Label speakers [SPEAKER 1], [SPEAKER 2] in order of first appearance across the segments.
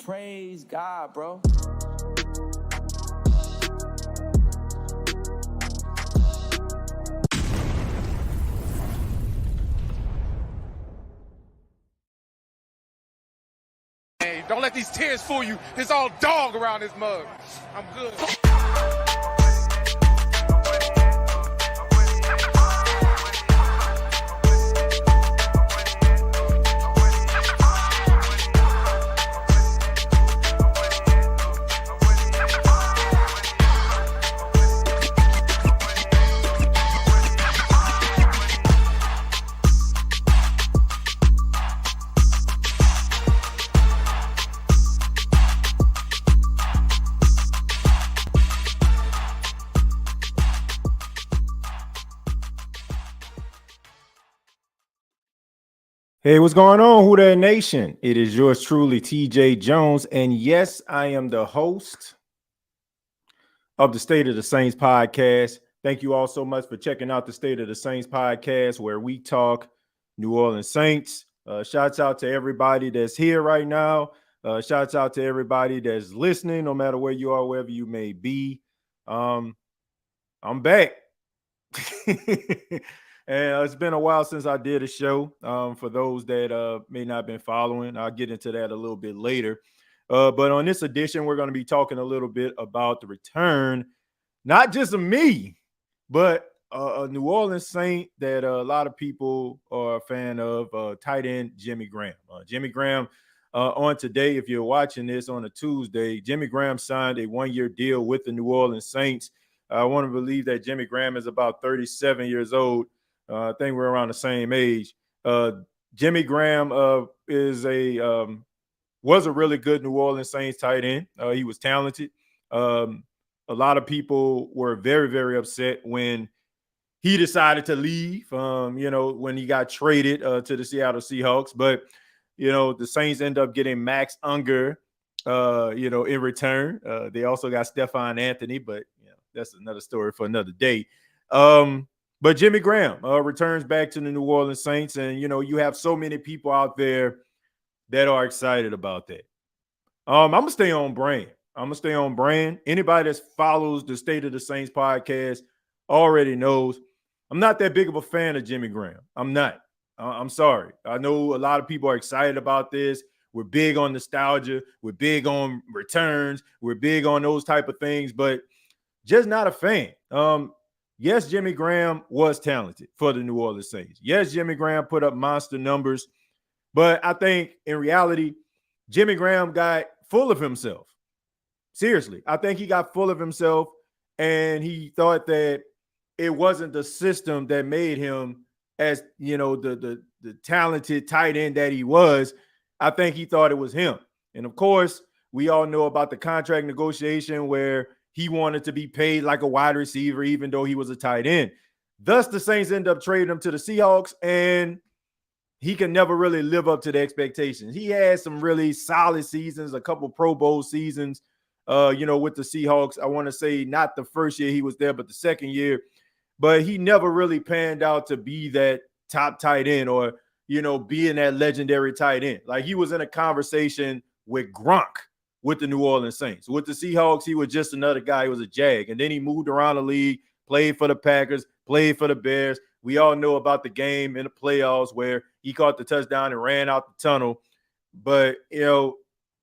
[SPEAKER 1] Praise God, bro.
[SPEAKER 2] Hey, don't let these tears fool you. It's all dog around this mug. I'm good.
[SPEAKER 3] Hey, what's going on, Who Dat Nation? It is yours truly, TJ Jones. And yes, I am the host of the State of the Saints podcast. Thank you all so much for checking out the State of the Saints podcast, where we talk New Orleans Saints. Shouts out to everybody that's here right now. Shouts out to everybody that's listening, no matter where you are, wherever you may be. I'm back. And it's been a while since I did a show. For those that may not have been following, I'll get into that a little bit later. But on this edition, we're going to be talking a little bit about the return, not just of me, but a New Orleans Saint that a lot of people are a fan of, tight end Jimmy Graham. Jimmy Graham, on today, if you're watching this on a Tuesday, Jimmy Graham signed a one-year deal with the New Orleans Saints. I want to believe that Jimmy Graham is about 37 years old. I think we're around the same age. Jimmy Graham was a really good New Orleans Saints tight end. He was talented. A lot of people were very, very upset when he decided to leave, when he got traded to the Seattle Seahawks. But, the Saints end up getting Max Unger, in return. They also got Stephon Anthony, but that's another story for another day. But Jimmy Graham returns back to the New Orleans Saints. And, you have so many people out there that are excited about that. I'm going to stay on brand. Anybody that follows the State of the Saints podcast already knows I'm not that big of a fan of Jimmy Graham. I'm not. I'm sorry. I know a lot of people are excited about this. We're big on nostalgia. We're big on returns. We're big on those type of things, but just not a fan. Yes, Jimmy Graham was talented for the New Orleans Saints. Yes, Jimmy Graham put up monster numbers, but I think in reality, Jimmy Graham got full of himself. Seriously, I think he got full of himself, and he thought that it wasn't the system that made him as, the talented tight end that he was. I think he thought it was him. And of course, we all know about the contract negotiation where he wanted to be paid like a wide receiver, even though he was a tight end. Thus, the Saints end up trading him to the Seahawks, and he can never really live up to the expectations. He had some really solid seasons, a couple Pro Bowl seasons, with the Seahawks. I want to say not the first year he was there, but the second year. But he never really panned out to be that top tight end or, being that legendary tight end. Like, he was in a conversation with Gronk with the New Orleans Saints. With the Seahawks, he was just another guy. He was a jag. And then he moved around the league, played for the Packers, played for the Bears. We all know about the game in the playoffs where he caught the touchdown and ran out the tunnel. But,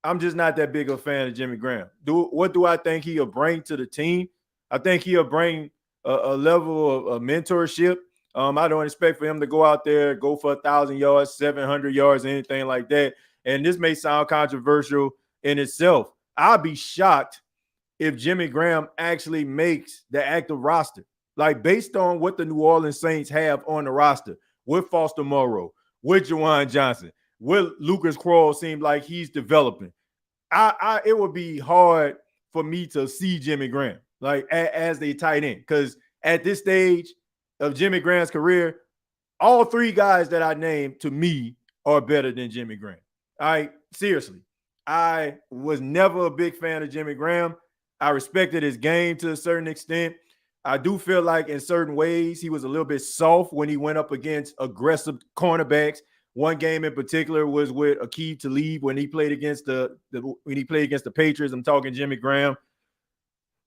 [SPEAKER 3] I'm just not that big of a fan of Jimmy Graham. What do I think he'll bring to the team? I think he'll bring a level of mentorship. I don't expect for him to go out there, go for 1,000 yards, 700 yards, anything like that. And this may sound controversial in itself. I'll be shocked if Jimmy Graham actually makes the active roster. Like, based on what the New Orleans Saints have on the roster with Foster Moreau, with Juwan Johnson, with Lucas Kroll seems like he's developing. It would be hard for me to see Jimmy Graham like as they tight end, because at this stage of Jimmy Graham's career, all three guys that I named to me are better than Jimmy Graham. Seriously. I was never a big fan of Jimmy Graham. I respected his game to a certain extent. I do feel like in certain ways he was a little bit soft when he went up against aggressive cornerbacks One game in particular was with Aqib Talib when he played against the Patriots. I'm talking Jimmy Graham.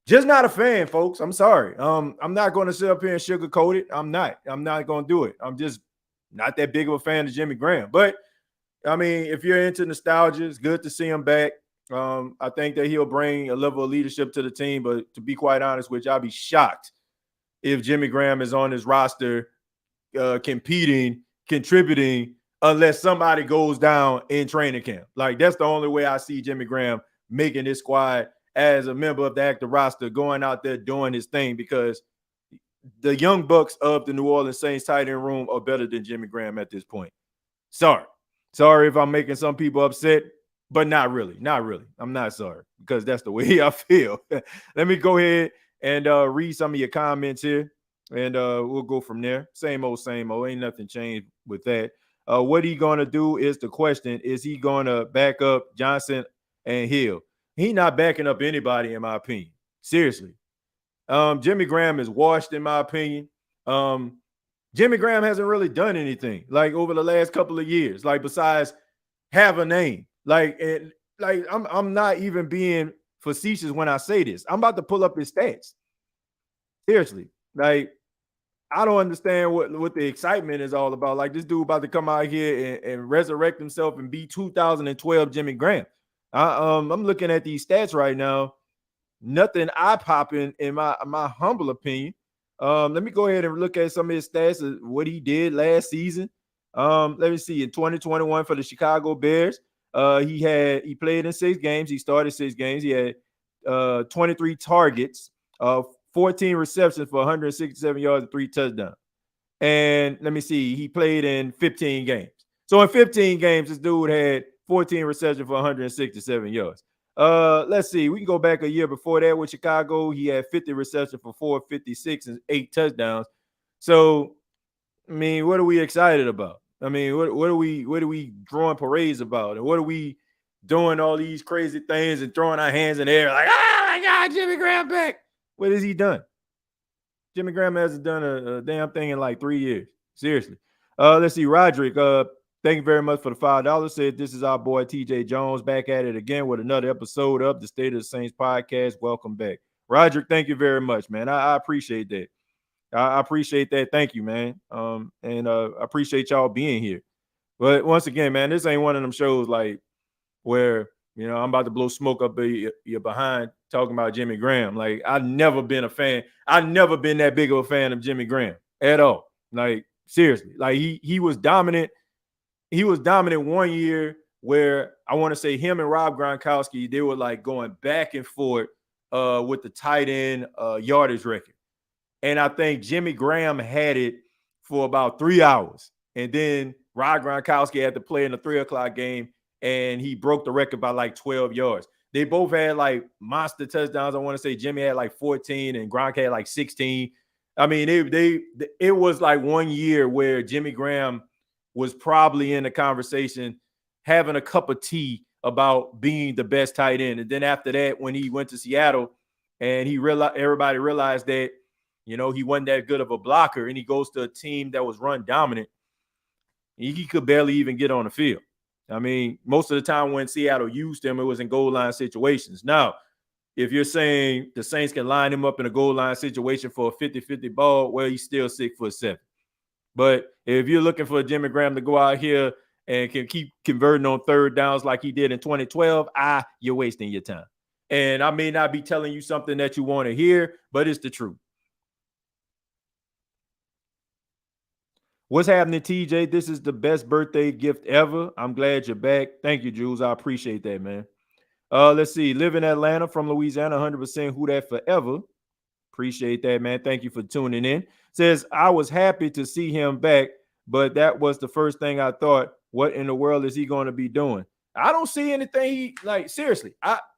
[SPEAKER 3] Just not a fan, folks. I'm sorry. I'm not going to sit up here and sugarcoat it. I'm not going to do it. I'm just not that big of a fan of Jimmy Graham. But I mean, if you're into nostalgia, it's good to see him back. I think that he'll bring a level of leadership to the team. But to be quite honest with you, I'll be shocked if Jimmy Graham is on his roster competing, contributing, unless somebody goes down in training camp. Like, that's the only way I see Jimmy Graham making this squad as a member of the active roster, going out there doing his thing, because the young bucks of the New Orleans Saints tight end room are better than Jimmy Graham at this point. Sorry if I'm making some people upset, but not really. I'm not sorry, because that's the way I feel. Let me go ahead and read some of your comments here, and we'll go from there. Same old. Ain't nothing changed with that. What he gonna do is the question. Is he gonna back up Johnson and Hill? He not backing up anybody, in my opinion. Seriously. Jimmy Graham is washed, in my opinion. Jimmy Graham hasn't really done anything like over the last couple of years, like besides have a name. I'm not even being facetious when I say this. I'm about to pull up his stats. Seriously. Like, I don't understand what the excitement is all about. Like, this dude about to come out here and resurrect himself and be 2012 Jimmy Graham. I'm looking at these stats right now. Nothing eye-popping in my humble opinion. Let me go ahead and look at some of his stats of what he did last season. Let me see. In 2021 for the Chicago Bears, he played in 6 games. He started 6 games. He had 23 targets, 14 receptions for 167 yards and 3 touchdowns. And let me see. He played in 15 games. So in 15 games, this dude had 14 receptions for 167 yards. Let's see. We can go back a year before that with Chicago. He had 50 receptions for 456 and 8 touchdowns. So, I mean, what are we excited about? I mean, what are we drawing parades about? And what are we doing all these crazy things and throwing our hands in the air like, oh my God, Jimmy Graham back? What has he done? Jimmy Graham hasn't done a damn thing in like 3 years. Seriously. Let's see. Roderick, thank you very much for the $5. Said this is our boy TJ Jones back at it again with another episode of the State of the Saints podcast. Welcome back. Roderick, thank you very much, man. I appreciate that. I appreciate that. Thank you, man. And I appreciate y'all being here. But once again, man, this ain't one of them shows like where, you know, I'm about to blow smoke up your behind talking about Jimmy Graham. Like, I've never been a fan. I've never been that big of a fan of Jimmy Graham at all. Like, seriously. Like, he was dominant. He was dominant one year where I want to say him and Rob Gronkowski, they were like going back and forth with the tight end yardage record. And I think Jimmy Graham had it for about 3 hours. And then Rob Gronkowski had to play in the 3 o'clock game, and he broke the record by like 12 yards. They both had like monster touchdowns. I want to say Jimmy had like 14 and Gronk had like 16. I mean, it was like 1 year where Jimmy Graham was probably in the conversation, having a cup of tea about being the best tight end. And then after that, when he went to Seattle and everybody realized that, you know, he wasn't that good of a blocker, and he goes to a team that was run dominant, he could barely even get on the field. I mean, most of the time when Seattle used him, it was in goal line situations. Now, if you're saying the Saints can line him up in a goal line situation for a 50-50 ball, well, he's still 6'7". But if you're looking for Jimmy Graham to go out here and can keep converting on third downs like he did in 2012, you're wasting your time. And I may not be telling you something that you want to hear, but it's the truth. What's happening, TJ? This is the best birthday gift ever. I'm glad you're back. Thank you, Jules. I appreciate that, man. Let's see. Live in Atlanta from Louisiana, 100% who that forever. Appreciate that, man. Thank you for tuning in. Says, I was happy to see him back, but that was the first thing I thought. What in the world is he going to be doing? I don't see anything seriously.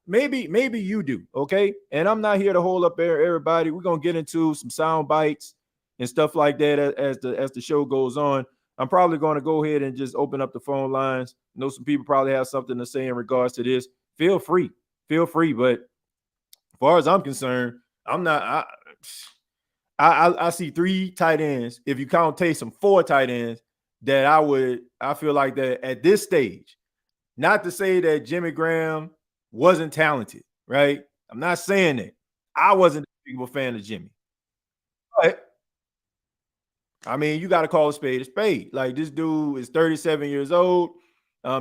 [SPEAKER 3] Maybe you do, okay? And I'm not here to hold up everybody. We're going to get into some sound bites and stuff like that as the show goes on. I'm probably going to go ahead and just open up the phone lines. I know some people probably have something to say in regards to this. Feel free. But as far as I'm concerned, I'm not. I see 3 tight ends. If you count Taysom, 4 tight ends that I feel like that at this stage, not to say that Jimmy Graham wasn't talented, right? I'm not saying that. I wasn't a big of a fan of Jimmy. But I mean, you got to call a spade a spade. Like, this dude is 37 years old.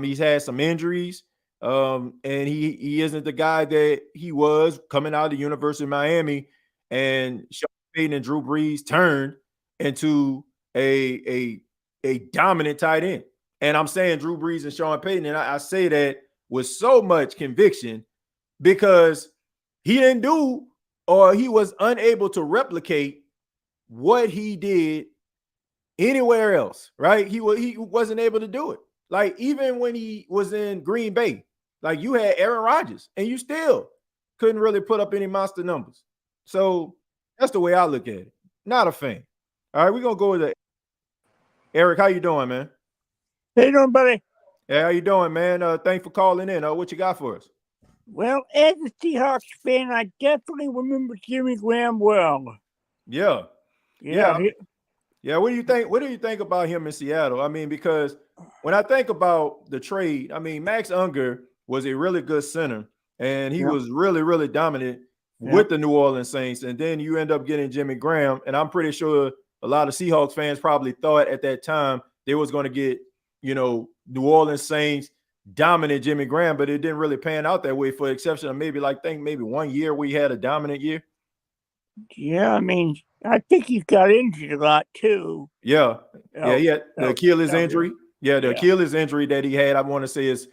[SPEAKER 3] He's had some injuries. And he isn't the guy that he was coming out of the University of Miami. And Sean Payton and Drew Brees turned into a dominant tight end. And I'm saying Drew Brees and Sean Payton, and I say that with so much conviction because he didn't do, or he was unable to replicate what he did anywhere else, right? He wasn't able to do it. Like, even when he was in Green Bay, like, you had Aaron Rodgers and you still couldn't really put up any monster numbers. So that's the way I look at it. Not a fan. All right, we're gonna go with that. Eric, how you doing, man?
[SPEAKER 1] How you doing, buddy?
[SPEAKER 3] Hey, how you doing, man? Thanks for calling in. What you got for us?
[SPEAKER 1] Well, as a Seahawks fan, I definitely remember Jimmy Graham well.
[SPEAKER 3] Yeah.
[SPEAKER 1] Yeah.
[SPEAKER 3] What do you think? What do you think about him in Seattle? I mean, because when I think about the trade, I mean, Max Unger was a really good center, and he was really, really dominant with the New Orleans Saints. And then you end up getting Jimmy Graham, and I'm pretty sure a lot of Seahawks fans probably thought at that time they was going to get, New Orleans Saints dominant Jimmy Graham, but it didn't really pan out that way, for the exception of maybe 1 year we had a dominant year.
[SPEAKER 1] Yeah, I mean, I think he got injured a lot too.
[SPEAKER 3] Yeah. He had the Achilles injury. Yeah, the Achilles injury that he had, I want to say, his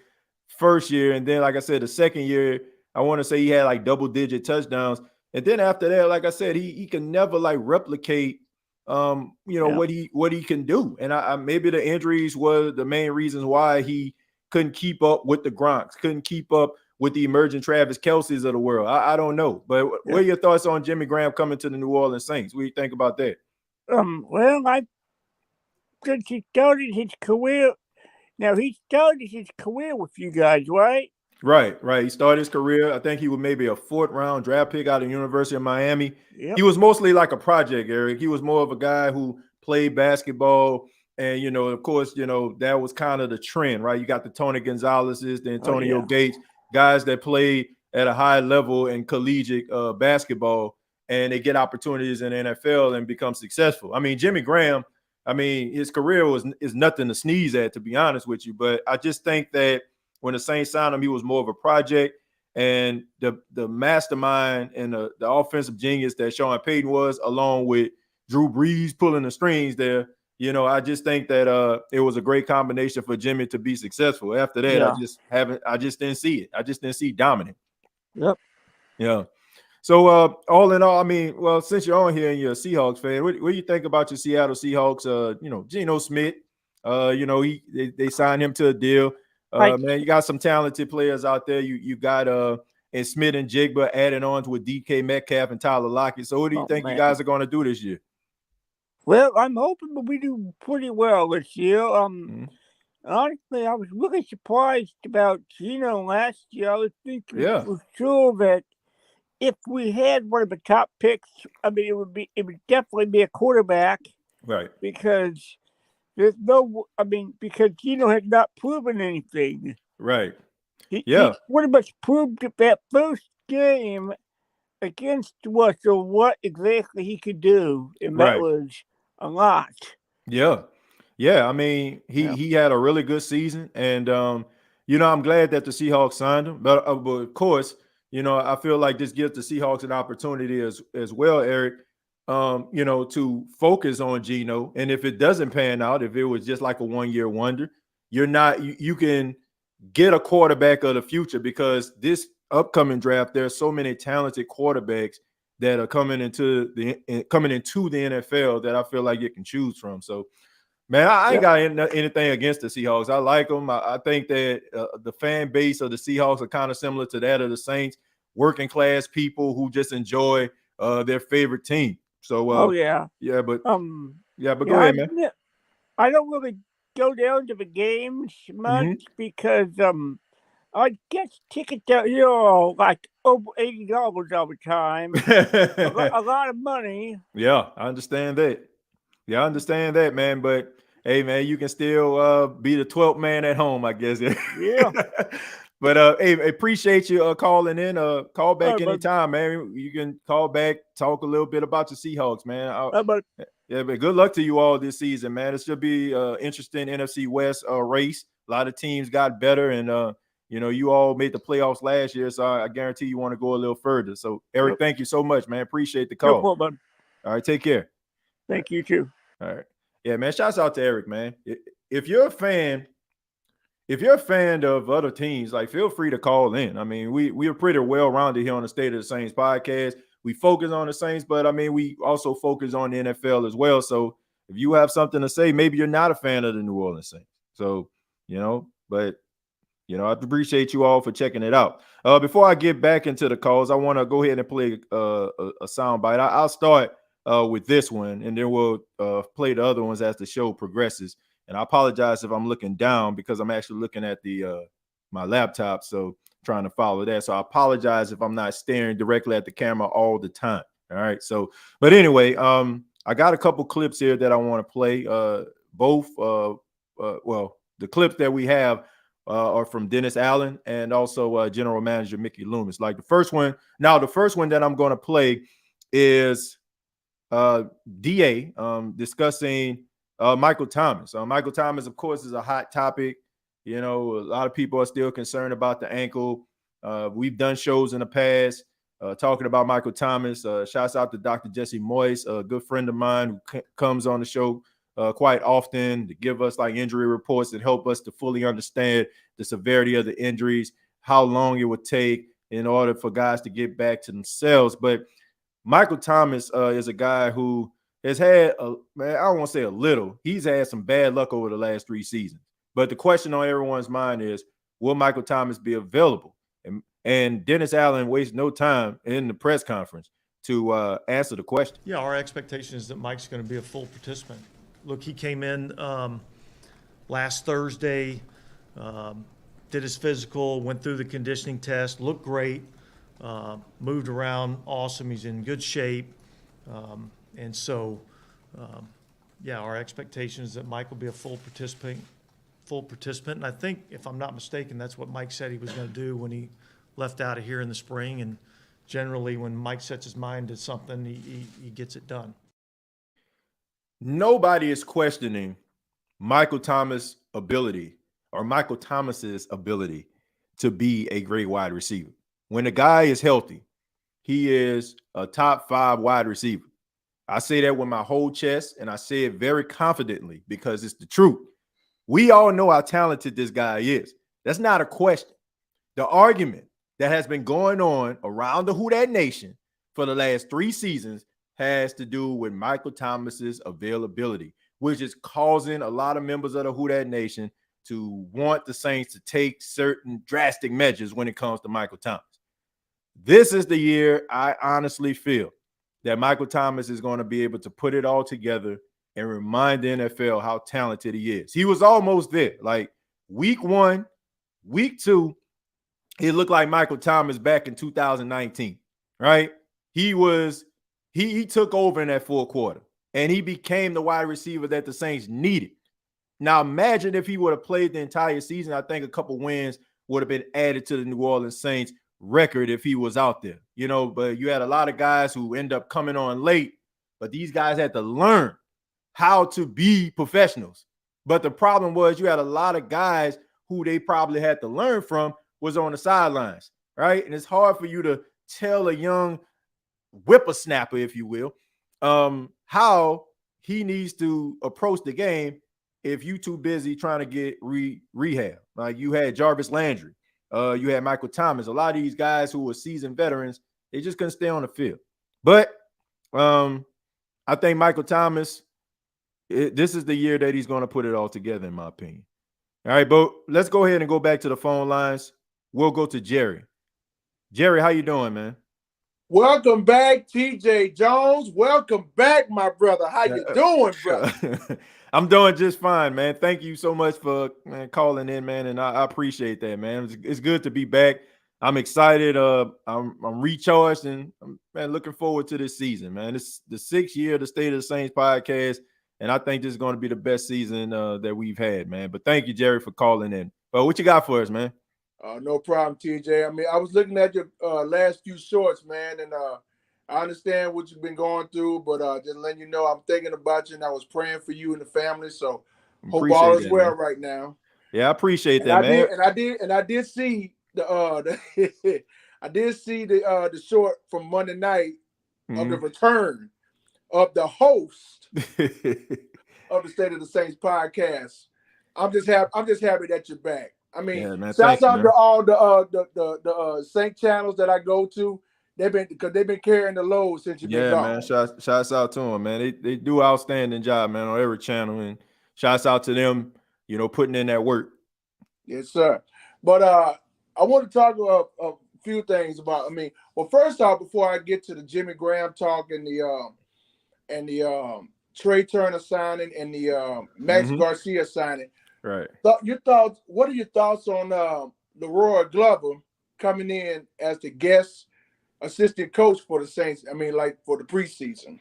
[SPEAKER 3] first year. And then, like I said, the second year, I want to say he had like double-digit touchdowns. And then after that, like I said, he can never replicate what he can do. And I maybe the injuries were the main reasons why he couldn't keep up with the Gronks, couldn't keep up with the emerging Travis Kelce's of the world. I don't know. But what are your thoughts on Jimmy Graham coming to the New Orleans Saints? What do you think about that?
[SPEAKER 1] Well, since he started his career, now he started his career with you guys, right?
[SPEAKER 3] Right. He started his career. I think he was maybe a 4th-round draft pick out of the University of Miami.
[SPEAKER 1] Yep.
[SPEAKER 3] He was mostly like a project, Eric. He was more of a guy who played basketball. And, of course, that was kind of the trend, right? You got the Tony Gonzalez's, the Antonio Gates, guys that played at a high level in collegiate basketball, and they get opportunities in the NFL and become successful. I mean, Jimmy Graham, his career is nothing to sneeze at, to be honest with you. But I just think that when the Saints signed him, he was more of a project. And the mastermind and the offensive genius that Sean Payton was, along with Drew Brees pulling the strings there, I just think that it was a great combination for Jimmy to be successful. After that, I just didn't see it. I just didn't see dominant.
[SPEAKER 1] Yep.
[SPEAKER 3] Yeah. So all in all, since you're on here and you're a Seahawks fan, what do you think about your Seattle Seahawks? Geno Smith, they signed him to a deal. Man, you got some talented players out there. You got and Smith and Jigba adding on with DK Metcalf and Tyler Lockett. So what do you think you guys are going to do this year?
[SPEAKER 1] Well, I'm hoping that we do pretty well this year. Honestly, I was really surprised about Geno last year. I was thinking for sure that if we had one of the top picks, it would definitely be a quarterback.
[SPEAKER 3] Right.
[SPEAKER 1] Because because Geno has not proven anything.
[SPEAKER 3] Right.
[SPEAKER 1] He pretty much proved that first game against Russell what exactly he could do, and that was a lot.
[SPEAKER 3] Yeah. He had a really good season, and I'm glad that the Seahawks signed him. But of course, I feel like this gives the Seahawks an opportunity as well, Eric, to focus on Geno. And if it doesn't pan out, if it was just like a 1-year wonder, you can get a quarterback of the future, because this upcoming draft, there's so many talented quarterbacks that are coming into the NFL that I feel like you can choose from. So, man, I ain't got anything against the Seahawks. I like them. I think that the fan base of the Seahawks are kind of similar to that of the Saints, working class people who just enjoy their favorite team. So, but go ahead, man.
[SPEAKER 1] I don't really go down to the games much because I get tickets out here like over $80 all the time. a lot of money.
[SPEAKER 3] Yeah, I understand that. Yeah, I understand that, man. But Hey, man, you can still be the 12th man at home, I guess.
[SPEAKER 1] Yeah.
[SPEAKER 3] But hey, appreciate you calling in. Call back
[SPEAKER 1] Right,
[SPEAKER 3] anytime, man. You can call back, talk a little bit about your Seahawks, man. Yeah, but good luck to you all this season, man. It should be interesting NFC West race. A lot of teams got better, and you all made the playoffs last year, so I guarantee you want to go a little further. So, Eric, thank you so much, man. Appreciate the call.
[SPEAKER 1] No problem, bud.
[SPEAKER 3] All right, take care.
[SPEAKER 1] Thank you too.
[SPEAKER 3] All right. Yeah, man. Shouts out to Eric, man. If you're a fan of other teams, like, feel free to call in. I mean, we are pretty well-rounded here on the State of the Saints podcast. We focus on the Saints, but I mean, we also focus on the NFL as well. So if you have something to say, maybe you're not a fan of the New Orleans Saints. So, but I appreciate you all for checking it out. Before I get back into the calls, I want to go ahead and play a sound bite. I'll start with this one, and then we'll play the other ones as the show progresses. And I apologize if I'm looking down because I'm actually looking at the my laptop, so trying to follow that. So I apologize if I'm not staring directly at the camera all the time. All right. So, but anyway, I got a couple clips here that I want to play. The clips that we have are from Dennis Allen and also General Manager Mickey Loomis. Like the first one that I'm going to play is DA discussing Michael Thomas. Michael Thomas, of course, is a hot topic. A lot of people are still concerned about the ankle. We've done shows in the past talking about Michael Thomas. Shouts out to Dr. Jesse Moyes, a good friend of mine who comes on the show quite often to give us like injury reports and help us to fully understand the severity of the injuries, how long it would take in order for guys to get back to themselves. But Michael Thomas is a guy who has had, I don't want to say a little, he's had some bad luck over the last 3 seasons. But the question on everyone's mind is, will Michael Thomas be available? And Dennis Allen wastes no time in the press conference to answer the question.
[SPEAKER 4] Yeah, our expectation is that Mike's going to be a full participant. Look, he came in last Thursday, did his physical, went through the conditioning test, looked great, moved around awesome. He's in good shape. And so, our expectation is that Mike will be a full participant. And I think, if I'm not mistaken, that's what Mike said he was going to do when he left out of here in the spring. And generally, when Mike sets his mind to something, he gets it done.
[SPEAKER 3] Nobody is questioning Michael Thomas's ability to be a great wide receiver. When the guy is healthy, he is a top 5 wide receiver. I say that with my whole chest, and I say it very confidently because it's the truth. We all know how talented this guy is. That's not a question. The argument that has been going on around the Who Dat Nation for the last 3 seasons has to do with Michael Thomas's availability, which is causing a lot of members of the Who Dat Nation to want the Saints to take certain drastic measures when it comes to Michael Thomas. This is the year I honestly feel that Michael Thomas is going to be able to put it all together and remind the NFL how talented he is. He was almost there. Like week 1, week 2, it looked like Michael Thomas back in 2019, right? He took over in that 4th quarter, and he became the wide receiver that the Saints needed. Now, imagine if he would have played the entire season. I think a couple wins would have been added to the New Orleans Saints record if he was out there, but you had a lot of guys who end up coming on late, but these guys had to learn how to be professionals. But the problem was you had a lot of guys who they probably had to learn from was on the sidelines, right? And it's hard for you to tell a young whippersnapper, if you will, how he needs to approach the game if you too busy trying to get rehab. Like you had Jarvis Landry, you had Michael Thomas. A lot of these guys who were seasoned veterans, they just couldn't stay on the field. But I think Michael Thomas, this is the year that he's going to put it all together, in my opinion. All right, but let's go ahead and go back to the phone lines. We'll go to Jerry. Jerry, how you doing, man?
[SPEAKER 5] Welcome back, TJ Jones. Welcome back, my brother. How you doing, brother?
[SPEAKER 3] I'm doing just fine, man. Thank you so much for calling in, man, and I appreciate that, man. It's good to be back. I'm excited. I'm recharged, and I'm looking forward to this season, man. It's the 6th year of the State of the Saints podcast, And I think this is going to be the best season that we've had, man. But thank you, Jerry, for calling in. But what you got for us, man?
[SPEAKER 5] No problem, TJ. I mean, I was looking at your last few shorts, man, and I understand what you've been going through, but just letting you know, I'm thinking about you, and I was praying for you and the family. So hope all is well right now.
[SPEAKER 3] Yeah, I appreciate that, man.
[SPEAKER 5] I did see the I did see the short from Monday night of the return of the host of the State of the Saints podcast. I'm just happy that you're back. I mean, shouts out to all the Saint channels that I go to. They've been carrying the load since you've been gone.
[SPEAKER 3] Man. Shouts out to them, man. They do outstanding job, man, on every channel, and shouts out to them, putting in that work.
[SPEAKER 5] Yes, sir. But I want to talk a few things about. I mean, well, first off, before I get to the Jimmy Graham talk and the Trey Turner signing and the Max Garcia signing.
[SPEAKER 3] Right.
[SPEAKER 5] What are your thoughts on Leroy Glover coming in as the guest assistant coach for the Saints? I mean, like for the preseason.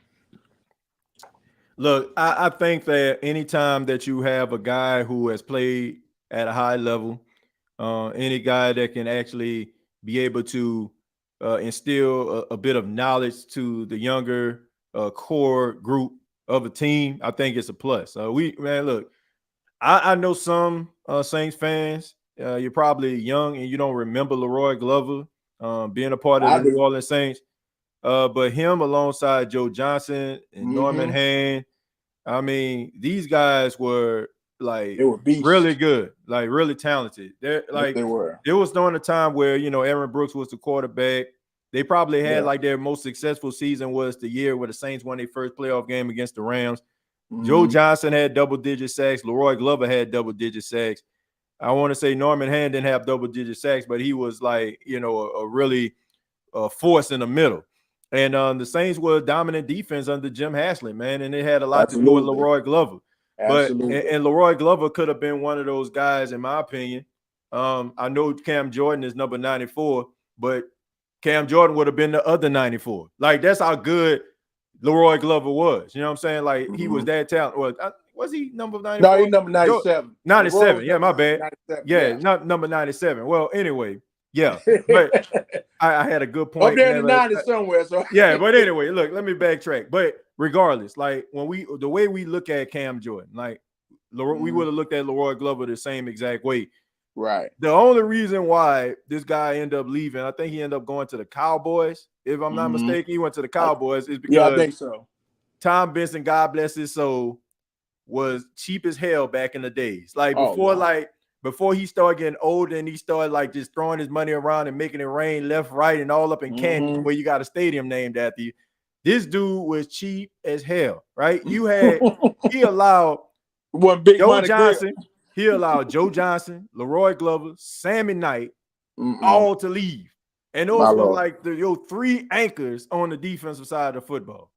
[SPEAKER 3] Look, I think that anytime that you have a guy who has played at a high level, any guy that can actually be able to instill a bit of knowledge to the younger core group of a team, I think it's a plus. Look, I know some Saints fans, you're probably young and you don't remember Leroy Glover being a part of the New Orleans Saints. But him alongside Joe Johnson and Norman Hand, I mean, these guys were really good, like really talented. They were. It was during a time where, Aaron Brooks was the quarterback. They probably had their most successful season was the year where the Saints won their first playoff game against the Rams. Joe Johnson had double-digit sacks. Leroy Glover had double-digit sacks. I want to say Norman Hand didn't have double-digit sacks, but he was a really force in the middle. And the Saints were a dominant defense under Jim Haslett, man, and it had a lot to do with Leroy Glover. But and Leroy Glover could have been one of those guys, in my opinion. I know Cam Jordan is number 94, but Cam Jordan would have been the other 94. Like, that's how good Leroy Glover was. You know what I'm saying? Like, he was that talented. Was he number 94?
[SPEAKER 5] No, he's number 97.
[SPEAKER 3] 97. Yeah, my bad. Yeah, not number 97. Well, anyway, yeah. But I had a good point.
[SPEAKER 5] Up there in the 90s somewhere. So
[SPEAKER 3] yeah, but anyway, look, let me backtrack. But regardless, like the way we look at Cam Jordan, like we would have looked at Leroy Glover the same exact way.
[SPEAKER 5] Right.
[SPEAKER 3] The only reason why this guy ended up leaving, I think he ended up going to the Cowboys. If I'm not mistaken, he went to the Cowboys. Is because
[SPEAKER 5] I think so.
[SPEAKER 3] Tom Benson, God bless his soul, was cheap as hell back in the days. Like before he started getting older and he started just throwing his money around and making it rain left, right, and all up in Canton where you got a stadium named after you. This dude was cheap as hell, right? He allowed Joe Johnson. He allowed Joe Johnson, Leroy Glover, Sammy Knight, all to leave. And those were like your three anchors on the defensive side of football.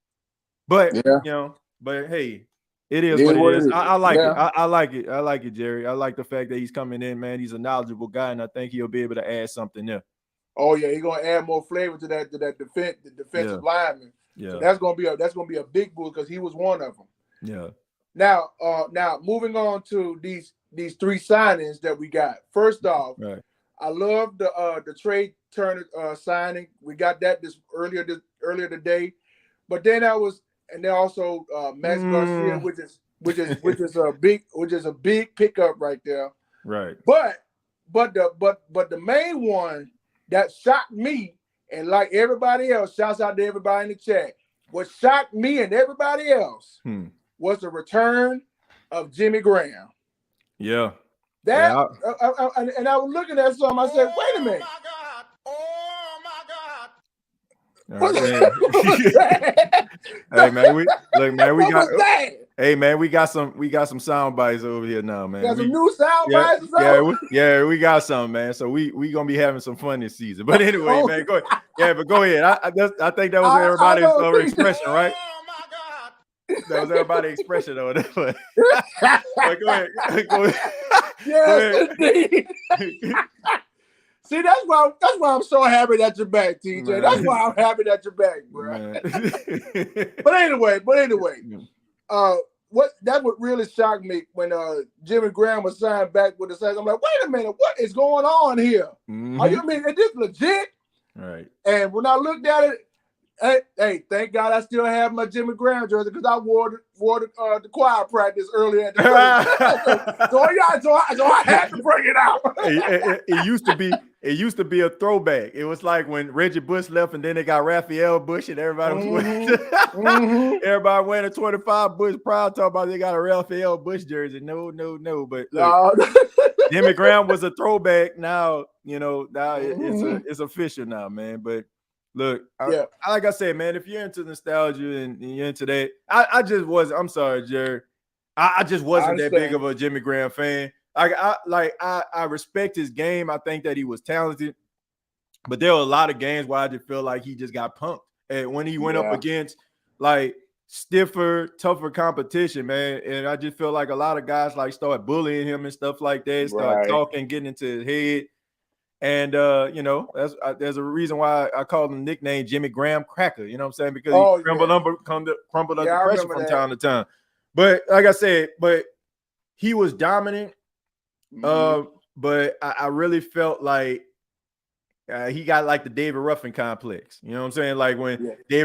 [SPEAKER 3] But, but hey, it is what it is. I like it. I like it. I like it, Jerry. I like the fact that he's coming in, man. He's a knowledgeable guy, and I think he'll be able to add something there.
[SPEAKER 5] Oh, yeah, he's going to add more flavor to that defensive lineman.
[SPEAKER 3] Yeah.
[SPEAKER 5] So that's going to be a big boost because he was one of them.
[SPEAKER 3] Yeah.
[SPEAKER 5] Now moving on to these three signings that we got. First off, I love the Trey Turner signing. We got that earlier today, but then also Max Garcia, which is a big pickup right there.
[SPEAKER 3] Right.
[SPEAKER 5] But the main one that shocked me, and like everybody else, shouts out to everybody in the chat. What shocked me and everybody else was the return of Jimmy Graham.
[SPEAKER 3] Yeah.
[SPEAKER 5] I was looking at something. I said, "Wait a minute!
[SPEAKER 2] Oh my God!
[SPEAKER 5] What was that?
[SPEAKER 3] Hey man, we got
[SPEAKER 5] that?
[SPEAKER 3] Hey man, we got some sound bites over here now, man.
[SPEAKER 5] Got some new sound bites.
[SPEAKER 3] We got some, man. So we gonna be having some fun this season. But anyway, man, go ahead. Yeah, but go ahead. I think that was everybody's expression, right? That was everybody's expression over there. But go ahead.
[SPEAKER 5] Yes, indeed. See, that's why I'm so happy that you're back, TJ. Man. That's why I'm happy that you're back, bro. But anyway, that's what really shocked me when Jimmy Graham was signed back with the Saints. I'm like, wait a minute, what is going on here? Are you mean is this legit?
[SPEAKER 3] Right.
[SPEAKER 5] And when I looked at it, hey, thank God I still have my Jimmy Graham jersey because I wore the choir practice earlier at the so I had to bring it out.
[SPEAKER 3] It used to be a throwback. It was like when Reggie Bush left, and then they got Raphael Bush, and everybody was wearing everybody wearing a 25 Bush proud, talking about they got a Raphael Bush jersey. No. But look, Jimmy Graham was a throwback. Now it's official now, man. But look, like I said, man, if you're into nostalgia and you're into that, I'm sorry, Jerry. I just wasn't that big of a Jimmy Graham fan. I respect his game. I think that he was talented, but there were a lot of games where I just feel like he just got punked. And when he went up against like stiffer, tougher competition, man, and I just feel like a lot of guys like started bullying him and stuff like that, started talking, getting into his head. And there's a reason why I call him the nickname Jimmy Graham Cracker. You know what I'm saying? Because he crumbled under pressure from time to time. But like I said, he was dominant. But I really felt like he got like the David Ruffin complex. You know what I'm saying? Like when they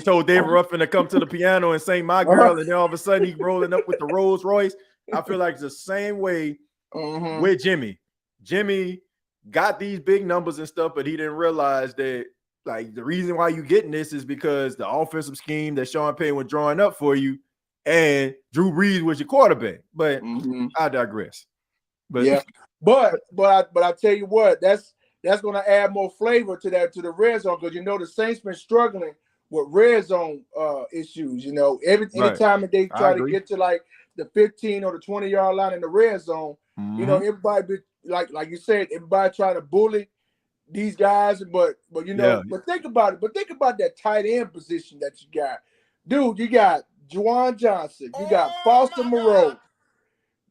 [SPEAKER 3] told David Ruffin to come to the piano and sing My Girl, and then all of a sudden he rolling up with the Rolls Royce. I feel like it's the same way with Jimmy. Jimmy got these big numbers and stuff, but he didn't realize that like the reason why you getting this is because the offensive scheme that Sean Payton was drawing up for you, and Drew Brees was your quarterback. But I digress. But I tell you what, that's going to add more flavor to the red zone, because the Saints been struggling with red zone issues. Anytime that they try to get to like the 15 or the 20-yard line in the red zone, everybody be like you said, everybody trying to bully these guys, but think about it. But think about that tight end position that you got, dude. You got Juwan Johnson, you got Foster Moreau.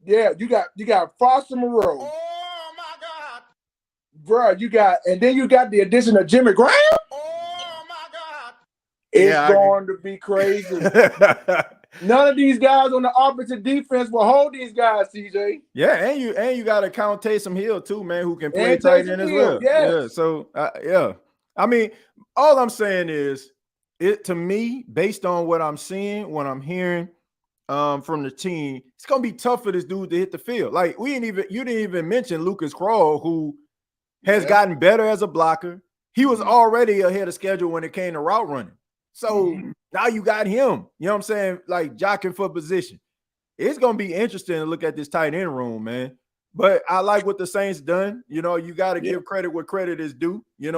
[SPEAKER 3] Yeah, you got Foster Moreau.
[SPEAKER 2] Oh my God,
[SPEAKER 5] bro! And then you got the addition of Jimmy Graham.
[SPEAKER 2] Oh my God,
[SPEAKER 5] it's going to be crazy. None of these guys on the offensive defense will hold these guys, CJ.
[SPEAKER 3] Yeah, and you got to count Taysom Hill too, man, who can play tight end as well.
[SPEAKER 5] Yes.
[SPEAKER 3] Yeah, so I mean, all I'm saying is, to me, based on what I'm seeing, what I'm hearing from the team, it's gonna be tough for this dude to hit the field. Like you didn't even mention Lucas Krull, who has gotten better as a blocker. He was already ahead of schedule when it came to route running. So now you got him, you know what I'm saying, like jockeying for position. It's going to be interesting to look at this tight end room, man. But I like what the Saints done. You got to give credit where credit is due. They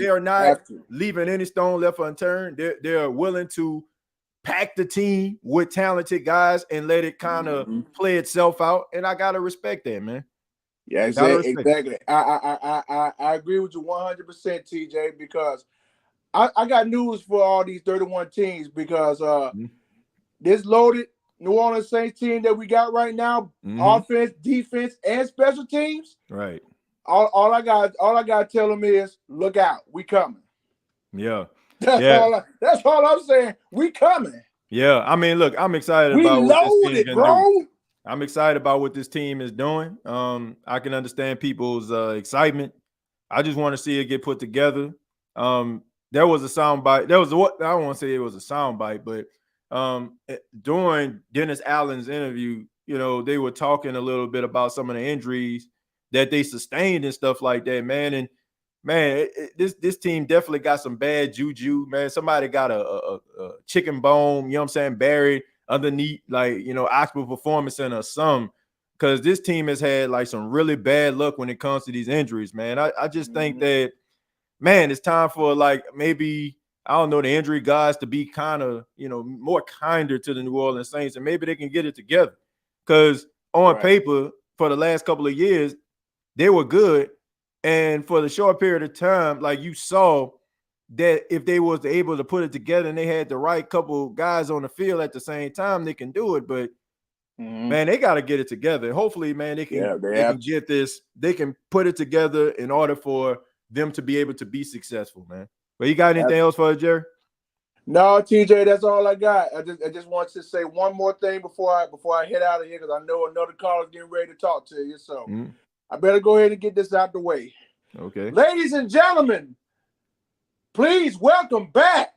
[SPEAKER 3] are not leaving any stone left unturned. They're willing to pack the team with talented guys and let it kind of play itself out. And I got to respect that, man.
[SPEAKER 5] Yeah, exactly. I agree with you 100%, TJ, because I got news for all these 31 teams, because this loaded New Orleans Saints team that we got right now, offense, defense, and special teams.
[SPEAKER 3] Right.
[SPEAKER 5] All I got to tell them is, look out, we coming.
[SPEAKER 3] Yeah.
[SPEAKER 5] That's all I'm saying. We coming.
[SPEAKER 3] Yeah. I mean, look, I'm excited about what this team can do. I'm excited about what this team is doing. I can understand people's excitement. I just want to see it get put together. There was a soundbite. I don't want to say it was a soundbite, but during Dennis Allen's interview, they were talking a little bit about some of the injuries that they sustained and stuff like that, man. And man, this team definitely got some bad juju, man. Somebody got a chicken bone, you know what I'm saying, buried underneath, like, Oxford Performance Center or something, because this team has had like some really bad luck when it comes to these injuries, man. I just think that, man, it's time for like maybe, I don't know, the injury guys to be kind of, more kinder to the New Orleans Saints, and maybe they can get it together. Because on paper, for the last couple of years, they were good. And for the short period of time, like you saw that if they was able to put it together and they had the right couple guys on the field at the same time, they can do it. But man, they got to get it together. Hopefully, man, they can get this. They can put it together in order for them to be able to be successful, man. But you got anything else for us, Jerry?
[SPEAKER 5] No, TJ, that's all I got. I just want to say one more thing before I head out of here, because I know another caller's getting ready to talk to you. So I better go ahead and get this out the way.
[SPEAKER 3] Okay.
[SPEAKER 5] Ladies and gentlemen, please welcome back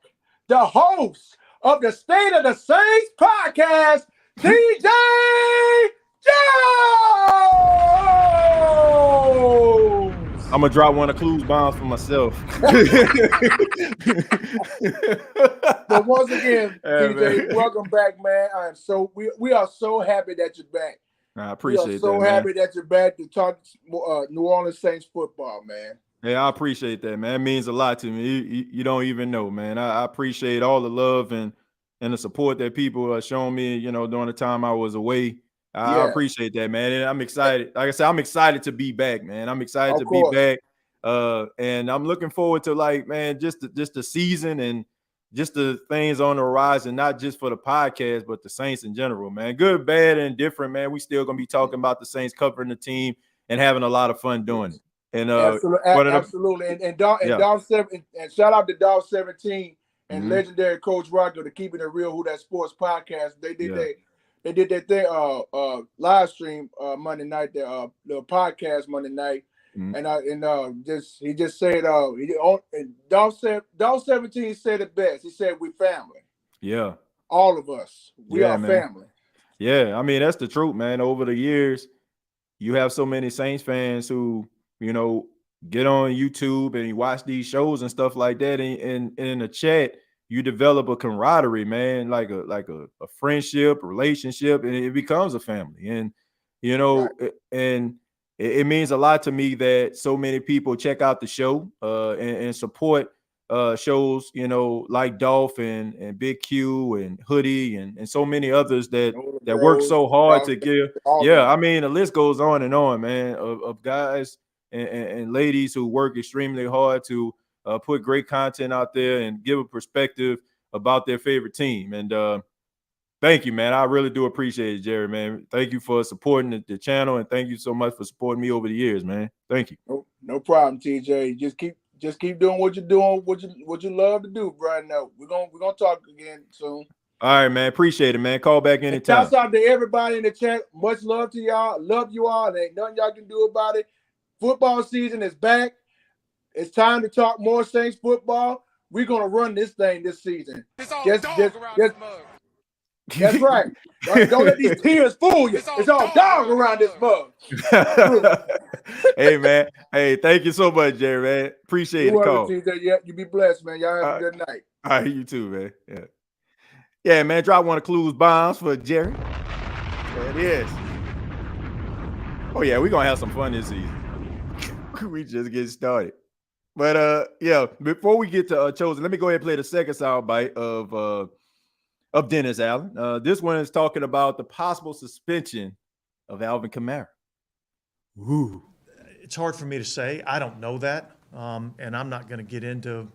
[SPEAKER 5] the host of the State of the Saints podcast, TJ Jones.
[SPEAKER 3] I'm gonna drop one of Clues bombs for myself.
[SPEAKER 5] But once again, TJ, welcome back, man. We are so happy that you're back.
[SPEAKER 3] I appreciate that. We are
[SPEAKER 5] so happy that you're back to talk New Orleans Saints football, man.
[SPEAKER 3] Yeah, I appreciate that, man. It means a lot to me. You don't even know, man. I appreciate all the love and the support that people are showing me, during the time I was away. I appreciate that, man. And I'm excited. Like I said, I'm excited to be back, man. I'm excited to be back. And I'm looking forward to, like, man, just the season and just the things on the horizon, not just for the podcast, but the Saints in general, man. Good, bad, and different, man. We still gonna be talking about the Saints, covering the team, and having a lot of fun doing it. And
[SPEAKER 5] absolutely. And Dog 7, and shout out to Dog 17 and legendary Coach Roger to Keeping It Real Who That Sports podcast. They did their thing live stream Monday night, the podcast Monday night. And he just said Dog 17 said it best. He said we family.
[SPEAKER 3] Yeah.
[SPEAKER 5] All of us. We are family.
[SPEAKER 3] Yeah, I mean, that's the truth, man. Over the years, you have so many Saints fans who, get on YouTube and you watch these shows and stuff like that, and in the chat, you develop a camaraderie, man, like a friendship, relationship, and it becomes a family. And and it means a lot to me that so many people check out the show and support shows, like Dolph and Big Q and Hoodie and so many others that work so hard to give. Yeah, I mean, the list goes on and on, man, of guys and ladies who work extremely hard to put great content out there and give a perspective about their favorite team. And thank you, man. I really do appreciate it, Jerry, man. Thank you for supporting the channel, and thank you so much for supporting me over the years, man. Thank you.
[SPEAKER 5] No problem, TJ. Just keep doing what you're doing, what you love to do, Brian. Now we're gonna talk again soon.
[SPEAKER 3] All right, man. Appreciate it, man. Call back anytime.
[SPEAKER 5] Shouts out to everybody in the chat. Much love to y'all. Love you all. There ain't nothing y'all can do about it. Football season is back. It's time to talk more Saints football. We're gonna run this thing this season.
[SPEAKER 2] It's all dog around this mug.
[SPEAKER 5] That's right. Don't let these tears fool you. It's all dog around this mug.
[SPEAKER 3] Hey, man. Hey, thank you so much, Jerry, man. Appreciate the call.
[SPEAKER 5] Yeah, you be blessed, man. Y'all have a good night.
[SPEAKER 3] All right, you too, man. Yeah, man. Drop one of Clues bombs for Jerry. There it is. Oh yeah, we're gonna have some fun this season. We just get started. But yeah, before we get to Chosen, let me go ahead and play the second soundbite of Dennis Allen. This one is talking about the possible suspension of Alvin Kamara.
[SPEAKER 4] Ooh. It's hard for me to say. I don't know that, and I'm not going to get into,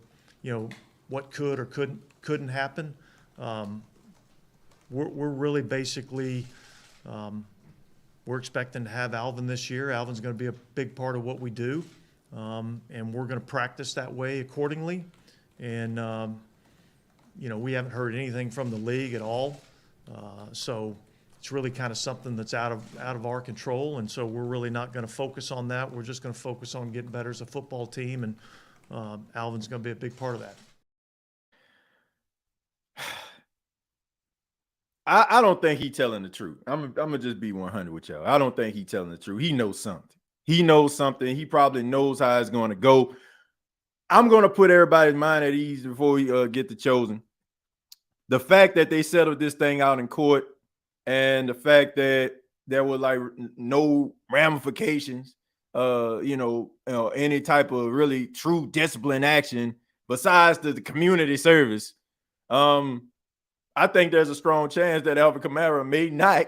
[SPEAKER 4] what could or couldn't happen. We're really basically we're expecting to have Alvin this year. Alvin's going to be a big part of what we do, and we're going to practice that way accordingly. And we haven't heard anything from the league at all, so it's really kind of something that's out of our control. And so we're really not going to focus on that. We're just going to focus on getting better as a football team, and Alvin's going to be a big part of that.
[SPEAKER 3] I don't think he's telling the truth. I'm gonna just be 100 with y'all. I don't think he's telling the truth. He knows something. He probably knows how it's going to go. I'm going to put everybody's mind at ease before we get to Chosen. The fact that they settled this thing out in court, and the fact that there were like no ramifications, any type of really true discipline action besides the community service. I think there's a strong chance that Alvin Kamara may not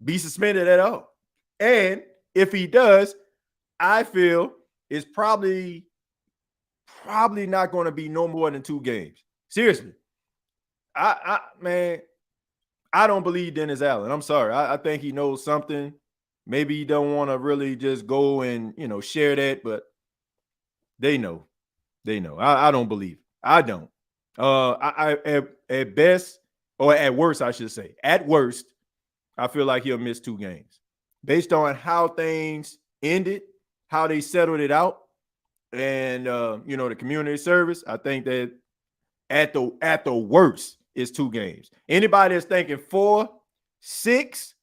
[SPEAKER 3] be suspended at all. And if he does, I feel it's probably not going to be no more than 2 games. Seriously. Man, I don't believe Dennis Allen. I'm sorry. I think he knows something. Maybe he don't want to really just go and, share that, but they know. I don't believe it. I don't. At best, or at worst, I should say, at worst, I feel like he'll miss 2 games based on how things ended, how they settled it out, and the community service. I think that at the worst is 2 games. Anybody that's thinking 4, 6,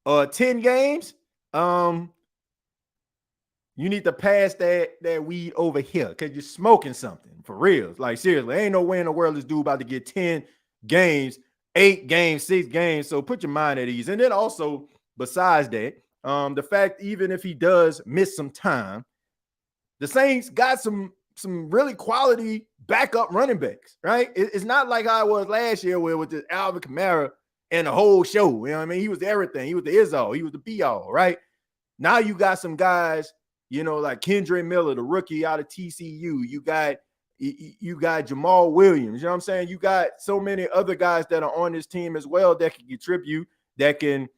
[SPEAKER 3] or 10 games, you need to pass that weed over here because you're smoking something for real. Like, seriously, ain't no way in the world this dude about to get 10 games, 8 games, 6 games. So put your mind at ease. And then also, besides that, the fact even if he does miss some time, the Saints got some really quality backup running backs, right? It's not like how it was last year where with the Alvin Kamara and the whole show. You know what I mean? He was everything. He was the is-all. He was the be-all, right? Now you got some guys, like Kendra Miller, the rookie out of TCU. You got Jamal Williams. You know what I'm saying? You got so many other guys that are on this team as well that can contribute, that can,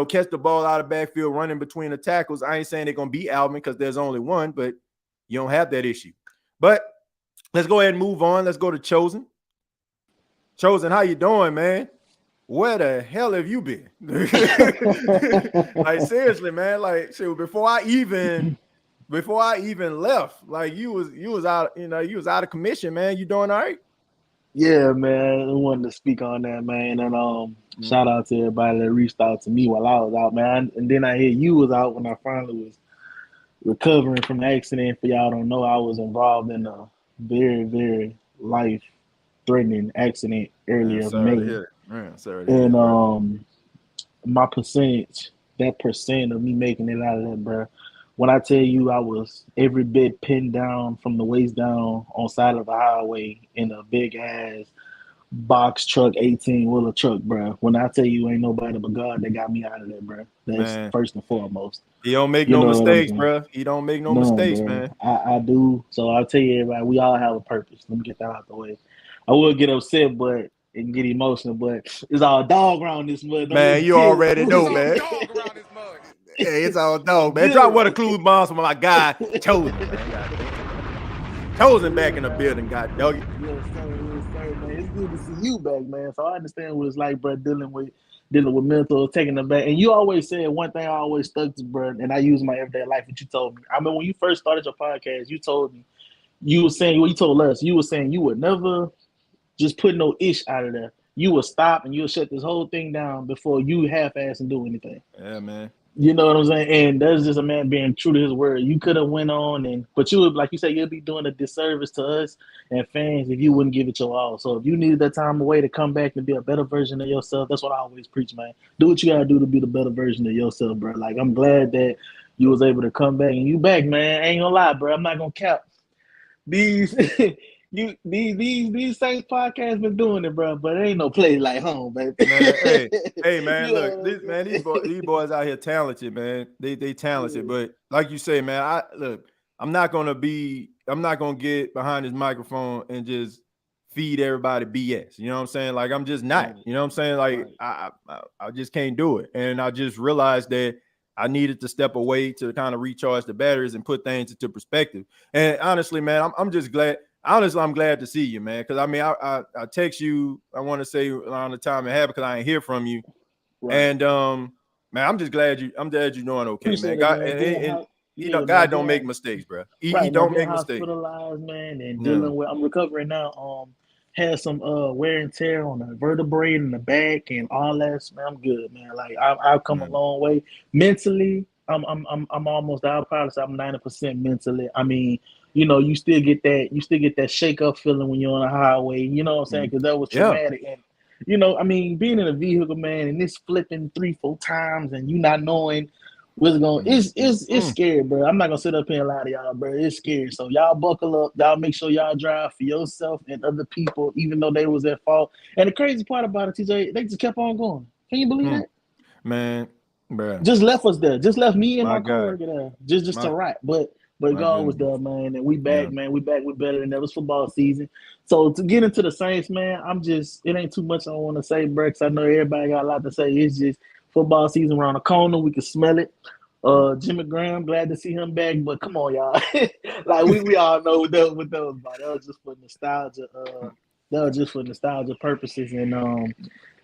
[SPEAKER 3] catch the ball out of backfield, running between the tackles. I ain't saying they're going to beat Alvin because there's only one, but you don't have that issue. But let's go ahead and move on. Let's go to Chosen. Chosen, how you doing, man? Where the hell have you been? Like, seriously, man. Like, shoot, before I even left, like you was out, you was out of commission, man. You doing all right?
[SPEAKER 6] Yeah, man. I wanted to speak on that, man. And shout out to everybody that reached out to me while I was out, man. And then I hear you was out when I finally was recovering from the accident. For y'all don't know, I was involved in a very, very life-threatening accident earlier May. And my percentage, that percent of me making it out of that, bro. When I tell you I was every bit pinned down from the waist down on side of the highway in a big ass box truck, 18-wheeler truck, bro. When I tell you ain't nobody but God that got me out of there, bro. That's first and foremost.
[SPEAKER 3] He don't make no mistakes, bro. He don't make no mistakes, bro. Man.
[SPEAKER 6] I do. So I'll tell you, everybody, we all have a purpose. Let me get that out the way. I will get upset, but and get emotional, but it's all dog around this mud.
[SPEAKER 3] Man, you already know, man. Dog around this mud. Yeah, it's all dog, man. Drop one of Clues bombs for my guy, Chosen. Chosen back in the building, God dog.
[SPEAKER 6] Yes, sir, man. It's good to see you back, man. So I understand what it's like, bro, dealing with mental, taking them back. And you always said one thing I always stuck to, bro, and I use in my everyday life, what you told me. I mean, when you first started your podcast, you told me, you were saying, well, you told us, you were saying you would never just put no ish out of there. You will stop and you'll shut this whole thing down before you half-ass and do anything.
[SPEAKER 3] Yeah, man.
[SPEAKER 6] You know what I'm saying? And that's just a man being true to his word. You could have went on, but you would, like you said, you'll be doing a disservice to us and fans if you wouldn't give it your all. So if you needed that time away to come back and be a better version of yourself, that's what I always preach, man. Do what you gotta do to be the better version of yourself, bro. Like, I'm glad that you was able to come back, and you back, man. I ain't gonna lie, bro. I'm not gonna cap. These these Saints podcasts been doing it, bro, but it ain't no place like home, baby.
[SPEAKER 3] Man, hey, man, look, these boys out here talented, man. They talented, but like you say, man, I'm not gonna get behind this microphone and just feed everybody BS. You know what I'm saying? Like, I'm just not. You know what I'm saying? Like, I just can't do it, and I just realized that I needed to step away to kind of recharge the batteries and put things into perspective. And honestly, man, I'm just glad. Honestly, I'm glad to see you, man. Because I mean, I text you. I want to say around the time it happened because I ain't hear from you. Right. And man, I'm just glad you're doing okay, man. God, and God don't make mistakes, bro. He don't make mistakes.
[SPEAKER 6] Hospitalized, man, and dealing with. I'm recovering now. Had some wear and tear on the vertebrae in the back and all that. Man, I'm good, man. Like, I've come a long way mentally. I'm almost. I'll probably say I'm 90% mentally. I mean, you still get that shake up feeling when you're on a highway. You know what I'm saying? Because that was traumatic. And I mean, being in a vehicle, man, and this flipping 3-4 times, and you not knowing what's going. It's scary, bro. I'm not gonna sit up here and lie to y'all, bro. It's scary. So y'all buckle up. Y'all make sure y'all drive for yourself and other people, even though they was at fault. And the crazy part about it, TJ, they just kept on going. Can you believe that?
[SPEAKER 3] Man, bro.
[SPEAKER 6] Just left us there. Just left me and my coworker there. Just to write. But God was there, man. And we back, man. We back. We better than ever. It's football season. So to get into the Saints, man, it ain't too much I want to say, bro, because I know everybody got a lot to say. It's just football season around the corner. We can smell it. Jimmy Graham, glad to see him back. But come on, y'all. Like, we all know with those, but that was just for nostalgia. That was just for nostalgia purposes. And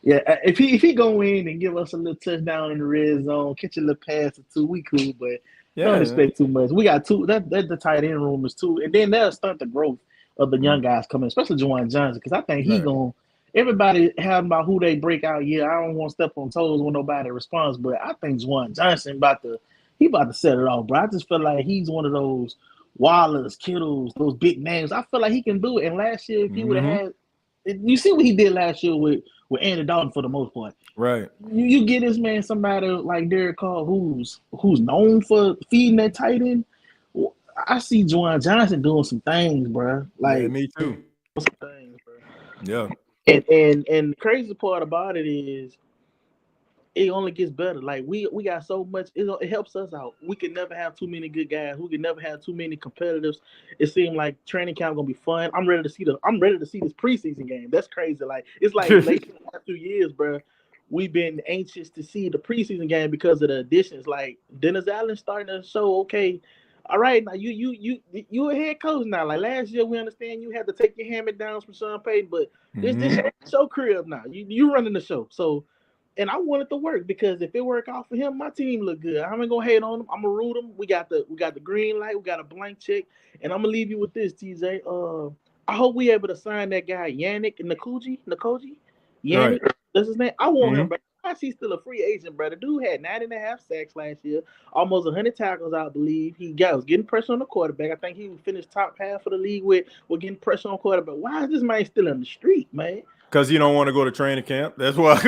[SPEAKER 6] yeah, if he go in and give us a little touchdown in the red zone, catch a little pass or two, we cool. But don't expect too much. We got two. That the tight end room is two, and then that'll stunt the growth of the young guys coming, especially Juwan Johnson, because I think he gonna. Everybody having about who they break out. Yeah, I don't want to step on toes when nobody responds, but I think Juwan Johnson about to set it off, bro. I just feel like he's one of those Wallers, Kittles, those big names. I feel like he can do it. And last year, if he would have had, you see what he did last year with Andy Dalton for the most part.
[SPEAKER 3] Right.
[SPEAKER 6] You get this man somebody like Derek Carr who's known for feeding that tight end. I see Juwan Johnson doing some things, bro. Like
[SPEAKER 3] me too.
[SPEAKER 6] Some things, bro.
[SPEAKER 3] Yeah.
[SPEAKER 6] And the crazy part about it is it only gets better. Like we got so much. It helps us out. We can never have too many good guys. We can never have too many competitors. It seemed like training camp gonna be fun. I'm ready to see this preseason game. That's crazy. Like it's like late in the last 2 years, bro. We've been anxious to see the preseason game because of the additions. Like Dennis Allen starting to show, okay, all right, now you a head coach now. Like last year, we understand you had to take your hand downs from Sean Payton, but this show crib now. You running the show. So, and I want it to work because if it work out for him, my team look good. I'm gonna hate on him. I'm gonna root him. We got the green light. We got a blank check, and I'm gonna leave you with this, TJ. I hope we able to sign that guy Yannick Nkoji. Yannick, that's his name. I want him, bro. He's still a free agent, bro. The dude had 9.5 sacks last year, almost 100 tackles, I believe. He was getting pressure on the quarterback. I think he finished top half of the league with getting pressure on quarterback. Why is this man still in the street, man?
[SPEAKER 3] Because he don't want to go to training camp. That's why.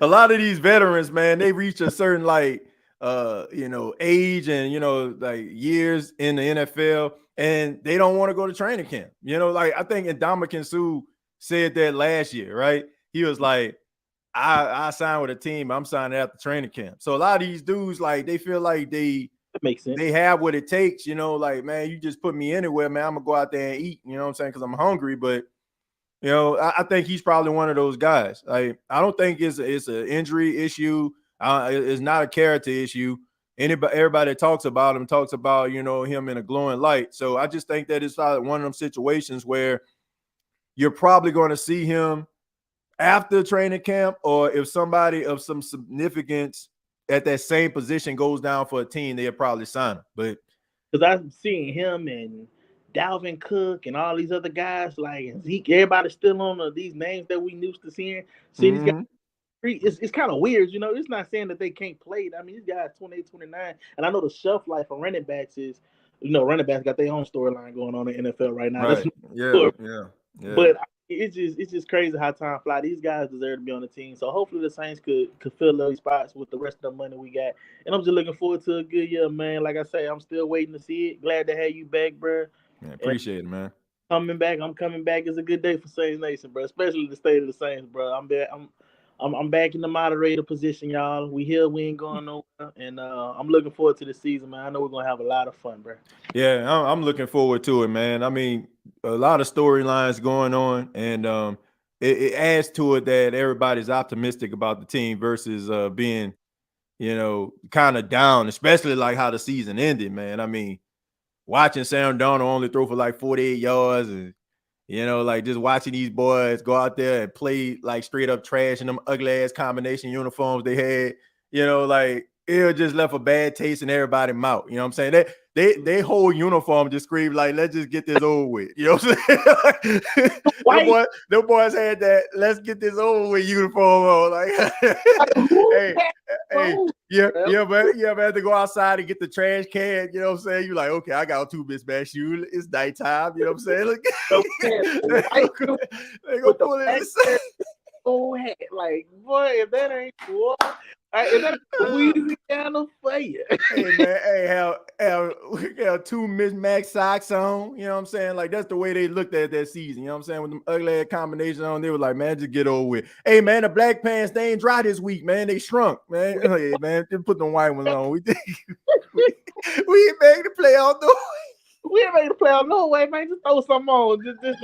[SPEAKER 3] A lot of these veterans, man, they reach a certain age and like years in the NFL, and they don't want to go to training camp. Like I think Ndamukong Suh said that last year, right? He was like, I signed with a team. I'm signing after training camp. So a lot of these dudes, like, they feel like that makes sense. They have what it takes, like, man, you just put me anywhere, man. I'm going to go out there and eat, you know what I'm saying? Because I'm hungry. But, I think he's probably one of those guys. Like, I don't think it's an injury issue. It's not a character issue. Everybody that talks about him talks about, him in a glowing light. So I just think that it's one of them situations where you're probably going to see him after training camp, or if somebody of some significance at that same position goes down for a team, they'll probably sign him. But
[SPEAKER 6] because I'm seeing him and Dalvin Cook and all these other guys, like Zeke, everybody's still on these names that we used to seeing. See these guys. It's kind of weird, It's not saying that they can't play. I mean, these guys 28, 29, and I know the shelf life for running backs is, running backs got their own storyline going on in the NFL right now.
[SPEAKER 3] Right. Yeah.
[SPEAKER 6] But it's just crazy how time flies. These guys deserve to be on the team. So hopefully the Saints could fill those spots with the rest of the money we got. And I'm just looking forward to a good year, man. Like I say, I'm still waiting to see it. Glad to have you back, bro.
[SPEAKER 3] Yeah, appreciate it, man.
[SPEAKER 6] I'm coming back. It's a good day for Saints Nation, bro. Especially the state of the Saints, bro. I'm back. I'm back in the moderator position, y'all. We here, we ain't going nowhere, and I'm looking forward to the season, man. I know we're gonna have a lot of fun, bro.
[SPEAKER 3] Yeah, I'm looking forward to it, man. I mean, a lot of storylines going on, and it adds to it that everybody's optimistic about the team versus being, kind of down, especially like how the season ended, man. I mean, watching Sam Darnold only throw for like 48 yards and like just watching these boys go out there and play like straight up trash in them ugly ass combination uniforms they had, like it just left a bad taste in everybody's mouth. You know what I'm saying? They whole uniform just screamed like, let's just get this over with. You know what I'm saying? Them boys had that let's get this over with uniform on. Like, hey, you ever had to go outside and get the trash can? You know what I'm saying? You're like, okay, I got 2 mismatched shoes. It's nighttime. You know what I'm saying? Look, they go pull it.
[SPEAKER 6] Oh, like, boy, if that ain't cool. Is that Louisiana for you?
[SPEAKER 3] Hey, man, have 2 mismatched socks on. You know what I'm saying? Like, that's the way they looked at that season. You know what I'm saying? With them ugly ass combinations on, they were like, man, just get over with. Hey, man, the black pants, they ain't dry this week, man. They shrunk, man. Hey, man, just put them white ones on. We ain't made the playoff, though.
[SPEAKER 6] We ain't ready to play out no way, man. Just throw something on, just to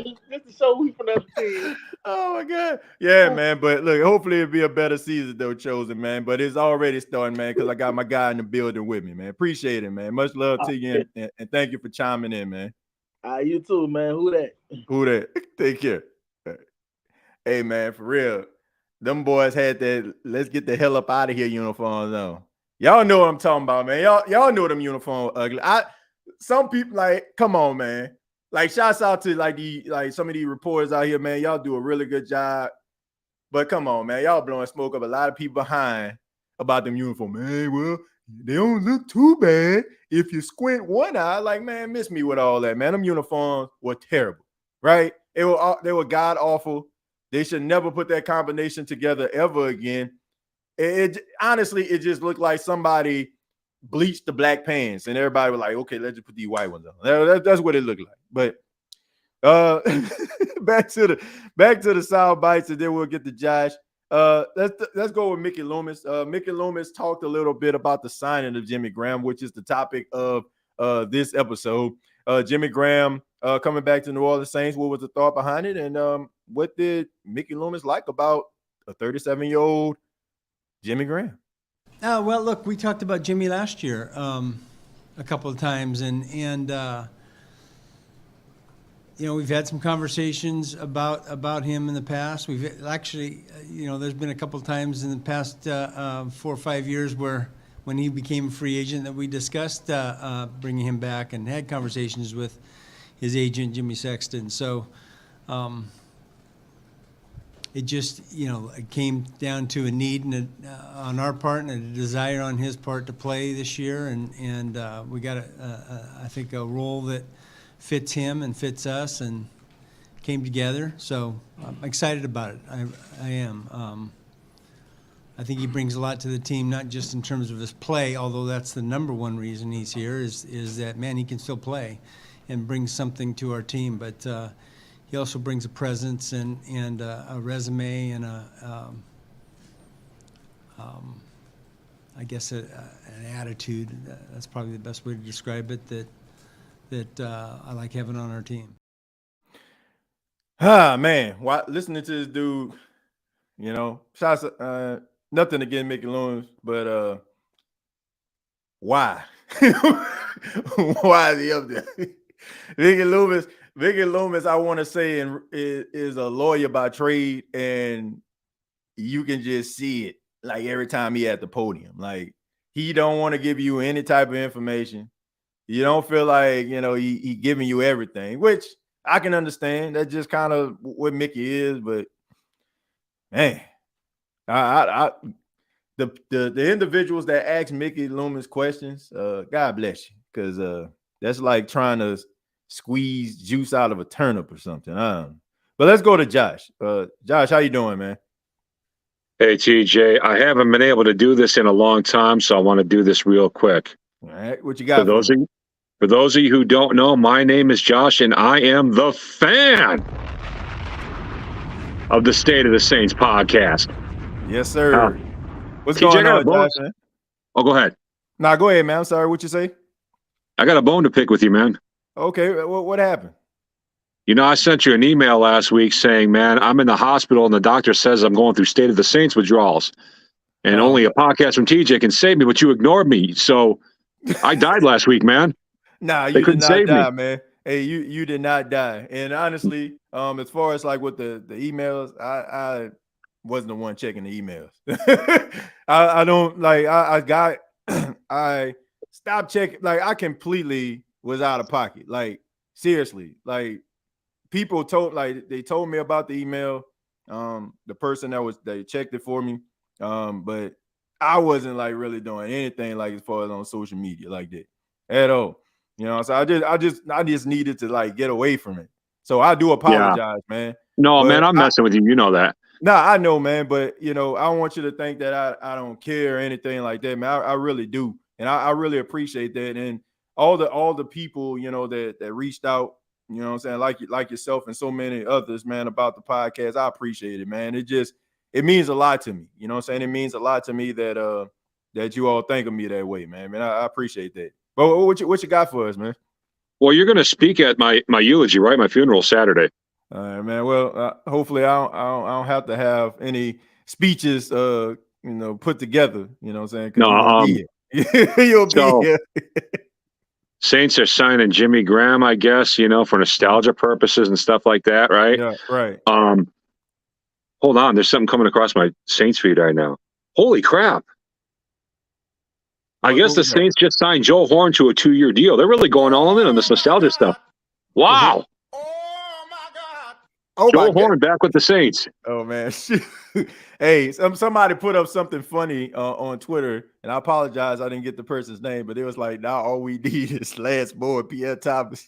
[SPEAKER 6] show we from the other team.
[SPEAKER 3] Oh my God, yeah, man. But look, hopefully it'll be a better season though, chosen, man. But it's already starting, man, because I got my guy in the building with me, man. Appreciate it, man. Much love to you, and thank you for chiming in, man.
[SPEAKER 6] You too, man. Who that?
[SPEAKER 3] Take care. Hey, man, for real. Them boys had that let's get the hell up out of here uniforms on. Y'all know what I'm talking about, man. Y'all know them uniforms ugly. Some people like, come on, man. Like, shouts out to like some of these reporters out here, man. Y'all do a really good job. But come on, man. Y'all blowing smoke up a lot of people behind about them uniforms. Man, well, they don't look too bad if you squint one eye. Like, man, miss me with all that, man. Them uniforms were terrible, right? They were god awful. They should never put that combination together ever again. Honestly, it just looked like somebody bleached the black pants, and everybody was like, "Okay, let's just put these white ones on." That's what it looked like. But back to the sound bites, and then we'll get to Josh. Let's go with Mickey Loomis. Mickey Loomis talked a little bit about the signing of Jimmy Graham, which is the topic of this episode. Jimmy Graham coming back to New Orleans Saints. What was the thought behind it, and what did Mickey Loomis like about a 37-year-old Jimmy Graham?
[SPEAKER 7] Well, look, we talked about Jimmy last year a couple of times, and you know, we've had some conversations about him in the past. We've actually, you know, there's been a couple of times in the past 4 or 5 years where when he became a free agent that we discussed bringing him back and had conversations with his agent, Jimmy Sexton. So it just, you know, it came down to a need on our part and a desire on his part to play this year. And we got, I think, a role that fits him and fits us and came together. So I'm excited about it. I am. I think he brings a lot to the team, not just in terms of his play, although that's the number one reason he's here is that, man, he can still play and bring something to our team. But he also brings a presence and a resume and I guess an attitude. That's probably the best way to describe it, that I like having on our team.
[SPEAKER 3] Man, listening to this dude, you know, shots. Nothing against Mickey Loomis, but why? Why is he up there? Mickey Loomis, I want to say, is a lawyer by trade, and you can just see it like every time he at the podium. Like, he don't want to give you any type of information. You don't feel like, you know, he giving you everything, which I can understand. That's just kind of what Mickey is. But man, the individuals that ask Mickey Loomis questions, God bless you, because that's like trying to squeeze juice out of a turnip or something. But let's go to Josh. Josh, how you doing, man?
[SPEAKER 8] Hey, TJ, I haven't been able to do this in a long time, so I want to do this real quick.
[SPEAKER 3] All right, what you got?
[SPEAKER 8] For those of you who don't know, my name is Josh, and I am the fan of the State of the Saints podcast.
[SPEAKER 3] Yes, sir. What's
[SPEAKER 8] TJ,
[SPEAKER 3] going on, Josh, man?
[SPEAKER 8] Oh, go ahead.
[SPEAKER 3] Nah, go ahead, man. I'm sorry. What you say?
[SPEAKER 8] I got a bone to pick with you, man.
[SPEAKER 3] Okay, what happened?
[SPEAKER 8] You know, I sent you an email last week saying, man, I'm in the hospital, and the doctor says I'm going through State of the Saints withdrawals. And only a podcast from TJ can save me, but you ignored me. So I died last week, man.
[SPEAKER 3] Nah, you did not die, man. Hey, you did not die. And honestly, as far as like with the emails, I wasn't the one checking the emails. I don't like I stopped checking. Like, I completely was out of pocket. Like, seriously, like people told me about the email. The person that checked it for me. But I wasn't like really doing anything like as far as on social media like that at all. You know, so I just needed to like get away from it. So I do apologize, man.
[SPEAKER 8] No, man, I'm messing with you. You know that.
[SPEAKER 3] Nah, I know, man. But you know, I don't want you to think that I don't care or anything like that, man. I really do, and I really appreciate that. And all the people, you know, that reached out, you know what I'm saying, like yourself and so many others, man, about the podcast. I appreciate it, man. It means a lot to me. You know what I'm saying? It means a lot to me that you all think of me that way, man. I appreciate that. But what you got for us, man?
[SPEAKER 8] Well, you're going to speak at my eulogy, right? My funeral Saturday.
[SPEAKER 3] All right, man. Well, hopefully I don't have to have any speeches, put together. You know what I'm saying?
[SPEAKER 8] No,
[SPEAKER 3] you'll be here.
[SPEAKER 8] Saints are signing Jimmy Graham, I guess, you know, for nostalgia purposes and stuff like that, right?
[SPEAKER 3] Yeah, right.
[SPEAKER 8] Hold on, there's something coming across my Saints feed right now. Holy crap! I guess the Saints just signed Joe Horn to a 2-year deal. They're really going all in on this nostalgia stuff. Wow!
[SPEAKER 2] Oh my God!
[SPEAKER 3] Oh,
[SPEAKER 8] Joe Horn back with the Saints.
[SPEAKER 3] Oh man, hey, somebody put up something funny on Twitter, and I apologize, I didn't get the person's name, but it was like, now all we need is Lance Moore, Pierre Thomas.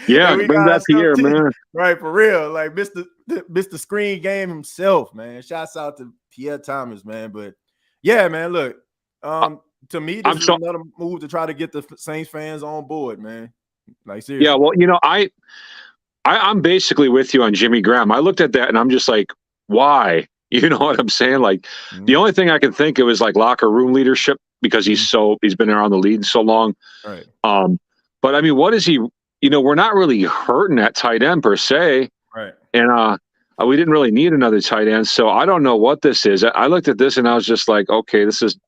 [SPEAKER 8] Yeah, bring that Pierre, man.
[SPEAKER 3] Right, for real, like Mr. Screen Game himself, man. Shouts out to Pierre Thomas, man. But yeah, man, look, to me, this is another move to try to get the Saints fans on board, man. Like seriously.
[SPEAKER 8] Yeah, well, I'm basically with you on Jimmy Graham. I looked at that and I'm just like, why? You know what I'm saying? Like, the only thing I could think of is like locker room leadership because he's been around the league so long.
[SPEAKER 3] Right.
[SPEAKER 8] But I mean, what is he? We're not really hurting at tight end per se.
[SPEAKER 3] Right.
[SPEAKER 8] And we didn't really need another tight end. So I don't know what this is. I looked at this and I was just like, okay, this is,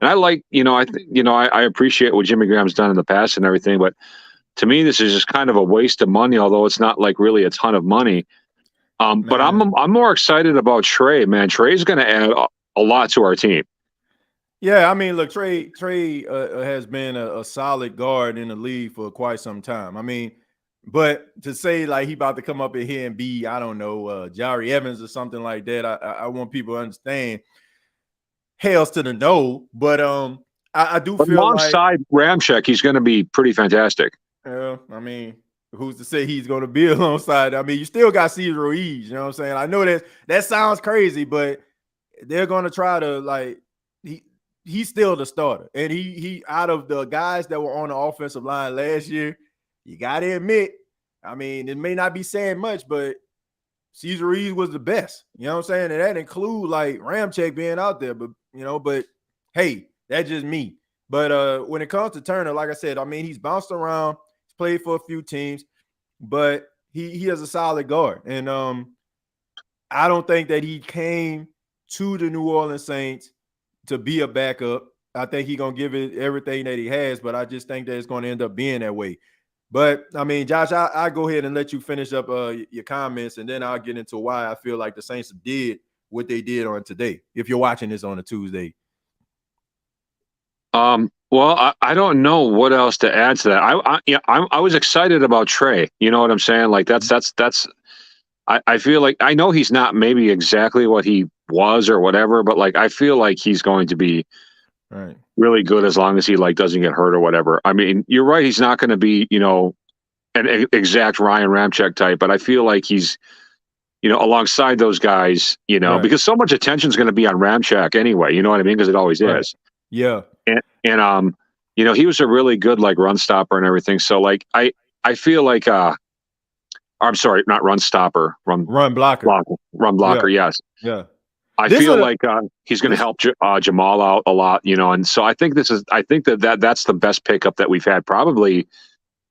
[SPEAKER 8] and I like, I appreciate what Jimmy Graham's done in the past and everything, but to me, this is just kind of a waste of money, although it's not like really a ton of money. But I'm more excited about Trey, man. Trey's going to add a lot to our team.
[SPEAKER 3] Yeah, I mean, look, Trey has been a solid guard in the league for quite some time. I mean, but to say like he about to come up in here and be, I don't know, Jari Evans or something like that, I want people to understand. Hails to the no, but I do feel
[SPEAKER 8] alongside Ramczyk, he's going to be pretty fantastic.
[SPEAKER 3] Yeah, I mean, who's to say he's going to be alongside? I mean, you still got Cesar Ruiz, you know what I'm saying? I know that sounds crazy, but they're going to try to like he's still the starter. And he out of the guys that were on the offensive line last year, you got to admit, I mean, it may not be saying much, but Cesar Ruiz was the best. You know what I'm saying? And that include like Ramczyk being out there, but but hey, that's just me. But when it comes to Turner, like I said, I mean, he's bounced around, he's played for a few teams, but he is a solid guard. And I don't think that he came to the New Orleans Saints to be a backup. I think he's going to give it everything that he has, but I just think that it's going to end up being that way. But, I mean, Josh, I'll go ahead and let you finish up your comments, and then I'll get into why I feel like the Saints did what they did on today, if you're watching this on a Tuesday.
[SPEAKER 8] Well, I don't know what else to add to that. I was excited about Trey. You know what I'm saying? Like that's I feel like I know he's not maybe exactly what he was or whatever, but like I feel like he's going to be really good as long as he like doesn't get hurt or whatever. I mean, you're right. He's not going to be, an exact Ryan Ramczyk type, but I feel like he's, alongside those guys, because so much attention is going to be on Ramczyk anyway. You know what I mean? Because it always is.
[SPEAKER 3] Yeah.
[SPEAKER 8] And he was a really good like run stopper and everything. So like I feel like I'm sorry, not run stopper, run blocker. Run blocker,
[SPEAKER 3] yeah.
[SPEAKER 8] Yes.
[SPEAKER 3] Yeah.
[SPEAKER 8] I feel like he's going to help Jamal out a lot, and so I think that's the best pickup that we've had probably.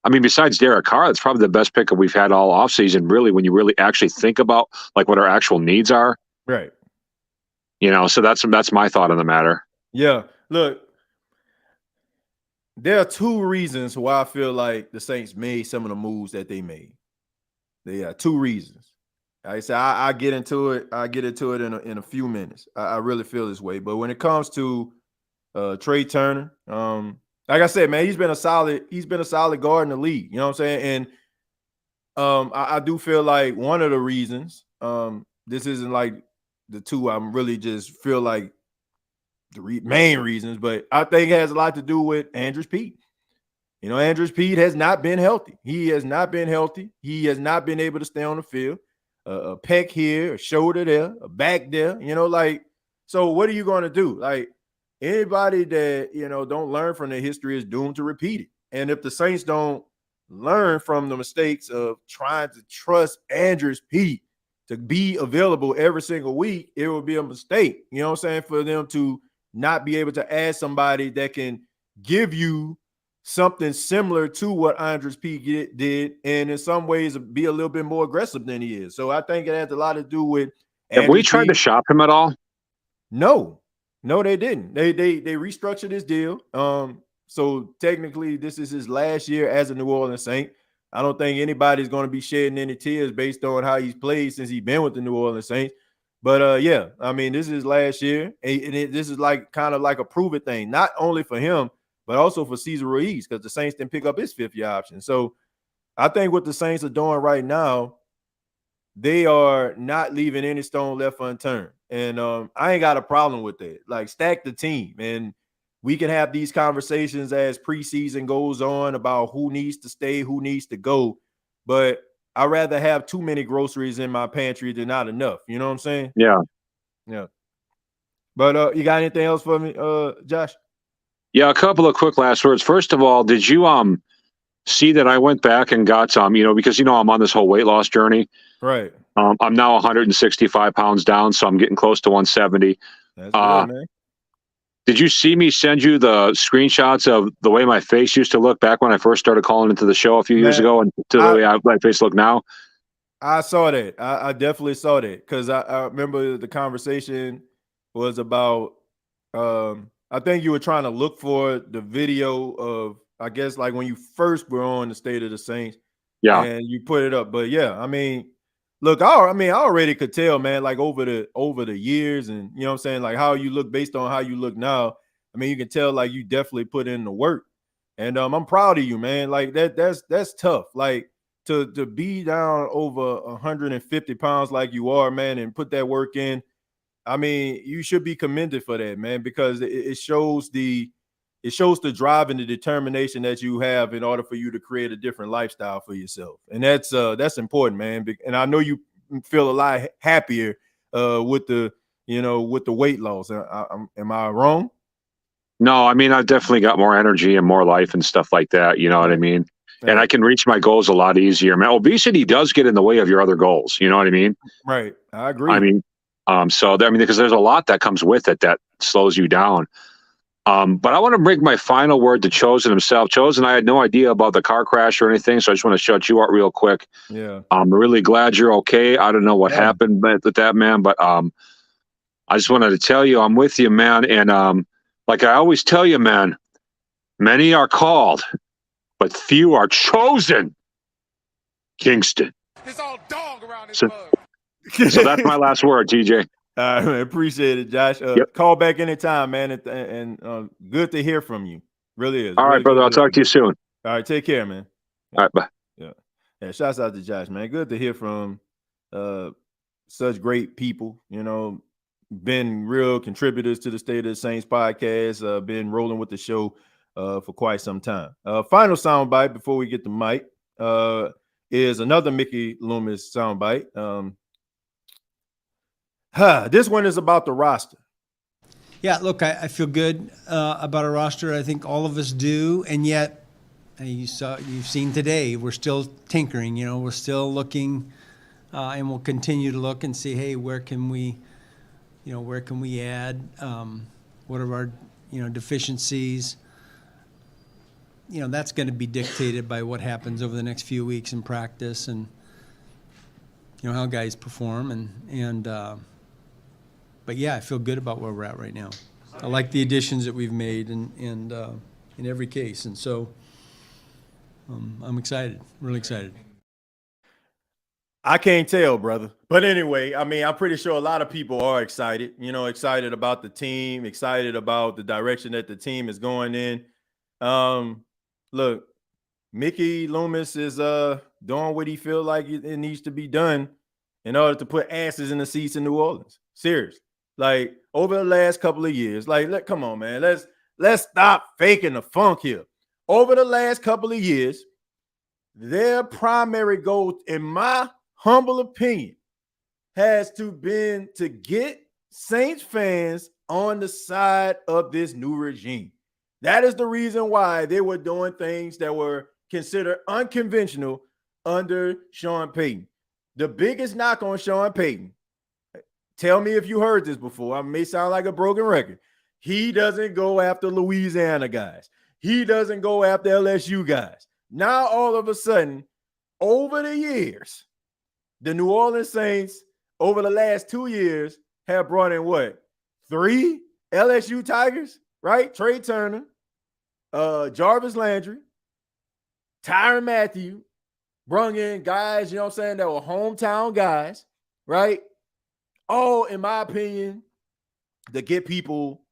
[SPEAKER 8] I mean, besides Derek Carr, it's probably the best pickup we've had all offseason, really, when you really actually think about like what our actual needs are.
[SPEAKER 3] Right.
[SPEAKER 8] So that's my thought on the matter.
[SPEAKER 3] Yeah. Look, there are two reasons why I feel like the Saints made some of the moves that they made. There are two reasons. Like I said, I get into it. I get into it in a few minutes. I really feel this way. But when it comes to Trey Turner, like I said, man, he's been a solid guard in the league. You know what I'm saying? And I do feel like one of the reasons, this isn't like the two I'm really just feel like the main reasons, but I think it has a lot to do with Andrews Pete. Andrews Pete has not been healthy. He has not been healthy. He has not been able to stay on the field. A pec here, a shoulder there, a back there, so what are you going to do? Like anybody that, don't learn from their history is doomed to repeat it. And if the Saints don't learn from the mistakes of trying to trust Andrews Pete to be available every single week, it would be a mistake, for them to not be able to add somebody that can give you something similar to what Andrews Pete did, and in some ways be a little bit more aggressive than he is. So I think it has a lot to do with.
[SPEAKER 8] Have we tried to shop him at all?
[SPEAKER 3] No, they didn't. They restructured his deal. So technically, this is his last year as a New Orleans Saint. I don't think anybody's going to be shedding any tears based on how he's played since he's been with the New Orleans Saints. But yeah, I mean, this is last year, and this is like kind of like a prove it thing, not only for him, but also for Cesar Ruiz, because the Saints didn't pick up his 5th-year option. So I think what the Saints are doing right now, they are not leaving any stone left unturned. And I ain't got a problem with that. Like, stack the team. And we can have these conversations as preseason goes on about who needs to stay, who needs to go. But I'd rather have too many groceries in my pantry than not enough. You know what I'm saying?
[SPEAKER 8] Yeah.
[SPEAKER 3] Yeah. But you got anything else for me, Josh?
[SPEAKER 8] Yeah, a couple of quick last words. First of all, did you see that I went back and got some, because I'm on this whole weight loss journey.
[SPEAKER 3] Right.
[SPEAKER 8] I'm now 165 pounds down, so I'm getting close to 170.
[SPEAKER 3] That's good, man.
[SPEAKER 8] Did you see me send you the screenshots of the way my face used to look back when I first started calling into the show a few years ago, and to the way my face look now?
[SPEAKER 3] I saw that. I definitely saw that, because I remember the conversation was about I think you were trying to look for the video of, I guess, like when you first were on the State of the Saints.
[SPEAKER 8] Yeah.
[SPEAKER 3] And you put it up. But yeah, I mean, look, I already could tell, man, like over the years, and you know what I'm saying, like how you look based on how you look now. I mean, you can tell like you definitely put in the work. And I'm proud of you, man. Like that's tough. Like to be down over 150 pounds like you are, man, and put that work in. I mean, you should be commended for that, man, because it shows the drive and the determination that you have in order for you to create a different lifestyle for yourself. And that's important, man. And I know you feel a lot happier with the weight loss. Am I wrong?
[SPEAKER 8] No, I mean, I've definitely got more energy and more life and stuff like that. You know what I mean?
[SPEAKER 3] Yeah.
[SPEAKER 8] And I can reach my goals a lot easier. Man, obesity does get in the way of your other goals. You know what I mean?
[SPEAKER 3] Right. I agree.
[SPEAKER 8] I mean, because there's a lot that comes with it that slows you down. But I want to bring my final word to Chosen himself. Chosen, I had no idea about the car crash or anything, so I just want to shout you out real quick.
[SPEAKER 3] Yeah.
[SPEAKER 8] I'm really glad you're okay. I don't know what happened with that, man, but I just wanted to tell you I'm with you, man. And like I always tell you, man, many are called, but few are chosen. Kingston.
[SPEAKER 2] It's all dog around this mug.
[SPEAKER 8] So that's my last word, TJ.
[SPEAKER 3] All right, appreciate it, Josh. Call back anytime, man, and good to hear from you. Really is.
[SPEAKER 8] All right, brother. I'll talk to you soon.
[SPEAKER 3] All right, take care, man.
[SPEAKER 8] All right, bye.
[SPEAKER 3] Yeah. Shouts out to Josh, man. Good to hear from such great people. Been real contributors to the State of the Saints podcast. Been rolling with the show for quite some time. Final soundbite before we get the mic is another Mickey Loomis soundbite. This one is about the roster.
[SPEAKER 7] Yeah, look, I feel good about our roster. I think all of us do, and yet you've seen today we're still tinkering. We're still looking, and we'll continue to look and see, hey, where can we add? What are our deficiencies? That's going to be dictated by what happens over the next few weeks in practice, and how guys perform, but yeah, I feel good about where we're at right now. I like the additions that we've made in every case, and so I'm excited, really excited.
[SPEAKER 3] I can't tell, brother. But anyway, I mean, I'm pretty sure a lot of people are excited, excited about the team, excited about the direction that the team is going in. Look, Mickey Loomis is doing what he feels like it needs to be done in order to put asses in the seats in New Orleans. Seriously. Like, over the last couple of years, come on, man. Let's stop faking the funk here. Over the last couple of years, their primary goal, in my humble opinion, has been to get Saints fans on the side of this new regime. That is the reason why they were doing things that were considered unconventional under Sean Payton. The biggest knock on Sean Payton, tell me if you heard this before. I may sound like a broken record. He doesn't go after Louisiana guys. He doesn't go after LSU guys. Now, all of a sudden, over the years, the New Orleans Saints, over the last 2 years, have brought in what? 3 LSU Tigers, right? Trey Turner, Jarvis Landry, Tyrann Mathieu, brung in guys, that were hometown guys, right? all, in my opinion, to get people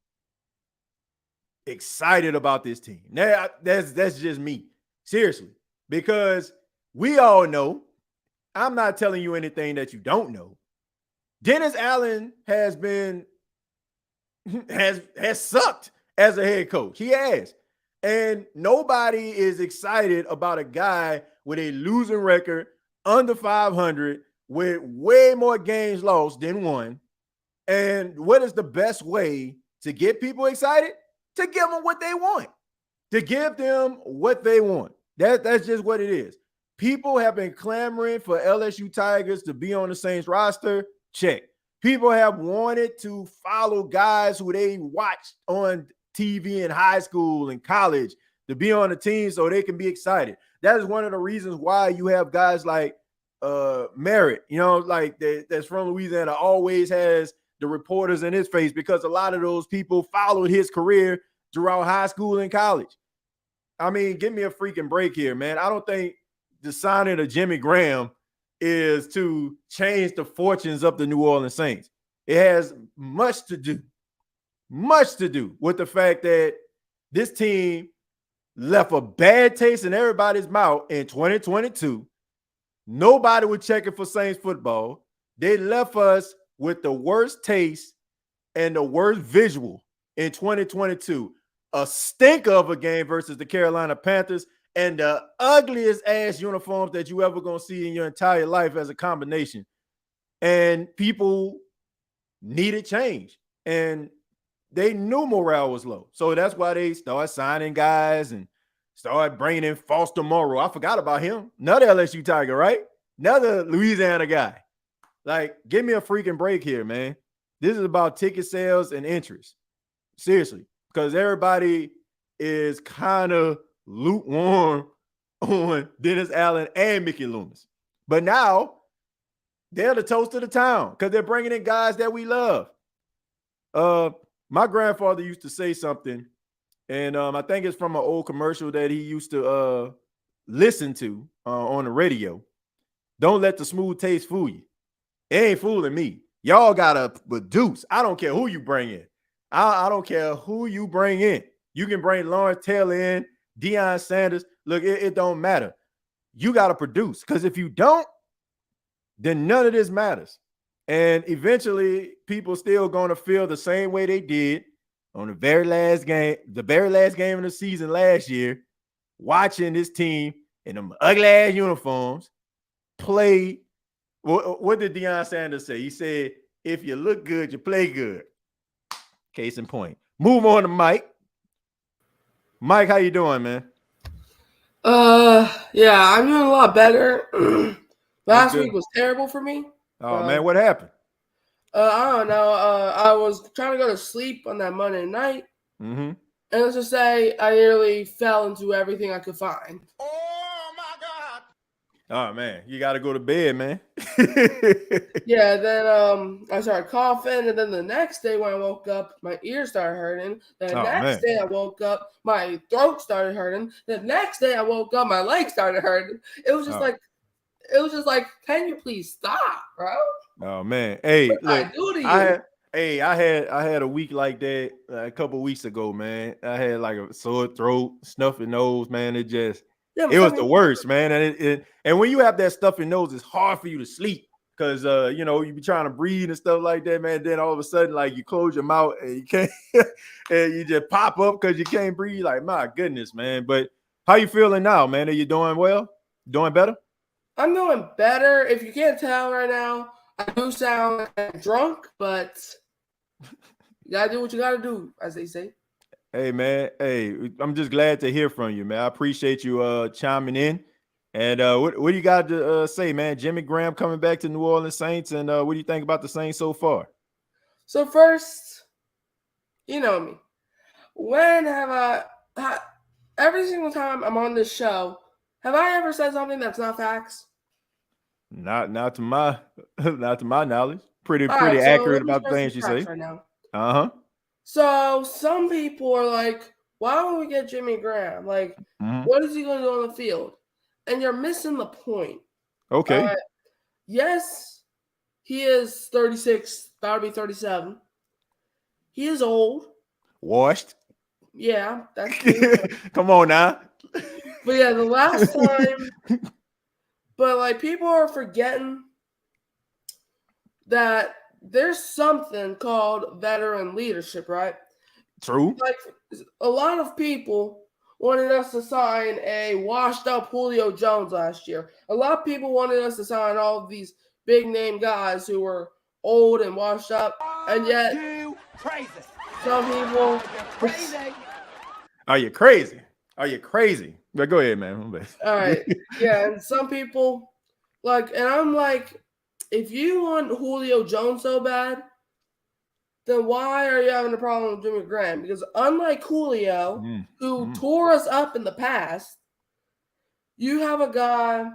[SPEAKER 3] excited about this team. Now, that's just me. Seriously. Because we all know, I'm not telling you anything that you don't know. Dennis Allen has sucked as a head coach. He has. And nobody is excited about a guy with a losing record, under 500, with way more games lost than won. And what is the best way to get people excited? To give them what they want. To give them what they want. That's just what it is. People have been clamoring for LSU Tigers to be on the Saints roster. Check. People have wanted to follow guys who they watched on TV in high school and college to be on the team so they can be excited. That is one of the reasons why you have guys like Merritt, like that's from Louisiana, always has the reporters in his face because a lot of those people followed his career throughout high school and college. I mean, give me a freaking break here, man. I don't think the signing of Jimmy Graham is to change the fortunes of the New Orleans Saints. It has much to do with the fact that this team left a bad taste in everybody's mouth in 2022. Nobody was checking for Saints football. They left us with the worst taste and the worst visual in 2022. A stink of a game versus the Carolina Panthers and the ugliest ass uniforms that you ever going to see in your entire life as a combination. And people needed change. And they knew morale was low. So that's why they started signing guys and started bringing in Foster Moreau. I forgot about him. Another LSU Tiger, right? Another Louisiana guy. Like, give me a freaking break here, man. This is about ticket sales and interest. Seriously. Because everybody is kind of lukewarm on Dennis Allen and Mickey Loomis. But now they're the toast of the town because they're bringing in guys that we love. My grandfather used to say something, and I think it's from an old commercial that he used to listen to on the radio. Don't let the smooth taste fool you. It ain't fooling me. Y'all got to produce. I don't care who you bring in. I don't care who you bring in. You can bring Lawrence Taylor in, Deion Sanders. Look, it don't matter. You got to produce because if you don't, then none of this matters. And eventually, people still going to feel the same way they did on the very last game of the season last year, watching this team in them ugly ass uniforms play. What did Deion Sanders say? He said, if you look good, you play good. Case in point. Move on to Mike. Mike, how you doing, man?
[SPEAKER 9] Yeah, I'm doing a lot better. Last week was terrible for me.
[SPEAKER 3] Oh, man, what happened?
[SPEAKER 9] I don't know. I was trying to go to sleep on that Monday night.
[SPEAKER 3] Mm-hmm.
[SPEAKER 9] And let's just say I nearly fell into everything I could find.
[SPEAKER 2] Oh, my God.
[SPEAKER 3] Oh, man, you got to go to bed, man.
[SPEAKER 9] Yeah, then I started coughing, and then the next day when I woke up, my ears started hurting. The next day I woke up, my throat started hurting. The next day I woke up, my legs started hurting. It was just like, can you please stop, bro?
[SPEAKER 3] Oh man, hey,
[SPEAKER 9] look,
[SPEAKER 3] I had a week like that a couple weeks ago, man. I had like a sore throat, stuffy nose, man. It was the worst, man. And when you have that stuffy nose, it's hard for you to sleep because you be trying to breathe and stuff like that, man. Then all of a sudden, like you close your mouth and you can't, and you just pop up because you can't breathe. Like my goodness, man. But how you feeling now, man? Are you doing well? Doing better?
[SPEAKER 9] I'm doing better. If you can't tell right now, I do sound drunk, but you gotta do what you gotta do, as they say.
[SPEAKER 3] Hey, man. Hey, I'm just glad to hear from you, man. I appreciate you chiming in. And what do you got to say, man? Jimmy Graham coming back to New Orleans Saints, and what do you think about the Saints so far?
[SPEAKER 9] So first, you know me. When have every single time I'm on this show, have I ever said something that's not facts?
[SPEAKER 3] Not to my knowledge. Pretty accurate about the things you say.
[SPEAKER 9] Right now.
[SPEAKER 3] Uh-huh.
[SPEAKER 9] So some people are like, why don't we get Jimmy Graham? Like, what is he going to do on the field? And you're missing the point.
[SPEAKER 3] Okay.
[SPEAKER 9] Yes, He is 36, about to be 37. He is old.
[SPEAKER 3] Washed.
[SPEAKER 9] Yeah, that's true.
[SPEAKER 3] Come on now.
[SPEAKER 9] But yeah, the last time. But like people are forgetting that there's something called veteran leadership, right?
[SPEAKER 3] True.
[SPEAKER 9] Like a lot of people wanted us to sign a washed up Julio Jones last year. A lot of people wanted us to sign all of these big name guys who were old and washed up, and yet some people.
[SPEAKER 3] Are you crazy? Are you crazy? But go ahead, man.
[SPEAKER 9] All right, yeah, and some people and I'm like, if you want Julio Jones so bad, then why are you having a problem with Jimmy Graham? Because unlike Julio, who tore us up in the past, you have a guy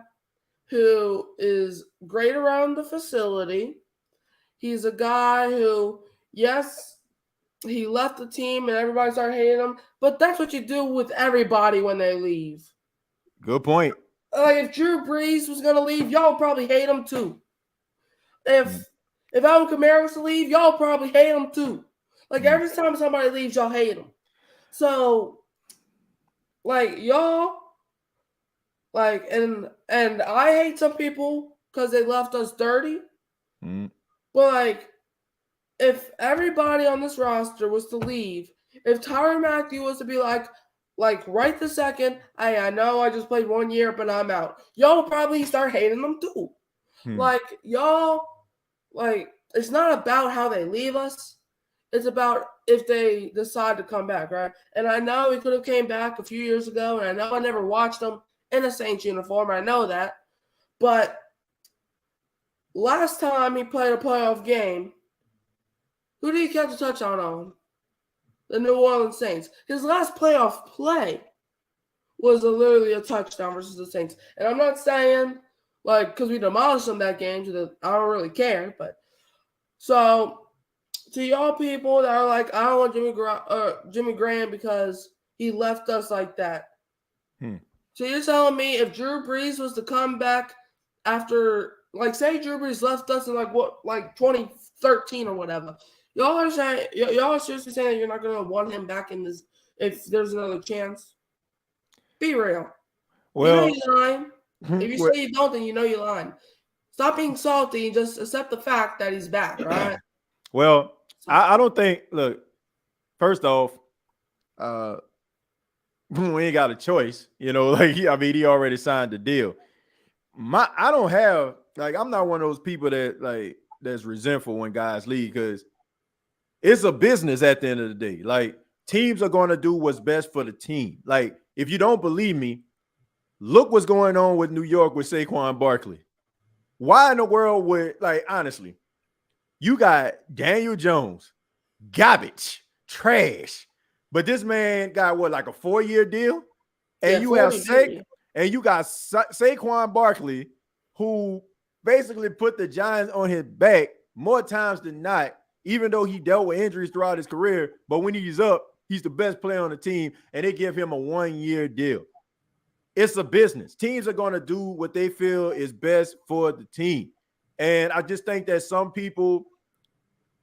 [SPEAKER 9] who is great around the facility. He's a guy who, yes, he left the team and everybody started hating him, but that's what you do with everybody when they leave.
[SPEAKER 3] Good point.
[SPEAKER 9] Like if Drew Brees was gonna leave, y'all would probably hate him too. If Alvin Kamara was to leave, y'all probably hate him too. Like every time somebody leaves, y'all hate him. So, like y'all, like and I hate some people because they left us dirty. But like, if everybody on this roster was to leave, if Tyrann Mathieu was to be like right this second, hey, I know I just played 1 year, but I'm out. Y'all probably start hating them too. Like y'all, like it's not about how they leave us. It's about if they decide to come back, right? And I know he could have came back a few years ago, and I know I never watched him in a Saints uniform. I know that. But last time he played a playoff game, who did he catch a touchdown on? The New Orleans Saints. His last playoff play was literally a touchdown versus the Saints. And I'm not saying, because we demolished them that game, so I don't really care. But so to y'all people that are like, I don't want Jimmy Graham because he left us like that. So you're telling me if Drew Brees was to come back after, say Drew Brees left us in 2013 or whatever, y'all are seriously saying that you're not going to want him back in this if there's another chance? Be real.
[SPEAKER 3] Well,
[SPEAKER 9] you know you're lying. If you say you don't, then you know you're lying. Stop being salty and just accept the fact that he's back, right?
[SPEAKER 3] Well, I don't think, look, first off, we ain't got a choice, he already signed the deal. I don't have, I'm not one of those people that that's resentful when guys leave, because it's a business at the end of the day. Teams are going to do what's best for the team. If you don't believe me, look what's going on with New York with Saquon Barkley. Why in the world would, honestly, you got Daniel Jones, garbage, trash, but this man got what, a 4-year deal? And you have Saquon Barkley, who basically put the Giants on his back more times than not, even though he dealt with injuries throughout his career. But when he's up, he's the best player on the team, and they give him a 1-year deal. It's a business. Teams are going to do what they feel is best for the team. And I just think that some people,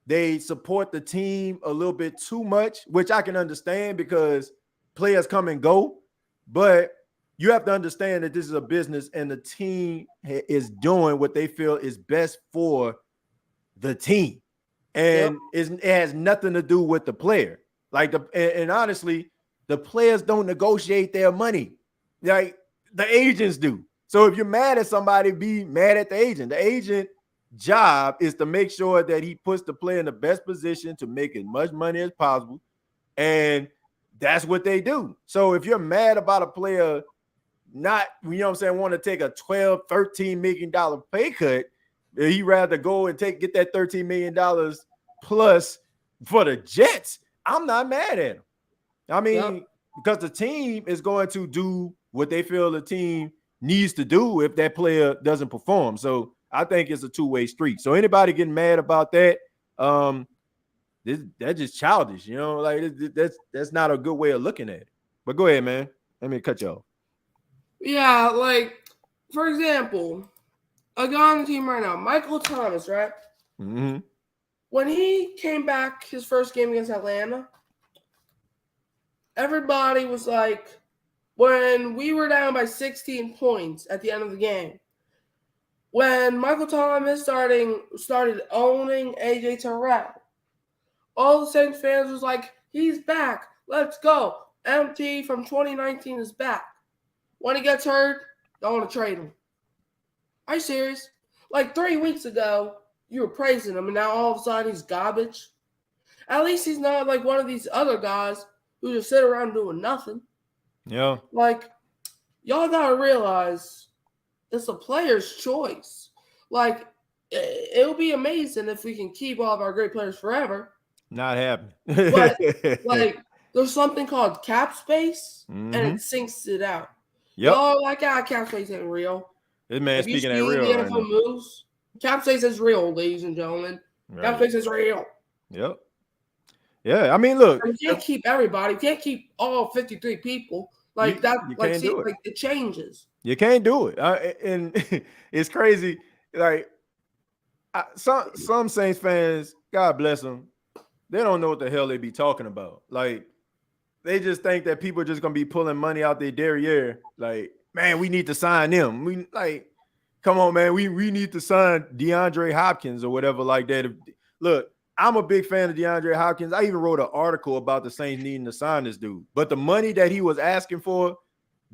[SPEAKER 3] they support the team a little bit too much, which I can understand because players come and go. But you have to understand that this is a business and the team is doing what they feel is best for the team. And it has nothing to do with the player. And honestly, the players don't negotiate their money. The agents do. So if you're mad at somebody, be mad at the agent. The agent job is to make sure that he puts the player in the best position to make as much money as possible. And that's what they do. So if you're mad about a player not, want to take a $12, $13 million pay cut, he'd rather go and get that $13 million plus for the Jets, I'm not mad at him. Because the team is going to do what they feel the team needs to do if that player doesn't perform. So I think it's a two-way street. So anybody getting mad about that, that's just childish, that's not a good way of looking at it. But go ahead, man. Let me cut you off.
[SPEAKER 9] Yeah, for example, a guy on the team right now, Michael Thomas, right?
[SPEAKER 3] Mm-hmm.
[SPEAKER 9] When he came back his first game against Atlanta, everybody was like, when we were down by 16 points at the end of the game, when Michael Thomas started owning AJ Terrell, all the Saints fans was like, he's back. Let's go. MT from 2019 is back. When he gets hurt, don't want to trade him. Are you serious? Like 3 weeks ago, you were praising him, and now all of a sudden he's garbage. At least he's not like one of these other guys who just sit around doing nothing.
[SPEAKER 3] Yeah.
[SPEAKER 9] Like, y'all gotta realize it's a player's choice. Like, it'll be amazing if we can keep all of our great players forever.
[SPEAKER 3] Not happening.
[SPEAKER 9] But, like, there's something called cap space,
[SPEAKER 3] Mm-hmm.
[SPEAKER 9] and it sinks it out.
[SPEAKER 3] Yep.
[SPEAKER 9] Y'all like, cap space ain't real.
[SPEAKER 3] This man
[SPEAKER 9] If
[SPEAKER 3] speaking
[SPEAKER 9] you
[SPEAKER 3] that
[SPEAKER 9] see
[SPEAKER 3] real
[SPEAKER 9] the
[SPEAKER 3] right
[SPEAKER 9] NFL
[SPEAKER 3] now.
[SPEAKER 9] moves, cap space is real, ladies and gentlemen.
[SPEAKER 3] Right.
[SPEAKER 9] Cap space is real.
[SPEAKER 3] Yep. Yeah, I mean, look.
[SPEAKER 9] You can't keep everybody. You can't keep all 53 people. Like, that.
[SPEAKER 3] You
[SPEAKER 9] Like,
[SPEAKER 3] can't
[SPEAKER 9] see,
[SPEAKER 3] do it.
[SPEAKER 9] like, it changes.
[SPEAKER 3] You can't do it. And it's crazy. Like, some Saints fans, God bless them, they don't know what the hell they be talking about. Like, they just think that people are just going to be pulling money out their derriere. Like, man, we need to sign them. We like, come on, man. We need to sign DeAndre Hopkins or whatever like that. Look, I'm a big fan of DeAndre Hopkins. I even wrote an article about the Saints needing to sign this dude. But the money that he was asking for,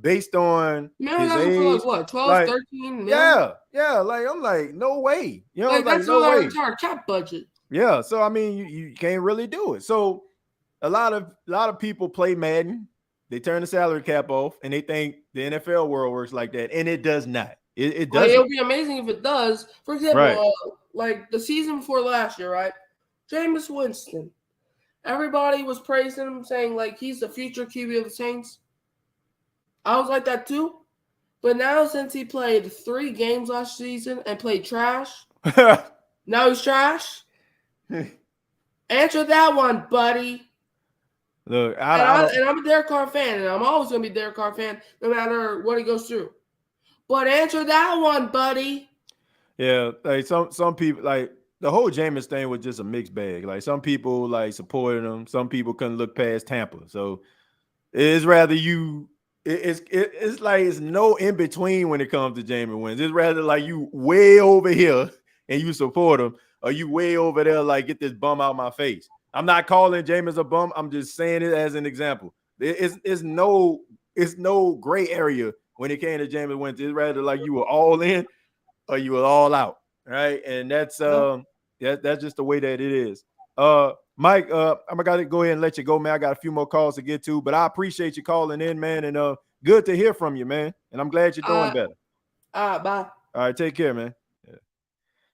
[SPEAKER 3] based on his age,
[SPEAKER 9] for like what, 12,
[SPEAKER 3] like,
[SPEAKER 9] 13
[SPEAKER 3] million? Yeah. Like, I'm like, no way. You know,
[SPEAKER 9] like that's
[SPEAKER 3] no
[SPEAKER 9] our
[SPEAKER 3] way.
[SPEAKER 9] entire cap budget.
[SPEAKER 3] Yeah. So I mean, you can't really do it. So a lot of people play Madden. They turn the salary cap off, and they think the NFL world works like that, and it does not. It doesn't.
[SPEAKER 9] Like, it'll be amazing if it does. For example,
[SPEAKER 3] Right.
[SPEAKER 9] Like the season before last year, right? Jameis Winston. Everybody was praising him, saying like he's the future QB of the Saints. I was like that too. But now since he played 3 games last season and played trash, now he's trash. Answer that one, buddy.
[SPEAKER 3] Look,
[SPEAKER 9] and I'm a Derek Carr fan, and I'm always going to be a Derek Carr fan no matter what he goes through. But answer that one, buddy.
[SPEAKER 3] Yeah, like some people, like the whole Jameis thing was just a mixed bag. Like some people like supported him, some people couldn't look past Tampa. So it's rather you. It's like it's no in between when it comes to Jameis Winston. It's rather like you way over here and you support him, or you way over there like get this bum out my face. I'm not calling Jameis a bum. I'm just saying it as an example. It's no gray area when it came to Jameis Winston. It's rather like you were all in or you were all out, right? And that's just the way that it is. Mike, I'm gonna go ahead and let you go, man. I got a few more calls to get to, but I appreciate you calling in, man, and good to hear from you, man. And I'm glad you're doing better.
[SPEAKER 9] Bye.
[SPEAKER 3] All right, take care, man.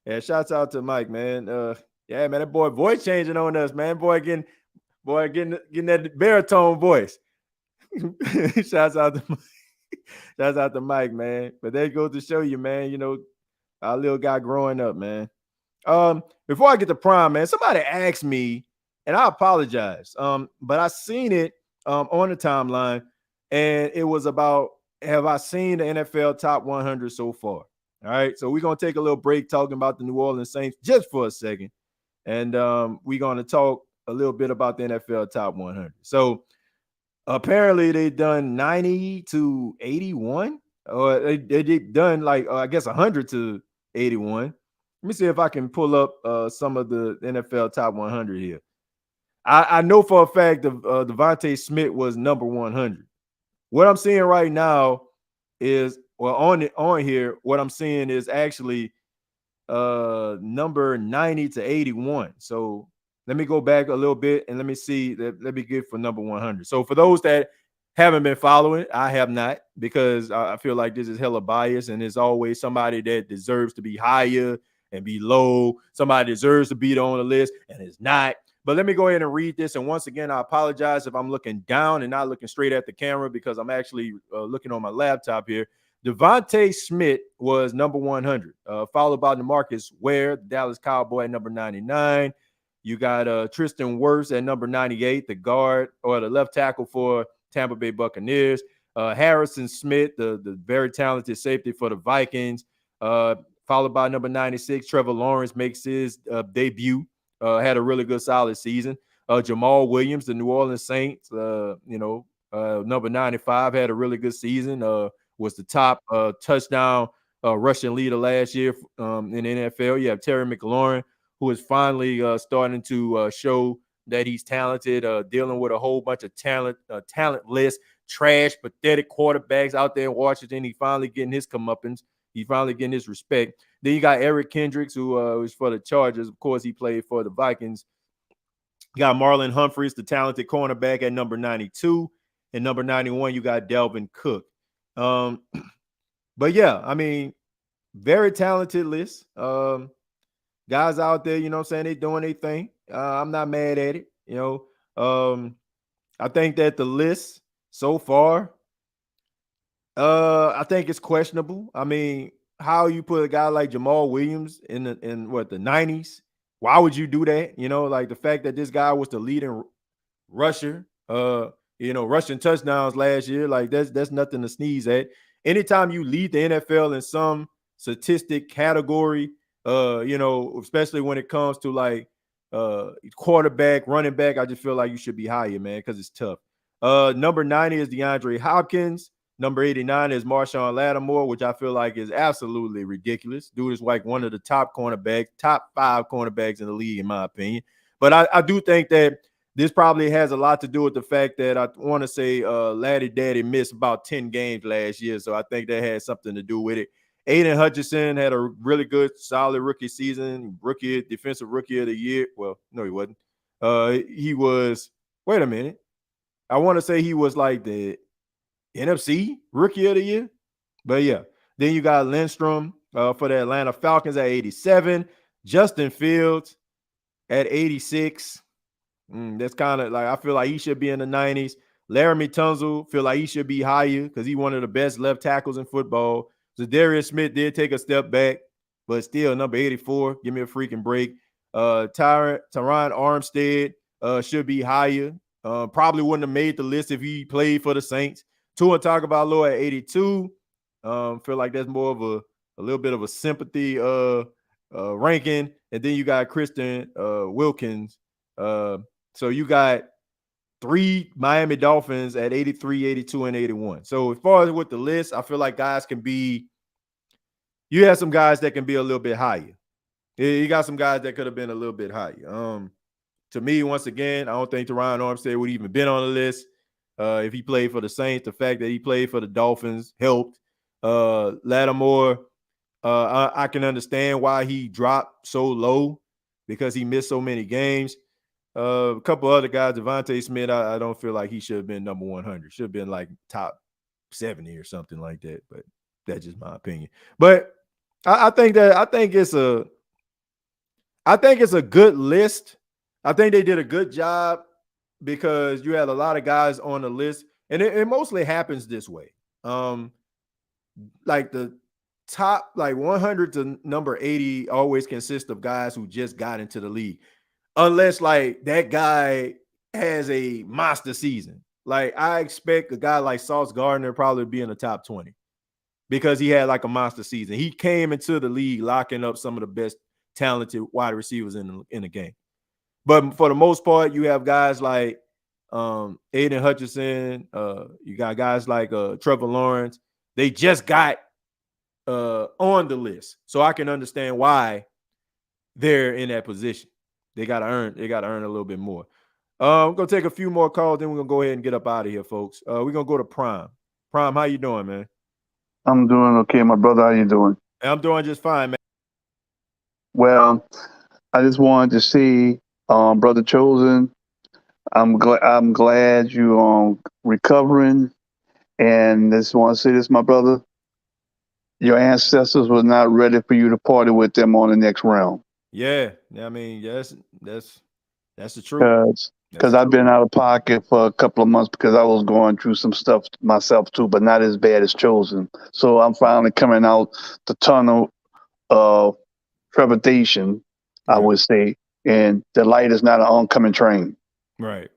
[SPEAKER 3] Yeah, shouts out to Mike, man. Yeah, man, that boy voice changing on us, man. Boy getting that baritone voice. Shouts out to Mike, man. But that goes to show you, man, you know, our little guy growing up, man. Before I get to Prime, man, somebody asked me, and I apologize, but I seen it on the timeline, and it was about, have I seen the NFL top 100 so far? All right, so we're going to take a little break talking about the New Orleans Saints just for a second, and we're going to talk a little bit about the NFL top 100. So apparently they done 90 to 81, or they done like, I guess 100 to 81. Let me see if I can pull up some of the NFL top 100 here. I know for a fact that Devontae Smith was number 100. What I'm seeing right now is, well, on here, what I'm seeing is actually number 90 to 81. So let me go back a little bit and let me see. Let me get for number 100. So for those that haven't been following, I have not, because I feel like this is hella biased, and there's always somebody that deserves to be higher and be low. Somebody deserves to be on the list and it's not. But let me go ahead and read this. And once again, I apologize if I'm looking down and not looking straight at the camera, because I'm actually looking on my laptop here. Devontae Smith was number 100, followed by DeMarcus Ware, the Dallas Cowboy, at number 99. You got Tristan Wirfs at number 98, the guard or the left tackle for Tampa Bay Buccaneers. Harrison Smith, the very talented safety for the Vikings. followed by number 96. Trevor Lawrence makes his debut. Had a really good, solid season. Jamal Williams, the New Orleans Saints, number 95, had a really good season. Was the top touchdown rushing leader last year in the NFL. You have Terry McLaurin, who is finally starting to show that he's talented, dealing with a whole bunch of talentless, trash, pathetic quarterbacks out there in Washington. He finally getting his comeuppance. He's finally getting his respect. Then you got Eric Kendricks, who was for the Chargers. Of course, he played for the Vikings. You got Marlon Humphreys, the talented cornerback, at number 92. And number 91, you got Delvin Cook. But yeah, I mean, very talented list. Guys out there, you know what I'm saying, they doing their thing. I'm not mad at it. I think that the list so far, I think it's questionable. I mean, how you put a guy like Jamal Williams in the 90s? Why would you do that? Like the fact that this guy was the leading rusher, rushing touchdowns last year, like that's nothing to sneeze at. Anytime you lead the NFL in some statistic category, especially when it comes to like quarterback, running back, I just feel like you should be higher, man, because it's tough. Number 90 is DeAndre Hopkins. Number 89 is Marshawn Lattimore, which I feel like is absolutely ridiculous. Dude is like one of the top 5 cornerbacks in the league, in my opinion. But I do think that this probably has a lot to do with the fact that I want to say Laddie Daddy missed about 10 games last year. So I think that had something to do with it. Aiden Hutchinson had a really good, solid rookie season, defensive rookie of the year. Well, no, he wasn't. He was, wait a minute. I want to say he was like the NFC rookie of the year. But yeah, then you got Lindstrom for the Atlanta Falcons at 87. Justin Fields at 86. That's kind of like, I feel like he should be in the 90s. Laramie Tunsil, feel like he should be higher because he's one of the best left tackles in football. Zadarius Smith did take a step back, but still number 84. Give me a freaking break. Tyron Armstead should be higher. Probably wouldn't have made the list if he played for the Saints. Tua Tagovailoa at 82. Feel like that's more of a little bit of a sympathy ranking. And then you got Christian Wilkins. So you got 3 Miami Dolphins at 83, 82, and 81. So as far as with the list, I feel like you have some guys that can be a little bit higher. You got some guys that could have been a little bit higher. To me, once again, I don't think Teron Armstead would even been on the list if he played for the Saints. The fact that he played for the Dolphins helped. Lattimore, I can understand why he dropped so low because he missed so many games. A couple other guys, Devontae Smith, I don't feel like he should have been number 100. Should have been like top 70 or something like that. But that's just my opinion. But I think it's a good list. I think they did a good job because you had a lot of guys on the list, and it mostly happens this way. Like the top, like 100 to number 80 always consist of guys who just got into the league. Unless like that guy has a monster season. Like I expect a guy like Sauce Gardner probably be in the top 20 because he had like a monster season. He came into the league locking up some of the best talented wide receivers in the game. But for the most part, you have guys like Aiden Hutchinson. You got guys like Trevor Lawrence. They just got on the list. So I can understand why they're in that position. They gotta earn a little bit more. We're gonna take a few more calls, then we're gonna go ahead and get up out of here, folks. We're gonna go to Prime. Prime, how you doing, man?
[SPEAKER 10] I'm doing okay, my brother. How you doing?
[SPEAKER 3] I'm doing just fine, man.
[SPEAKER 10] Well, I just wanted to see, Brother Chosen. I'm glad you recovering, and just want to say this, my brother. Your ancestors were not ready for you to party with them on the next round.
[SPEAKER 3] Yeah, I mean, that's the truth.
[SPEAKER 10] Because I've been out of pocket for a couple of months because I was going through some stuff myself too, but not as bad as Chosen. So I'm finally coming out the tunnel of trepidation, I would say, and the light is not an oncoming train.
[SPEAKER 3] Right.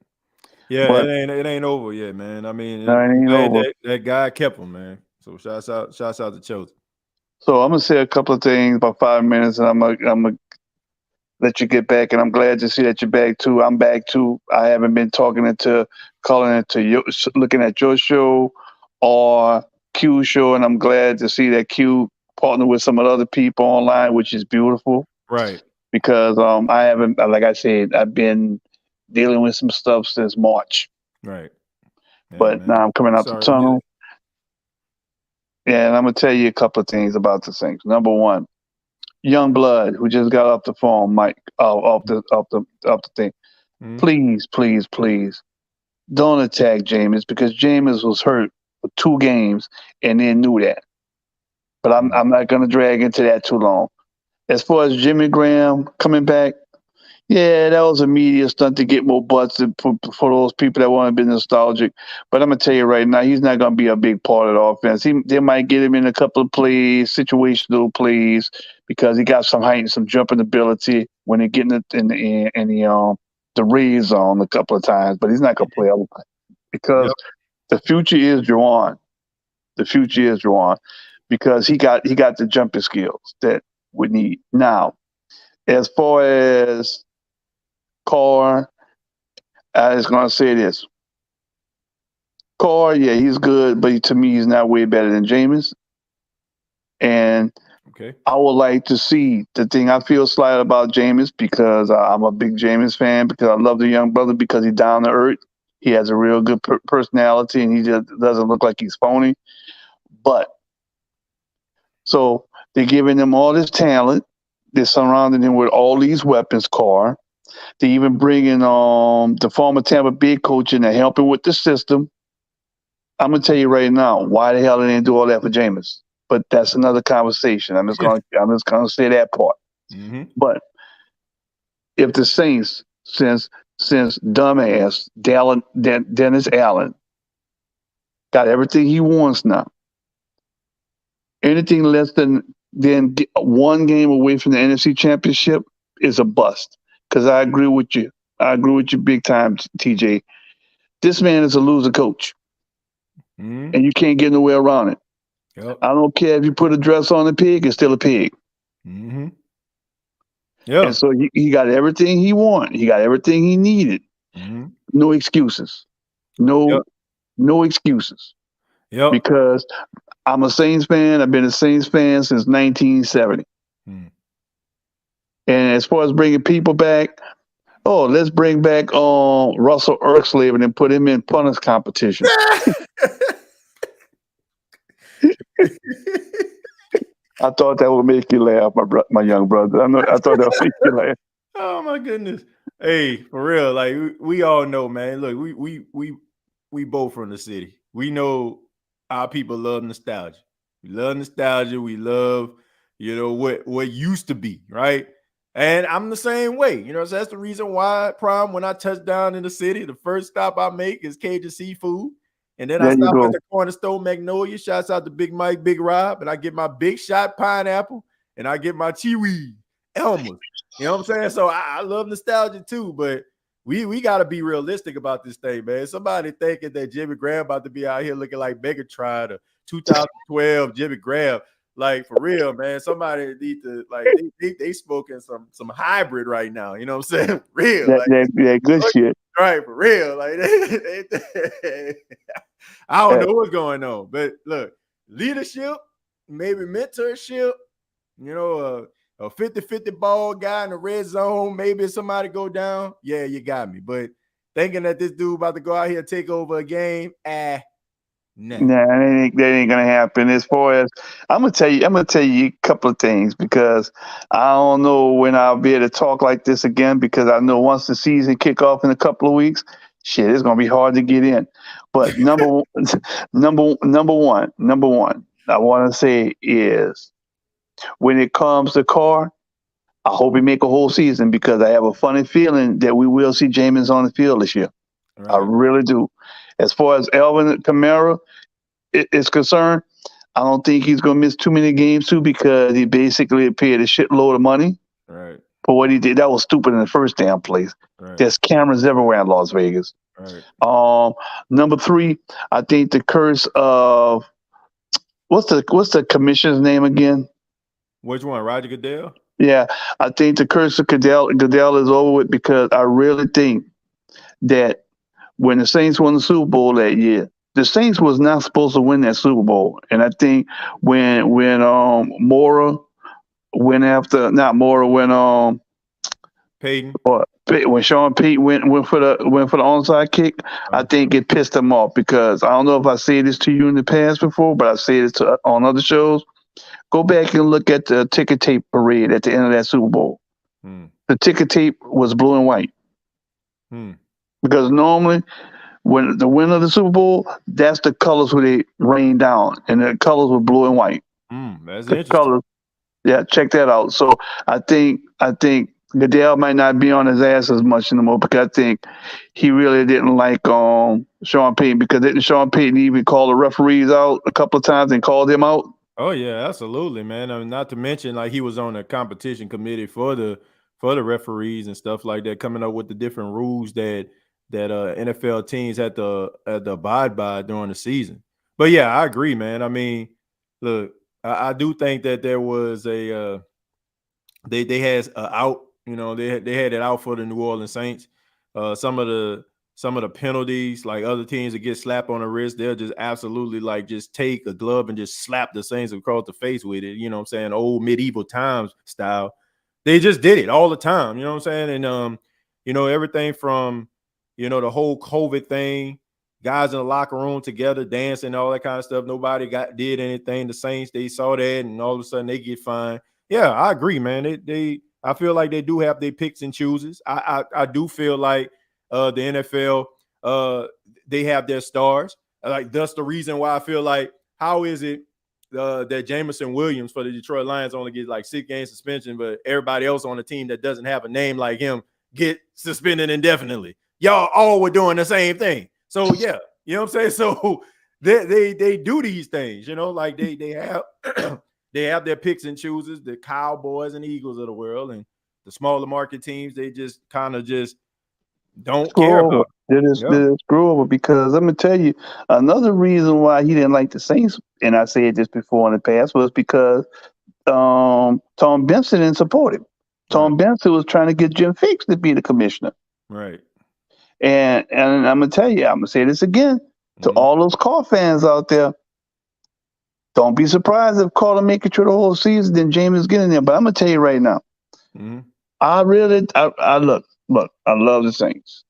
[SPEAKER 3] Yeah, but it ain't over yet, man. I mean,
[SPEAKER 10] it ain't over.
[SPEAKER 3] That guy kept him, man. So shouts out to Chosen.
[SPEAKER 10] So I'm gonna say a couple of things about 5 minutes, and I'm gonna let you get back. And I'm glad to see that you're back too. I'm back too. I haven't been calling into your, looking at your show or Q show, and I'm glad to see that Q partner with some of the other people online, which is beautiful.
[SPEAKER 3] Right.
[SPEAKER 10] Because I haven't, like I said, I've been dealing with some stuff since March.
[SPEAKER 3] Right. Yeah,
[SPEAKER 10] but
[SPEAKER 3] man.
[SPEAKER 10] now I'm coming out the tunnel. And I'm gonna tell you a couple of things about the things. Number one, young blood who just got off the phone, Mike, off the thing.
[SPEAKER 3] Mm-hmm.
[SPEAKER 10] Please, don't attack Jameis, because Jameis was hurt for 2 games and then knew that. But I'm not gonna drag into that too long. As far as Jimmy Graham coming back, yeah, that was a media stunt to get more butts for those people that want to be nostalgic. But I'm gonna tell you right now, he's not gonna be a big part of the offense. They might get him in a couple of plays, situational plays, because he got some height and some jumping ability when they get in the red zone a couple of times. But he's not gonna play all because the future is Juwan. The future is Juwan, because he got the jumping skills that we need. Now, as far as Carr, I was going to say this. Carr, yeah, he's good, but to me, he's not way better than Jameis. And I would like to see the thing. I feel slight about Jameis because I'm a big Jameis fan, because I love the young brother, because he's down to earth. He has a real good personality, and he just doesn't look like he's phony. But so they're giving him all this talent. They're surrounding him with all these weapons, Carr. They even bring in the former Tampa Bay coach in to help him with the system. I'm gonna tell you right now, why the hell they didn't do all that for Jameis? But that's another conversation. I'm just gonna say that part.
[SPEAKER 3] Mm-hmm.
[SPEAKER 10] But if the Saints, since dumbass Dennis Allen got everything he wants now, anything less than 1 game away from the NFC Championship is a bust. Because I agree with you. I agree with you big time, TJ. This man is a loser coach.
[SPEAKER 3] Mm-hmm.
[SPEAKER 10] And you can't get nowhere around it.
[SPEAKER 3] Yep.
[SPEAKER 10] I don't care if you put a dress on a pig, it's still a pig.
[SPEAKER 3] Mm-hmm. Yeah.
[SPEAKER 10] And so he got everything he wanted. He got everything he needed.
[SPEAKER 3] Mm-hmm.
[SPEAKER 10] No excuses. No excuses.
[SPEAKER 3] Yep.
[SPEAKER 10] Because I'm a Saints fan. I've been a Saints fan since 1970. And as far as bringing people back, let's bring back Russell Erxleben and put him in punters competition. I thought that would make you laugh, my young brother. I thought that would make you laugh.
[SPEAKER 3] Oh my goodness! Hey, for real, like we all know, man. Look, we both from the city. We know our people love nostalgia. We love nostalgia. We love, what used to be, right? And I'm the same way, so that's the reason why, Prime, when I touch down in the city, the first stop I make is Cajun Seafood. And then I stop at the corner store, Magnolia. Shouts out to Big Mike, Big Rob. And I get my big shot pineapple, and I get my chiwi, Elmer's. You know what I'm saying? So I love nostalgia too, but we got to be realistic about this thing, man. Somebody thinking that Jimmy Graham about to be out here looking like Megatron or 2012 Jimmy Graham. Like, for real, man. Somebody need to, like, they smoking some hybrid right now. You know what I'm saying? Real.
[SPEAKER 10] That good shit.
[SPEAKER 3] Right, for real. Like, I don't know what's going on. But look, leadership, maybe mentorship, a 50-50 ball guy in the red zone, maybe somebody go down. Yeah, you got me. But thinking that this dude about to go out here and take over a game, nah,
[SPEAKER 10] that ain't gonna happen. As far as I'm gonna tell you a couple of things, because I don't know when I'll be able to talk like this again, because I know once the season kick off in a couple of weeks, shit, it's gonna be hard to get in. But number one, I want to say is, when it comes to Carr, I hope we make a whole season, because I have a funny feeling that we will see Jameis on the field this year. Right. I really do. As far as Alvin Kamara is concerned, I don't think he's going to miss too many games too, because he basically paid a shitload of money for what he did. That was stupid in the first damn place. Right. There's cameras everywhere in Las Vegas. Right. Number 3, I think the curse of what's the commissioner's name again?
[SPEAKER 3] Which one, Roger Goodell?
[SPEAKER 10] Yeah, I think the curse of Goodell is over with, because I really think that when the Saints won the Super Bowl that year, the Saints was not supposed to win that Super Bowl. And I think when Mora went after, not Mora,
[SPEAKER 3] Peyton.
[SPEAKER 10] When Sean Pete went for the onside kick, I think it pissed him off, because I don't know if I said this to you in the past before, but I said it on other shows. Go back and look at the ticker tape parade at the end of that Super Bowl. The ticker tape was blue and white. Because normally, when the winner of the Super Bowl, that's the colors where they rain down, and the colors were blue and white.
[SPEAKER 3] That's
[SPEAKER 10] The
[SPEAKER 3] interesting.
[SPEAKER 10] colors, yeah, check that out. So I think Goodell might not be on his ass as much anymore, because I think he really didn't like Sean Payton, because didn't Sean Payton even call the referees out a couple of times and called them out?
[SPEAKER 3] Oh yeah, absolutely, man. I mean, not to mention, like, he was on a competition committee for the referees and stuff like that, coming up with the different rules that NFL teams had to abide by during the season. But yeah, I agree, man. I mean, look, I do think that there was a they had out. You know, they had it out for the New Orleans Saints. Some of the penalties, like other teams that get slapped on the wrist, they'll just absolutely like just take a glove and just slap the Saints across the face with it. You know what I'm saying? Old medieval times style. They just did it all the time. You know what I'm saying? And you know, everything from, you know, the whole COVID thing, guys in the locker room together dancing, all that kind of stuff. Nobody did anything. The Saints, they saw that, and all of a sudden they get fined. Yeah, I agree, man. I feel like they do have their picks and chooses. I do feel like the NFL, they have their stars. Like, that's the reason why I feel like, how is it that Jameson Williams for the Detroit Lions only gets like 6 game suspension, but everybody else on the team that doesn't have a name like him get suspended indefinitely? Y'all all were doing the same thing. So yeah, you know what I'm saying? So they do these things, you know, like they have they have their picks and chooses, the Cowboys and Eagles of the world, and the smaller market teams, they just kind of just don't care about it.
[SPEAKER 10] They just screw over, because let me tell you, another reason why he didn't like the Saints, and I said this before in the past, was because Tom Benson didn't support him. Tom Benson was trying to get Jim Fix to be the commissioner.
[SPEAKER 3] Right.
[SPEAKER 10] And I'm gonna tell you, I'm gonna say this again to all those Carr fans out there. Don't be surprised if Carter make it through the whole season, then James get in there. But I'm gonna tell you right now, I look, I love the Saints.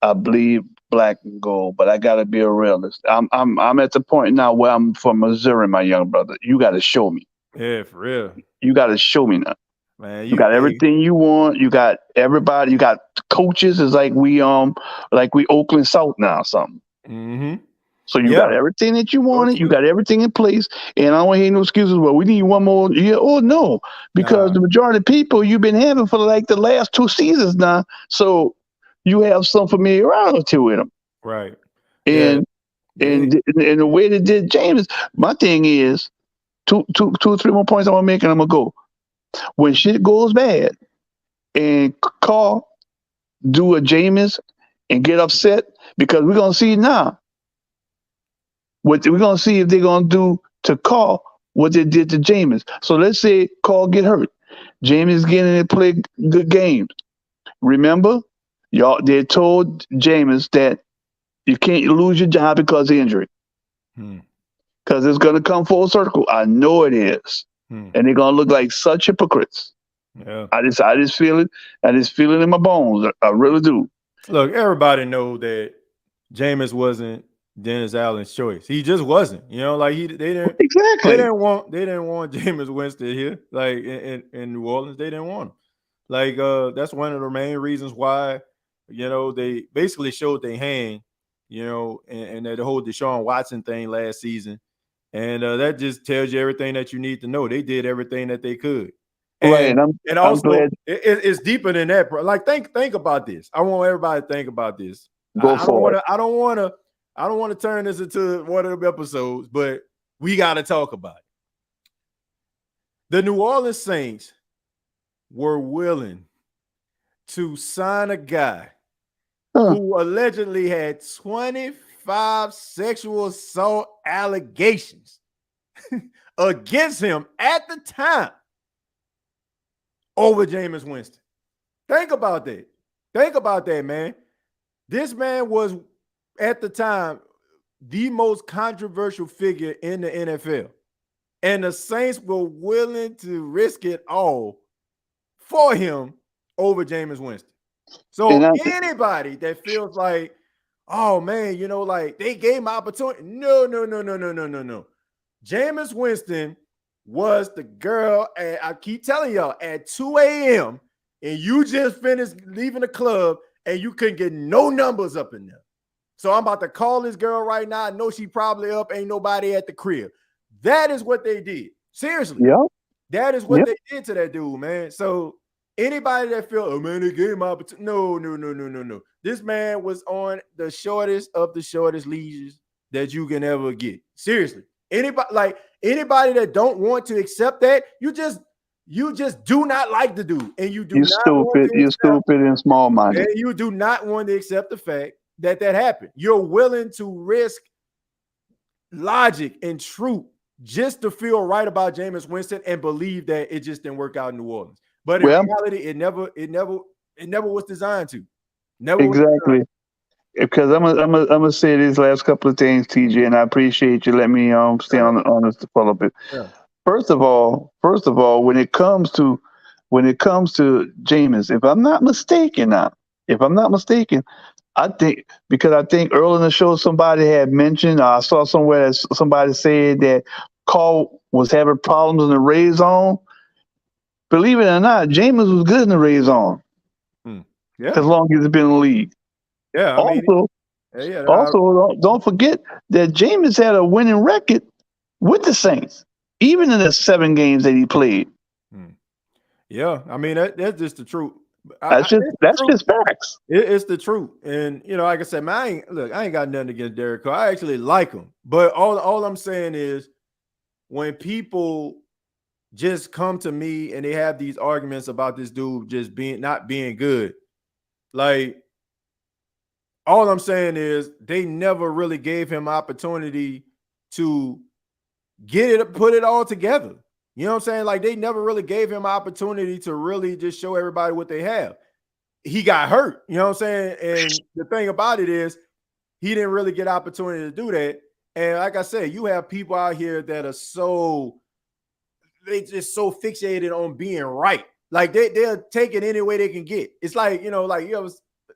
[SPEAKER 10] I bleed black and gold, but I gotta be a realist. I'm at the point now where I'm from Missouri, my young brother. You gotta show me.
[SPEAKER 3] Yeah, for real.
[SPEAKER 10] You gotta show me now.
[SPEAKER 3] Man,
[SPEAKER 10] you got everything you want. You got everybody. You got coaches. It's like we Oakland South now or something. So you got everything that you wanted. You got everything in place. And I don't hear no excuses. Well, we need one more year. Oh no, because the majority of people you've been having for like the last 2 seasons now. So you have some familiarity with them.
[SPEAKER 3] Right.
[SPEAKER 10] And the way they did James, my thing is 2 or 3 more points I want to make, and I'm gonna go. When shit goes bad and Carr do a Jameis and get upset, because we're going to see now what we're going to see if they're going to do to Carr what they did to Jameis. So let's say Carr get hurt. Jameis get in and play good games. Remember, they told Jameis that you can't lose your job because of injury. Because it's going to come full circle. I know it is. And they're gonna look like such hypocrites.
[SPEAKER 3] Yeah,
[SPEAKER 10] I just feel it. I just feel it in my bones. I really do.
[SPEAKER 3] Look, everybody know that Jameis wasn't Dennis Allen's choice. He just wasn't. You know, like they didn't want Jameis Winston here, like in New Orleans. They didn't want him. Like that's one of the main reasons why, you know, they basically showed their hand, you know, and that whole Deshaun Watson thing last season. And that just tells you everything that you need to know. They did everything that they could. And, and also, it's deeper than that, bro. Like, think about this. I want everybody to think about this. I don't want to turn this into one of the episodes, but we got to talk about it. The New Orleans Saints were willing to sign a guy who allegedly had 25 sexual assault allegations against him at the time over Jameis Winston. Think about that. Think about that, man. This man was, at the time, the most controversial figure in the NFL. And the Saints were willing to risk it all for him over Jameis Winston. So anybody that feels like, oh, man, you know, like they gave him opportunity. No. Jameis Winston was the girl, I keep telling y'all, at 2 a.m., and you just finished leaving the club and you couldn't get no numbers up in there. So I'm about to call this girl right now. I know she probably up. Ain't nobody at the crib. That is what they did. Seriously.
[SPEAKER 10] Yep.
[SPEAKER 3] That is what they did to that dude, man. So anybody that feel, oh, man, they gave him opportunity. No. This man was on the shortest of the shortest leashes that you can ever get. Seriously. Anybody that don't want to accept that, you just do not like the dude, and you do
[SPEAKER 10] You're
[SPEAKER 3] not
[SPEAKER 10] stupid. You're stupid and small-minded.
[SPEAKER 3] And you do not want to accept the fact that happened. You're willing to risk logic and truth just to feel right about Jameis Winston and believe that it just didn't work out in New Orleans. But in reality, it never was designed to. Never
[SPEAKER 10] exactly. Because I'm gonna say these last couple of things, TJ, and I appreciate you letting me stay on this for a little bit.
[SPEAKER 3] Yeah.
[SPEAKER 10] First of all, when it comes to Jameis, if I'm not mistaken, I think earlier in the show somebody had mentioned, I saw somewhere that somebody said that Carl was having problems in the red zone. Believe it or not, Jameis was good in the red zone.
[SPEAKER 3] Yeah.
[SPEAKER 10] As long as he's been in the league.
[SPEAKER 3] Yeah.
[SPEAKER 10] Also, don't forget that Jameis had a winning record with the Saints, even in the 7 games that he played.
[SPEAKER 3] Yeah, I mean that's just the truth.
[SPEAKER 10] That's just facts.
[SPEAKER 3] It's the truth, and you know, like I said, man, I ain't got nothing against Derek Carr. I actually like him, but all I'm saying is, when people just come to me and they have these arguments about this dude just not being good, like, all I'm saying is they never really gave him opportunity to put it all together. You know what I'm saying? Like, they never really gave him opportunity to really just show everybody what they have. He got hurt, you know what I'm saying? And the thing about it is he didn't really get opportunity to do that. And like I said, you have people out here that are they just so fixated on being right. Like they'll take it any way they can get. It's like, you know, like you ever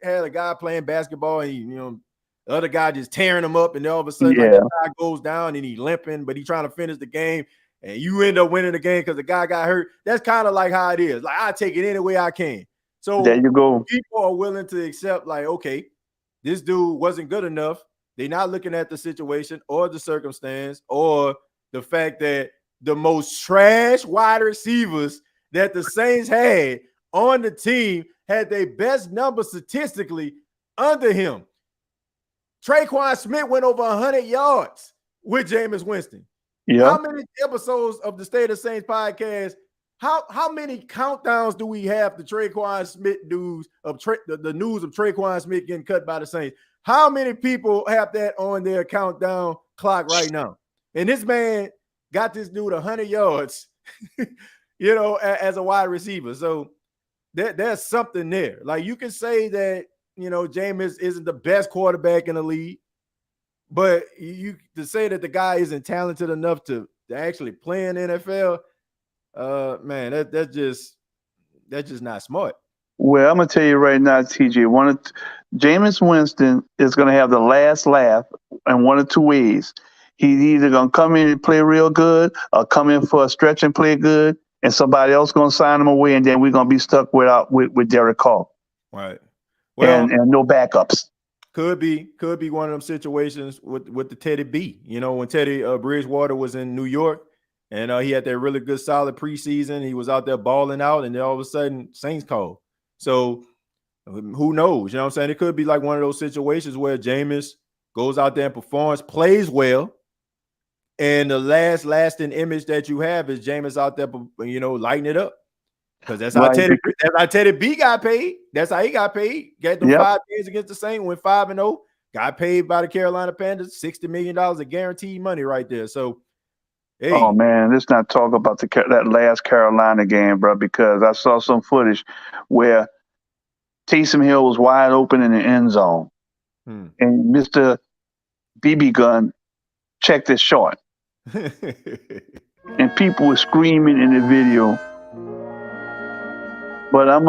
[SPEAKER 3] had a guy playing basketball and the other guy just tearing him up, and then all of a sudden like, the guy goes down and he limping, but he's trying to finish the game, and you end up winning the game because the guy got hurt. That's kind of like how it is. Like, I take it any way I can. So
[SPEAKER 10] there you go.
[SPEAKER 3] People are willing to accept, like, okay, this dude wasn't good enough. They're not looking at the situation or the circumstance or the fact that the most trash wide receivers that the Saints had on the team had their best number statistically under him. Traquan Smith went over 100 yards with Jameis Winston.
[SPEAKER 10] Yeah.
[SPEAKER 3] How many episodes of the State of Saints podcast, how many countdowns do we have the Traquan Smith news of the news of Traquan Smith getting cut by the Saints? How many people have that on their countdown clock right now? And this man got this dude 100 yards, as a wide receiver. So there's something there. Like, you can say that, Jameis isn't the best quarterback in the league, but to say that the guy isn't talented enough to actually play in the NFL, man, that's just not smart.
[SPEAKER 10] Well, I'm gonna tell you right now, TJ, Jameis Winston is gonna have the last laugh in one of two ways. He's either gonna come in and play real good, or come in for a stretch and play good, and somebody else gonna sign him away, and then we're gonna be stuck with Derek Carr.
[SPEAKER 3] Right. Well,
[SPEAKER 10] and no backups.
[SPEAKER 3] Could be one of them situations with the Teddy B. When Teddy Bridgewater was in New York, and he had that really good solid preseason. He was out there balling out, and then all of a sudden Saints called. So who knows? You know what I'm saying? It could be like one of those situations where Jameis goes out there and performs, plays well, and the lasting image that you have is Jameis out there, lighting it up. Because that's how Teddy B got paid. That's how he got paid. Got them 5 games against the Saints, went 5-0. Got paid by the Carolina Panthers $60 million of guaranteed money right there. So Hey.
[SPEAKER 10] Oh man, let's not talk about that last Carolina game, bro, because I saw some footage where Taysom Hill was wide open in the end zone, and Mr. BB Gun checked it short, and people were screaming in the video. But I'm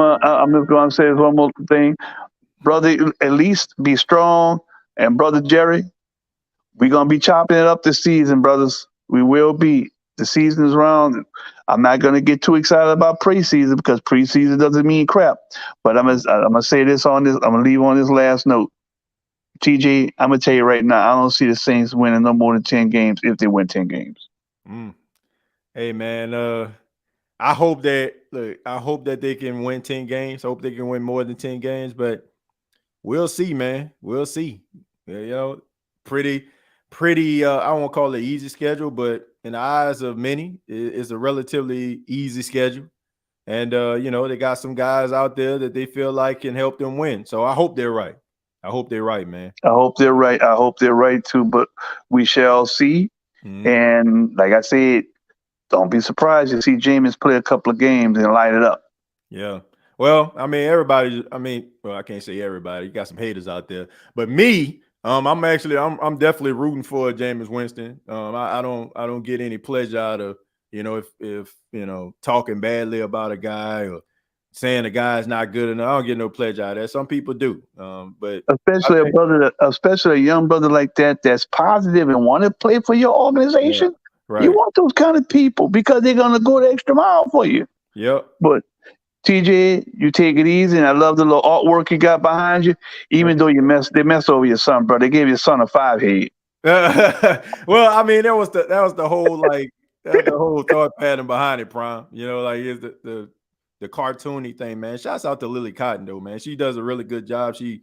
[SPEAKER 10] just going to say one more thing, brother. At least be strong, and brother Jerry, we're gonna be chopping it up this season, brothers. We will be. The season is around. I'm not gonna get too excited about preseason because preseason doesn't mean crap. But I'm gonna say this on this. I'm gonna leave on this last note. TJ, I'm gonna tell you right now, I don't see the Saints winning no more than 10 games if they win 10 games.
[SPEAKER 3] Hey man, I hope that they can win 10 games. I hope they can win more than 10 games, but we'll see, man. We'll see. You know, pretty I won't call it easy schedule, but in the eyes of many, it's a relatively easy schedule. And you know, they got some guys out there that they feel like can help them win. So I hope they're right. I hope they're right, man.
[SPEAKER 10] I hope they're right. I hope they're right too, but we shall see. And like I said, don't be surprised to see Jameis play a couple of games and light it up.
[SPEAKER 3] Yeah. Well, I mean, I can't say everybody. You got some haters out there. But me, I'm definitely rooting for Jameis Winston. I don't get any pleasure out of, you know, if you know, talking badly about a guy or saying the guy's not good enough. I don't get no pleasure out of that. Some people do. But
[SPEAKER 10] especially a young brother like that that's positive and want to play for your organization.
[SPEAKER 3] Yeah, right.
[SPEAKER 10] You want those kind of people because they're gonna go the extra mile for you.
[SPEAKER 3] Yep.
[SPEAKER 10] But TJ, you take it easy, and I love the little artwork you got behind you. Even though they messed over your son, bro. They gave your son a 5 head.
[SPEAKER 3] Well, I mean, that was the whole the whole thought pattern behind it, Prime. You know, like it's the cartoony thing, man. Shouts out to Lily Cotton, though, man. She does a really good job. She,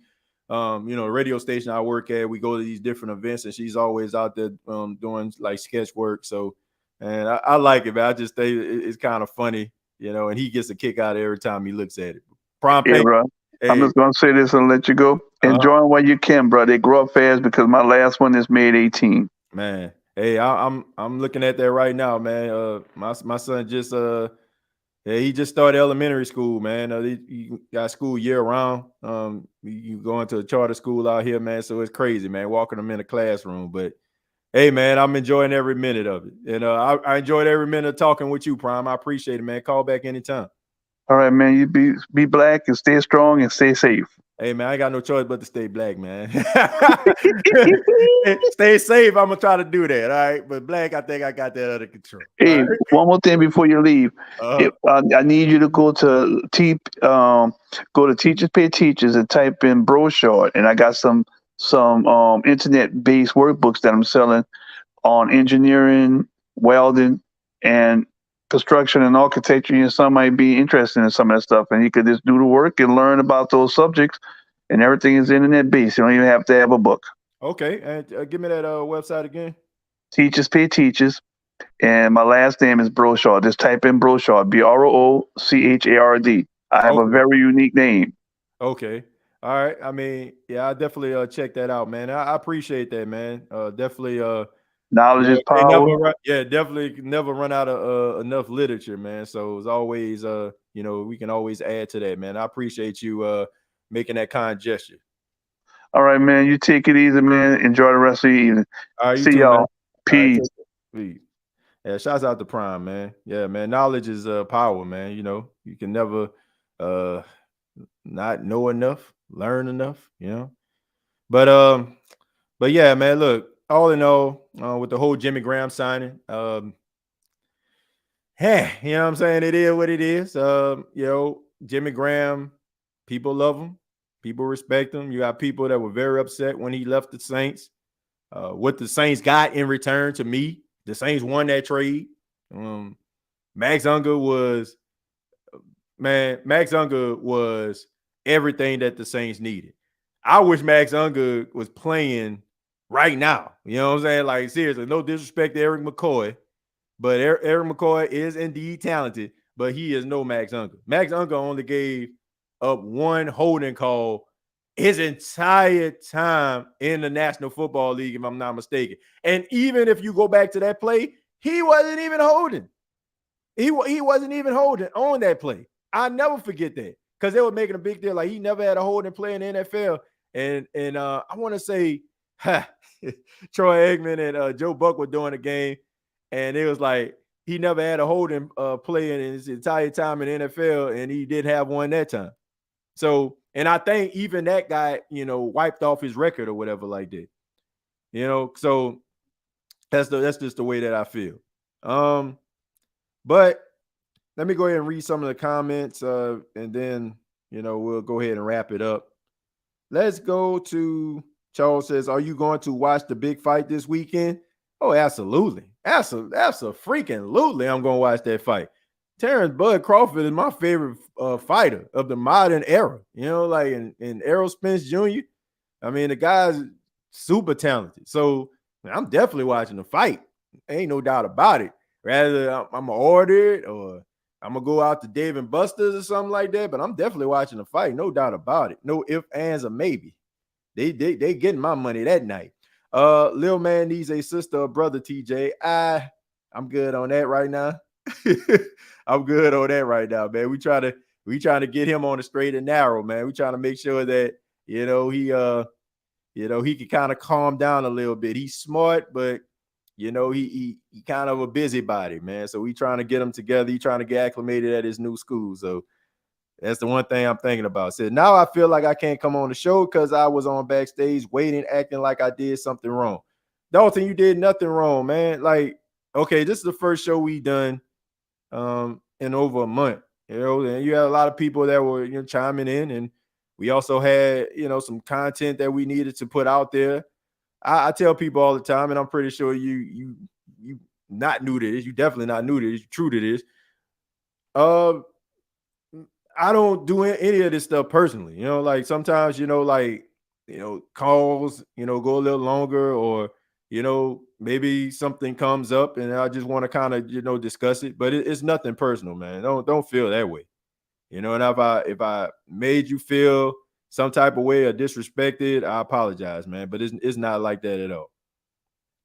[SPEAKER 3] you know, radio station I work at, we go to these different events, and she's always out there doing like sketch work. So, and I like it, man. I just think it's kind of funny. You know, and he gets a kick out of every time he looks at it. Prime,
[SPEAKER 10] yeah, bro. Hey. I'm just gonna say this and let you go. Enjoy them while you can, bro. They grow up fast because my last one is made 18.
[SPEAKER 3] Man, hey, I'm looking at that right now, man. My son just he just started elementary school, man. He got school year round. You going to a charter school out here, man. So it's crazy, man. Walking them in a classroom, but. Hey, man, I'm enjoying every minute of it. And I enjoyed every minute of talking with you, Prime. I appreciate it, man. Call back anytime.
[SPEAKER 10] All right, man. You be black and stay strong and stay safe.
[SPEAKER 3] Hey, man, I ain't got no choice but to stay black, man. Stay safe. I'm going to try to do that, all right? But black, I think I got that under control.
[SPEAKER 10] Hey,
[SPEAKER 3] right?
[SPEAKER 10] One more thing before you leave. I need you to go to Teachers Pay Teachers and type in brochure, and I got some internet-based workbooks that I'm selling on engineering, welding, and construction and architecture. And some might be interested in some of that stuff. And you could just do the work and learn about those subjects. And everything is internet-based. You don't even have to have a book.
[SPEAKER 3] Okay. And give me that website again.
[SPEAKER 10] Teachers Pay Teachers. And my last name is Brochard. Just type in Brochard, Brochard. I have a very unique name.
[SPEAKER 3] Okay. All right. I mean, yeah, I definitely check that out, man. I appreciate that, man. Definitely.
[SPEAKER 10] Knowledge is power.
[SPEAKER 3] Definitely never run out of enough literature, man. So it's always, you know, we can always add to that, man. I appreciate you making that kind gesture.
[SPEAKER 10] All right, man. You take it easy, man. Enjoy the rest of the evening.
[SPEAKER 3] All right,
[SPEAKER 10] see y'all. Peace.
[SPEAKER 3] Peace. Yeah, shouts out to Prime, man. Yeah, man. Knowledge is power, man. You know, you can never not know enough. Learn enough, you know. But yeah, man, look, all in all, with the whole Jimmy Graham signing, hey, you know what I'm saying? It is what it is. You know, Jimmy Graham, people love him, people respect him. You got people that were very upset when he left the Saints. What the Saints got in return to me, the Saints won that trade. Max Unger was everything that the Saints needed. I wish Max Unger was playing right now. You know what I'm saying? Like, seriously, no disrespect to Eric McCoy, but Eric McCoy is indeed talented, but he is no Max Unger. Max Unger only gave up one holding call his entire time in the National Football League, if I'm not mistaken. And even if you go back to that play, He wasn't even holding. He wasn't even holding on that play. I'll never forget that because they were making a big deal. Like he never had a holding play in the NFL. And I want to say Troy Aikman and Joe Buck were doing a game, and it was like he never had a holding play in his entire time in the NFL, and he did have one that time. So, and I think even that guy, wiped off his record or whatever like that. So that's just the way that I feel. But let me go ahead and read some of the comments, and then we'll go ahead and wrap it up. Let's go to Charles says, "Are you going to watch the big fight this weekend?" Oh, absolutely. Freaking-lutely, I'm going to watch that fight. Terrence Bud Crawford is my favorite fighter of the modern era. Like in Errol Spence Jr. I mean, the guy's super talented. So I'm definitely watching the fight. Ain't no doubt about it. Rather, I'm going to order it or I'm going to go out to Dave & Buster's or something like that. But I'm definitely watching the fight. No doubt about it. No ifs, ands, or maybe. They getting my money that night. Lil Man needs a sister or brother, TJ. I'm good on that right now. I'm good on that right now, man. We trying to get him on the straight and narrow, man. We trying to make sure that he can kind of calm down a little bit. He's smart, but he kind of a busybody, man. So we trying to get him together. He trying to get acclimated at his new school. So that's the one thing I'm thinking about. Said now I feel like I can't come on the show because I was on backstage waiting, acting like I did something wrong. Dalton, you did nothing wrong, man. Like, okay, this is the first show we done in over a month. And you had a lot of people that were chiming in, and we also had some content that we needed to put out there. I tell people all the time, and I'm pretty sure you not new to this. You definitely not new to this. You're true to this. I don't do any of this stuff personally. Like sometimes calls go a little longer, or maybe something comes up and I just want to kind of discuss it. But it's nothing personal, man. Don't feel that way. And if I made you feel some type of way or disrespected, I apologize, man. But it's not like that at all.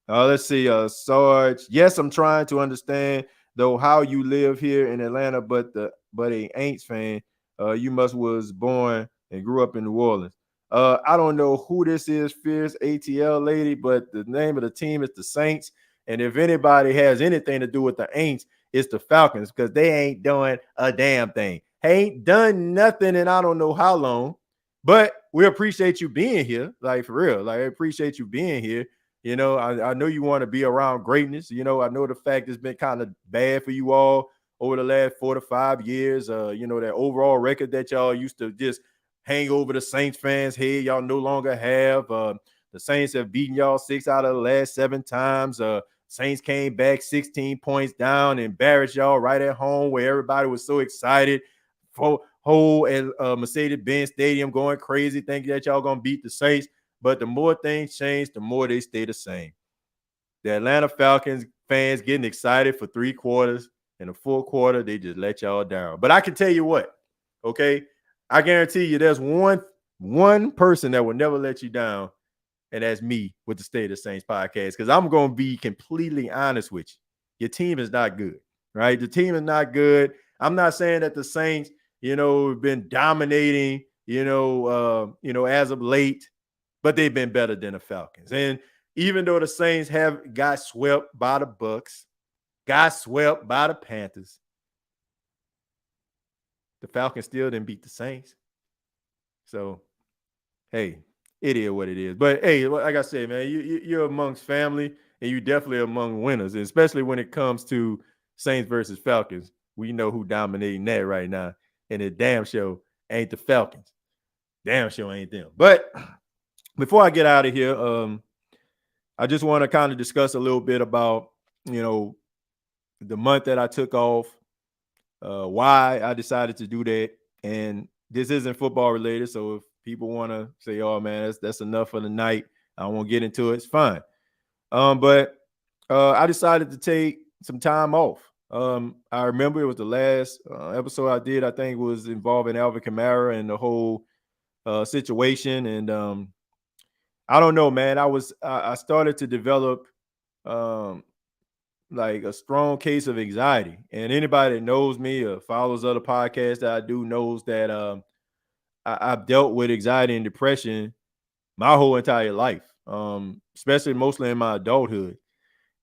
[SPEAKER 3] Let's see, Sarge. Yes, I'm trying to understand though how you live here in Atlanta, but a Aints fan. You was born and grew up in New Orleans. I don't know who this is, Fierce ATL lady, but the name of the team is the Saints. And if anybody has anything to do with the Aints, it's the Falcons, because they ain't doing a damn thing. Ain't done nothing in I don't know how long. But we appreciate you being here, like for real. Like I appreciate you being here. I know you want to be around greatness. I know the fact it's been kind of bad for you all over the last 4 to 5 years. That overall record that y'all used to just hang over the Saints fans' head, y'all no longer have. The Saints have beaten y'all 6 out of the last 7 times. Saints came back 16 points down, embarrassed y'all right at home where everybody was so excited. Whole at Mercedes-Benz Stadium going crazy, thinking that y'all gonna beat the Saints. But the more things change, the more they stay the same. The Atlanta Falcons fans getting excited for 3 quarters, and the 4th quarter, they just let y'all down. But I can tell you what, okay? I guarantee you there's one person that will never let you down, and that's me with the State of Saints podcast, because I'm going to be completely honest with you. Your team is not good, right? The team is not good. I'm not saying that the Saints, have been dominating, as of late, but they've been better than the Falcons. And even though the Saints have got swept by the Bucks, got swept by the Panthers, the Falcons still didn't beat the Saints. So, hey, it is what it is. But, hey, like I said, man, you're amongst family, and you definitely among winners, and especially when it comes to Saints versus Falcons. We know who dominating that right now, and it damn sure ain't the Falcons. Damn sure ain't them. But before I get out of here, I just want to kind of discuss a little bit about, the month that I took off, why I decided to do that. And this isn't football related, so if people want to say, oh, man, that's enough for the night, I won't get into it, it's fine. But I decided to take some time off. I remember it was the last episode I did, I think was involving Alvin Kamara and the whole situation. And I don't know, man. I started to develop like a strong case of anxiety. And anybody that knows me or follows other podcasts that I do knows that I've dealt with anxiety and depression my whole entire life, especially mostly in my adulthood.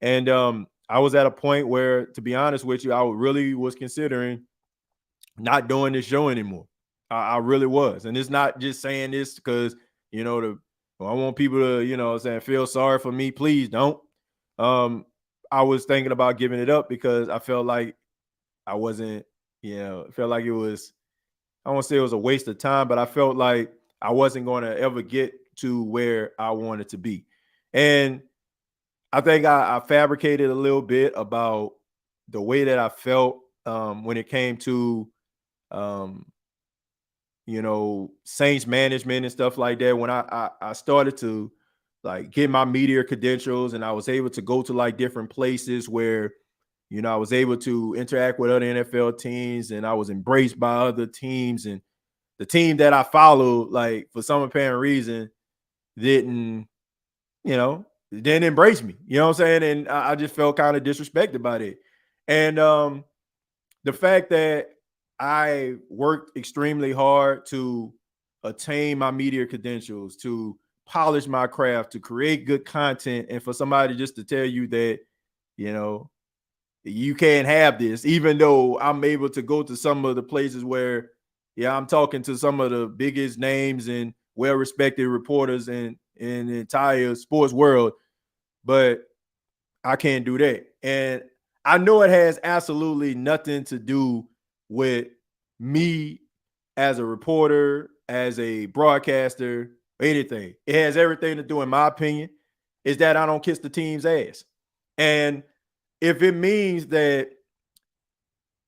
[SPEAKER 3] And I was at a point where, to be honest with you, I really was considering not doing this show anymore. I really was. And it's not just saying this because, I want people to, feel sorry for me. Please don't. I was thinking about giving it up because I felt like I wasn't, felt like it was, I won't say it was a waste of time, but I felt like I wasn't going to ever get to where I wanted to be. And I think I fabricated a little bit about the way that I felt when it came to, Saints management and stuff like that. When I started to like get my media credentials and I was able to go to like different places where, I was able to interact with other NFL teams and I was embraced by other teams, and the team that I followed, like for some apparent reason, didn't embrace me. You know what I'm saying? And I just felt kind of disrespected by it. And the fact that I worked extremely hard to attain my media credentials, to polish my craft, to create good content, and for somebody just to tell you that, you can't have this, even though I'm able to go to some of the places where, I'm talking to some of the biggest names and well-respected reporters in the entire sports world, but I can't do that. And I know it has absolutely nothing to do with me as a reporter, as a broadcaster, anything. It has everything to do, in my opinion, is that I don't kiss the team's ass. And if it means that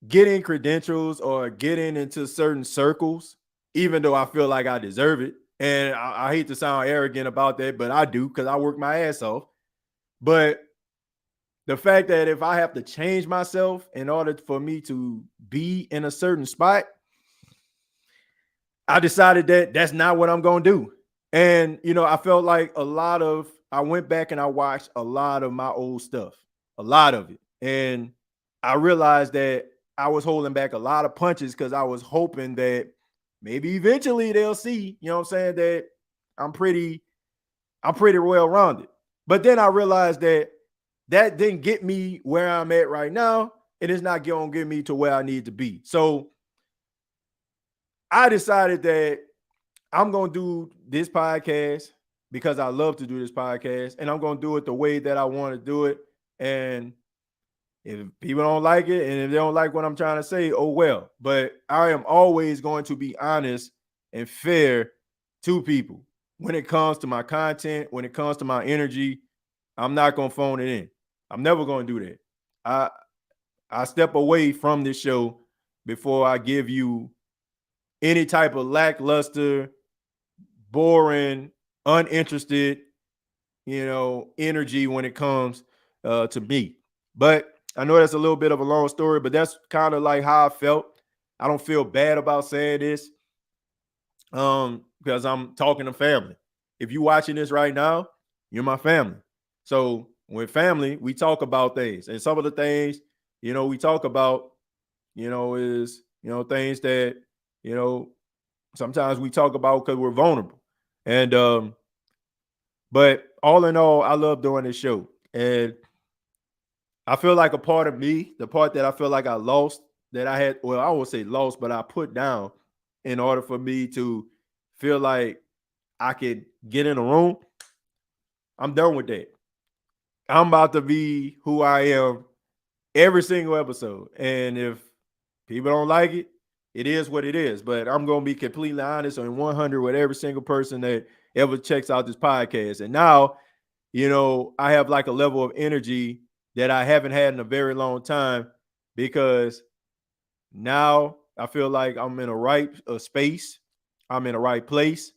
[SPEAKER 3] getting credentials or getting into certain circles, even though I feel like I deserve it, and I hate to sound arrogant about that, but I do because I work my ass off. But the fact that if I have to change myself in order for me to be in a certain spot, I decided that that's not what I'm going to do. And, I felt like I went back and I watched a lot of my old stuff, a lot of it. And I realized that I was holding back a lot of punches because I was hoping that maybe eventually they'll see, that I'm pretty well-rounded. But then I realized that didn't get me where I'm at right now, and it's not going to get me to where I need to be. So I decided that I'm going to do this podcast because I love to do this podcast, and I'm going to do it the way that I want to do it. And if people don't like it, and if they don't like what I'm trying to say, oh well. But I am always going to be honest and fair to people when it comes to my content, when it comes to my energy. I'm not going to phone it in. I'm never going to do that. I step away from this show before I give you any type of lackluster, boring, uninterested, energy when it comes to me. But I know that's a little bit of a long story, but that's kind of like how I felt. I don't feel bad about saying this because I'm talking to family. If you're watching this right now, you're my family. So with family, we talk about things. And some of the things, we talk about, is, things that, sometimes we talk about because we're vulnerable. And but all in all, I love doing this show. And I feel like a part of me, the part that I feel like I lost, that I had, well, I won't say lost, but I put down in order for me to feel like I could get in a room, I'm done with that. I'm about to be who I am every single episode. And if people don't like it, it is what it is. But I'm going to be completely honest and 100 with every single person that ever checks out this podcast. And now, I have like a level of energy that I haven't had in a very long time, because now I feel like I'm in a right space. I'm in the right place.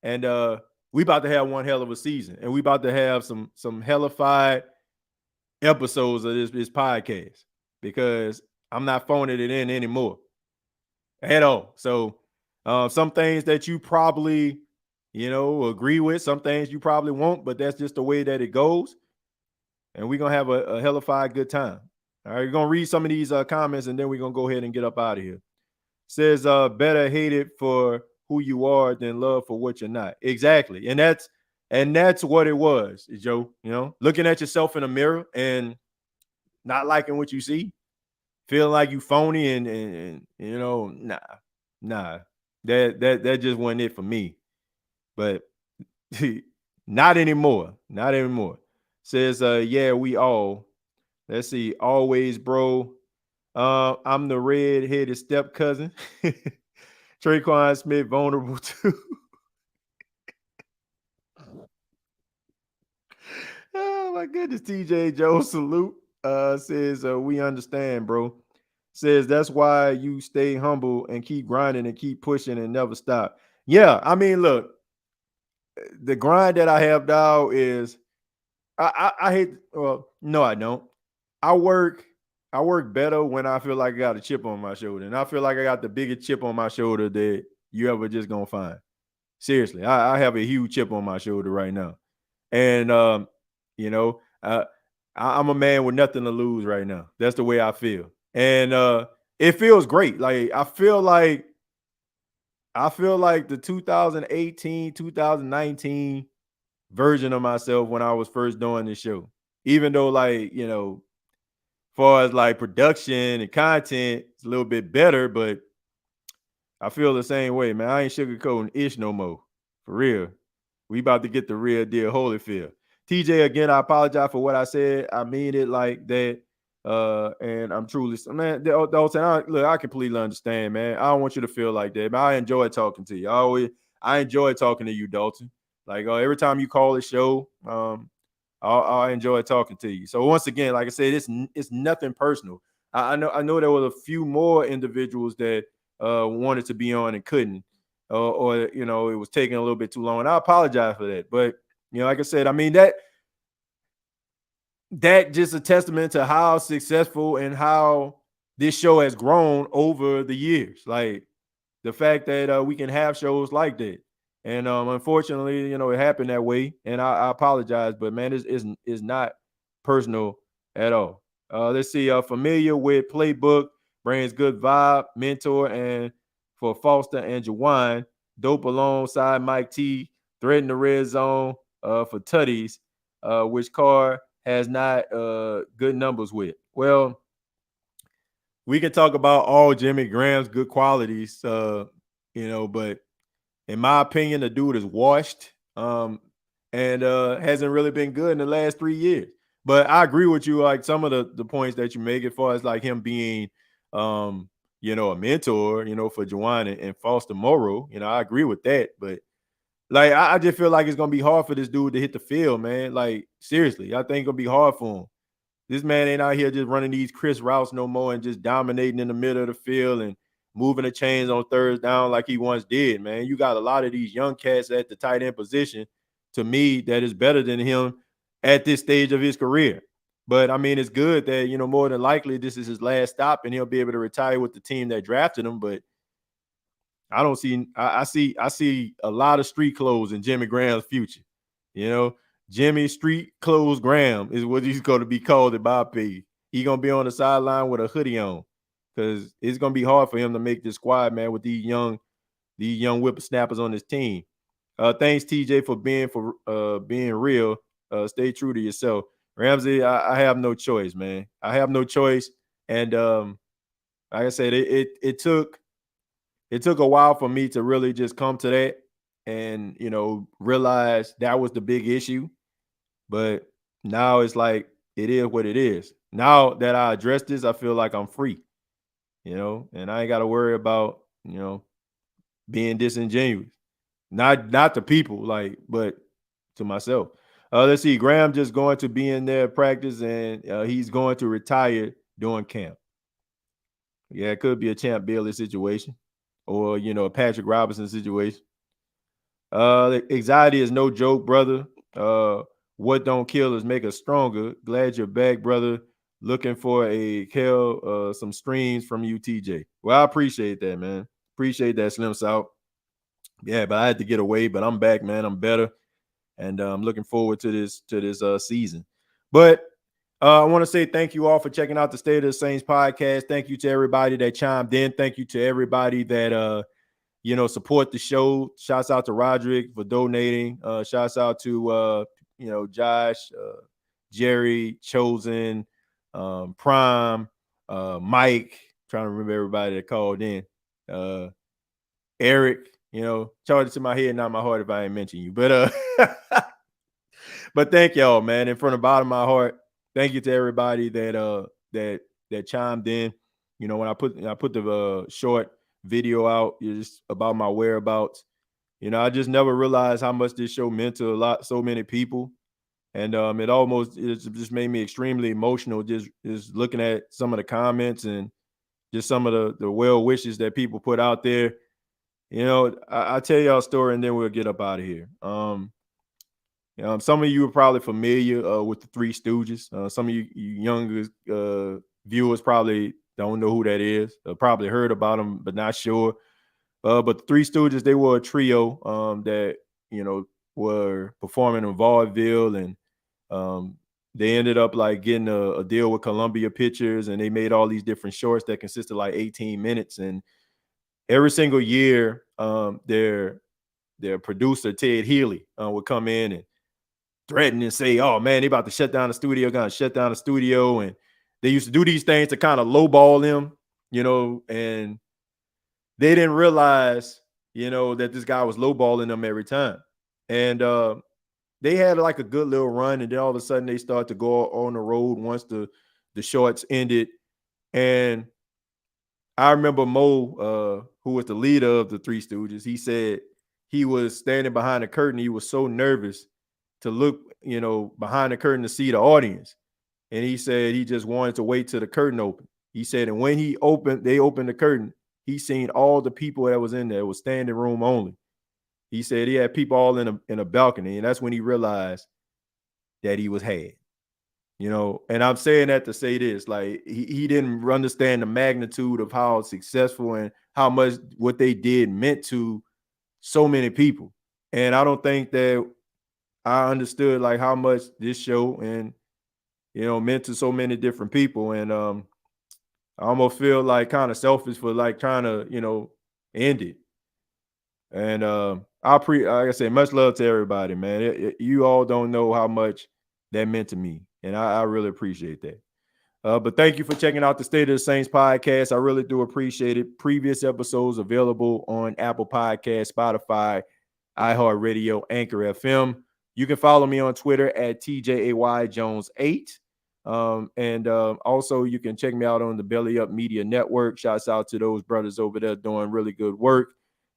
[SPEAKER 3] And we about to have one hell of a season. And we about to have some hellified episodes of this podcast, because I'm not phoning it in anymore at all. So some things that you probably, agree with, some things you probably won't, but that's just the way that it goes. and we're gonna have a hellified good time. All right, we're gonna read some of these comments, and then we're gonna go ahead and get up out of here. Says better hate it for who you are than love for what you're not. Exactly. And that's what it was, Joe. You know, looking at yourself in the mirror and not liking what you see, feeling like you phony and you know, nah. That just wasn't it for me. But not anymore. Not anymore. Says yeah, we all. Let's see, always, bro. I'm the red-headed step cousin. Traquan Smith vulnerable too. Oh my goodness, TJ Joe salute. Says we understand, bro. Says that's why you stay humble and keep grinding and keep pushing and never stop. Yeah, I mean, look, the grind that I have now is I hate. Well, no, I don't. I work better when I feel like I got a chip on my shoulder, and I feel like I got the biggest chip on my shoulder that you ever just gonna find. Seriously, I have a huge chip on my shoulder right now, and you know, I'm a man with nothing to lose right now. That's the way I feel, and it feels great. Like I feel like the 2018, 2019 version of myself when I was first doing this show. Even though, like, you know, far as like production and content, it's a little bit better, but I feel the same way, man. I ain't sugarcoating ish no more. For real. We about to get the real deal Holyfield. TJ, again, I apologize for what I said. I mean it like that. And I'm truly, man, Dalton, look, I completely understand, man. I don't want you to feel like that, but I enjoy talking to you. I enjoy talking to you, Dalton. Like every time you call the show, I enjoy talking to you. So once again, like I said, it's nothing personal. I know there was a few more individuals that wanted to be on and couldn't, or you know, it was taking a little bit too long. And I apologize for that. But you know, like I said, I mean that just a testament to how successful and how this show has grown over the years. Like the fact that we can have shows like that. And unfortunately, you know, it happened that way. And I apologize, but man, it's not personal at all. Let's see. Familiar with Playbook, brings good vibe, mentor, and for Foster and Jawan, dope alongside Mike T, threading the red zone for Tutties, which Carr has not good numbers with. Well, we can talk about all Jimmy Graham's good qualities, you know, but in my opinion, the dude is washed and hasn't really been good in the last 3 years. But I agree with you, like some of the points that you make as far as like him being, you know, a mentor, you know, for Juwan and Foster Morrow. You know, I agree with that. But like, I just feel like it's going to be hard for this dude to hit the field, man. Like, seriously, I think it's going to be hard for him. This man ain't out here just running these Chris routes no more and just dominating in the middle of the field and moving the chains on third down like he once did, man. You got a lot of these young cats at the tight end position, to me, that is better than him at this stage of his career. But, I mean, it's good that, you know, more than likely this is his last stop and he'll be able to retire with the team that drafted him. But I don't see – I see a lot of street clothes in Jimmy Graham's future, you know. Jimmy Street Clothes Graham is what he's going to be called at Bob P. He's going to be on the sideline with a hoodie on because it's going to be hard for him to make this squad, man, with these young whippersnappers on his team. Thanks, TJ, for being real. Stay true to yourself. Ramsey, I have no choice, man. I have no choice. And like I said, it took a while for me to really just come to that and, you know, realize that was the big issue. But now it's like it is what it is. Now that I address this, I feel like I'm free, you know, and I ain't got to worry about, you know, being disingenuous. Not to people, like, but to myself. Let's see. Graham just going to be in there practice, and he's going to retire during camp. Yeah, it could be a Champ Bailey situation or, you know, a Patrick Robinson situation. Anxiety is no joke, brother. What don't kill is make us stronger. Glad you're back, brother. Looking for some streams from you, TJ. Well, I appreciate that, man. Appreciate that, Slim South. Yeah, but I had to get away, but I'm back, man. I'm better. And I'm looking forward to this season. But I want to say thank you all for checking out the State of the Saints podcast. Thank you to everybody that chimed in. Thank you to everybody that support the show. Shouts out to Roderick for donating. Shouts out to Josh, Jerry, Chosen, Prime, Mike. Trying to remember everybody that called in. Eric, charge it to my head, not my heart if I ain't mention you. But but thank y'all, man. And from the bottom of my heart, thank you to everybody that chimed in. When I put the short video out just about my whereabouts, I just never realized how much this show meant to so many people. And it just made me extremely emotional just looking at some of the comments and just some of the well wishes that people put out there. I'll tell y'all a story and then we'll get up out of here. Some of you are probably familiar with the Three Stooges. Some of you younger viewers probably don't know who that is. Probably heard about them, but not sure. But the Three Stooges, they were a trio that were performing in vaudeville, and they ended up like getting a deal with Columbia Pictures, and they made all these different shorts that consisted like 18 minutes. And every single year, their producer Ted Healy would come in and threaten and say, "Oh man, they about to shut down the studio, gonna shut down the studio." And they used to do these things to kind of lowball them, and they didn't realize, that this guy was lowballing them every time. And they had like a good little run, and then all of a sudden they started to go on the road once the shorts ended. And I remember Mo, who was the leader of the Three Stooges, he said he was standing behind the curtain. He was so nervous to look, behind the curtain to see the audience. And he said he just wanted to wait till the curtain opened. He said, and when they opened the curtain, he seen all the people that was in there. It was standing room only. He said he had people all in a balcony, and that's when he realized that he was had. And I'm saying that to say this, like he didn't understand the magnitude of how successful and how much what they did meant to so many people. And I don't think that I understood like how much this show and meant to so many different people. And I almost feel like kind of selfish for like trying to end it. And like I say, much love to everybody, man. You all don't know how much that meant to me, and I really appreciate that. But thank you for checking out the State of the Saints podcast. I really do appreciate it. Previous episodes available on Apple Podcasts, Spotify, iHeartRadio, Anchor FM. You can follow me on Twitter at TJAYJones8. And also you can check me out on the Belly Up Media Network. Shouts out to those brothers over there doing really good work.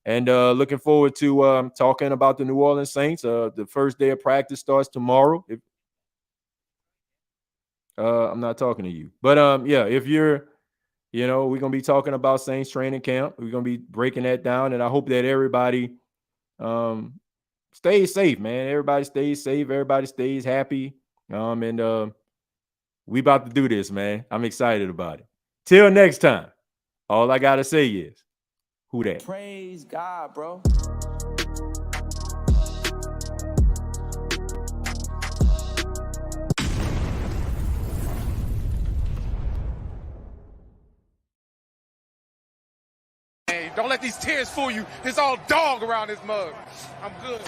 [SPEAKER 3] And looking forward to talking about the New Orleans Saints. The first day of practice starts tomorrow. I'm not talking to you. But if you're, we're going to be talking about Saints training camp. We're going to be breaking that down. And I hope that everybody stays safe, man. Everybody stays safe. Everybody stays happy. And we about to do this, man. I'm excited about it. Till next time, all I got to say is, who that?
[SPEAKER 11] Praise God, bro.
[SPEAKER 2] Hey, don't let these tears fool you. It's all dog around this mug. I'm good.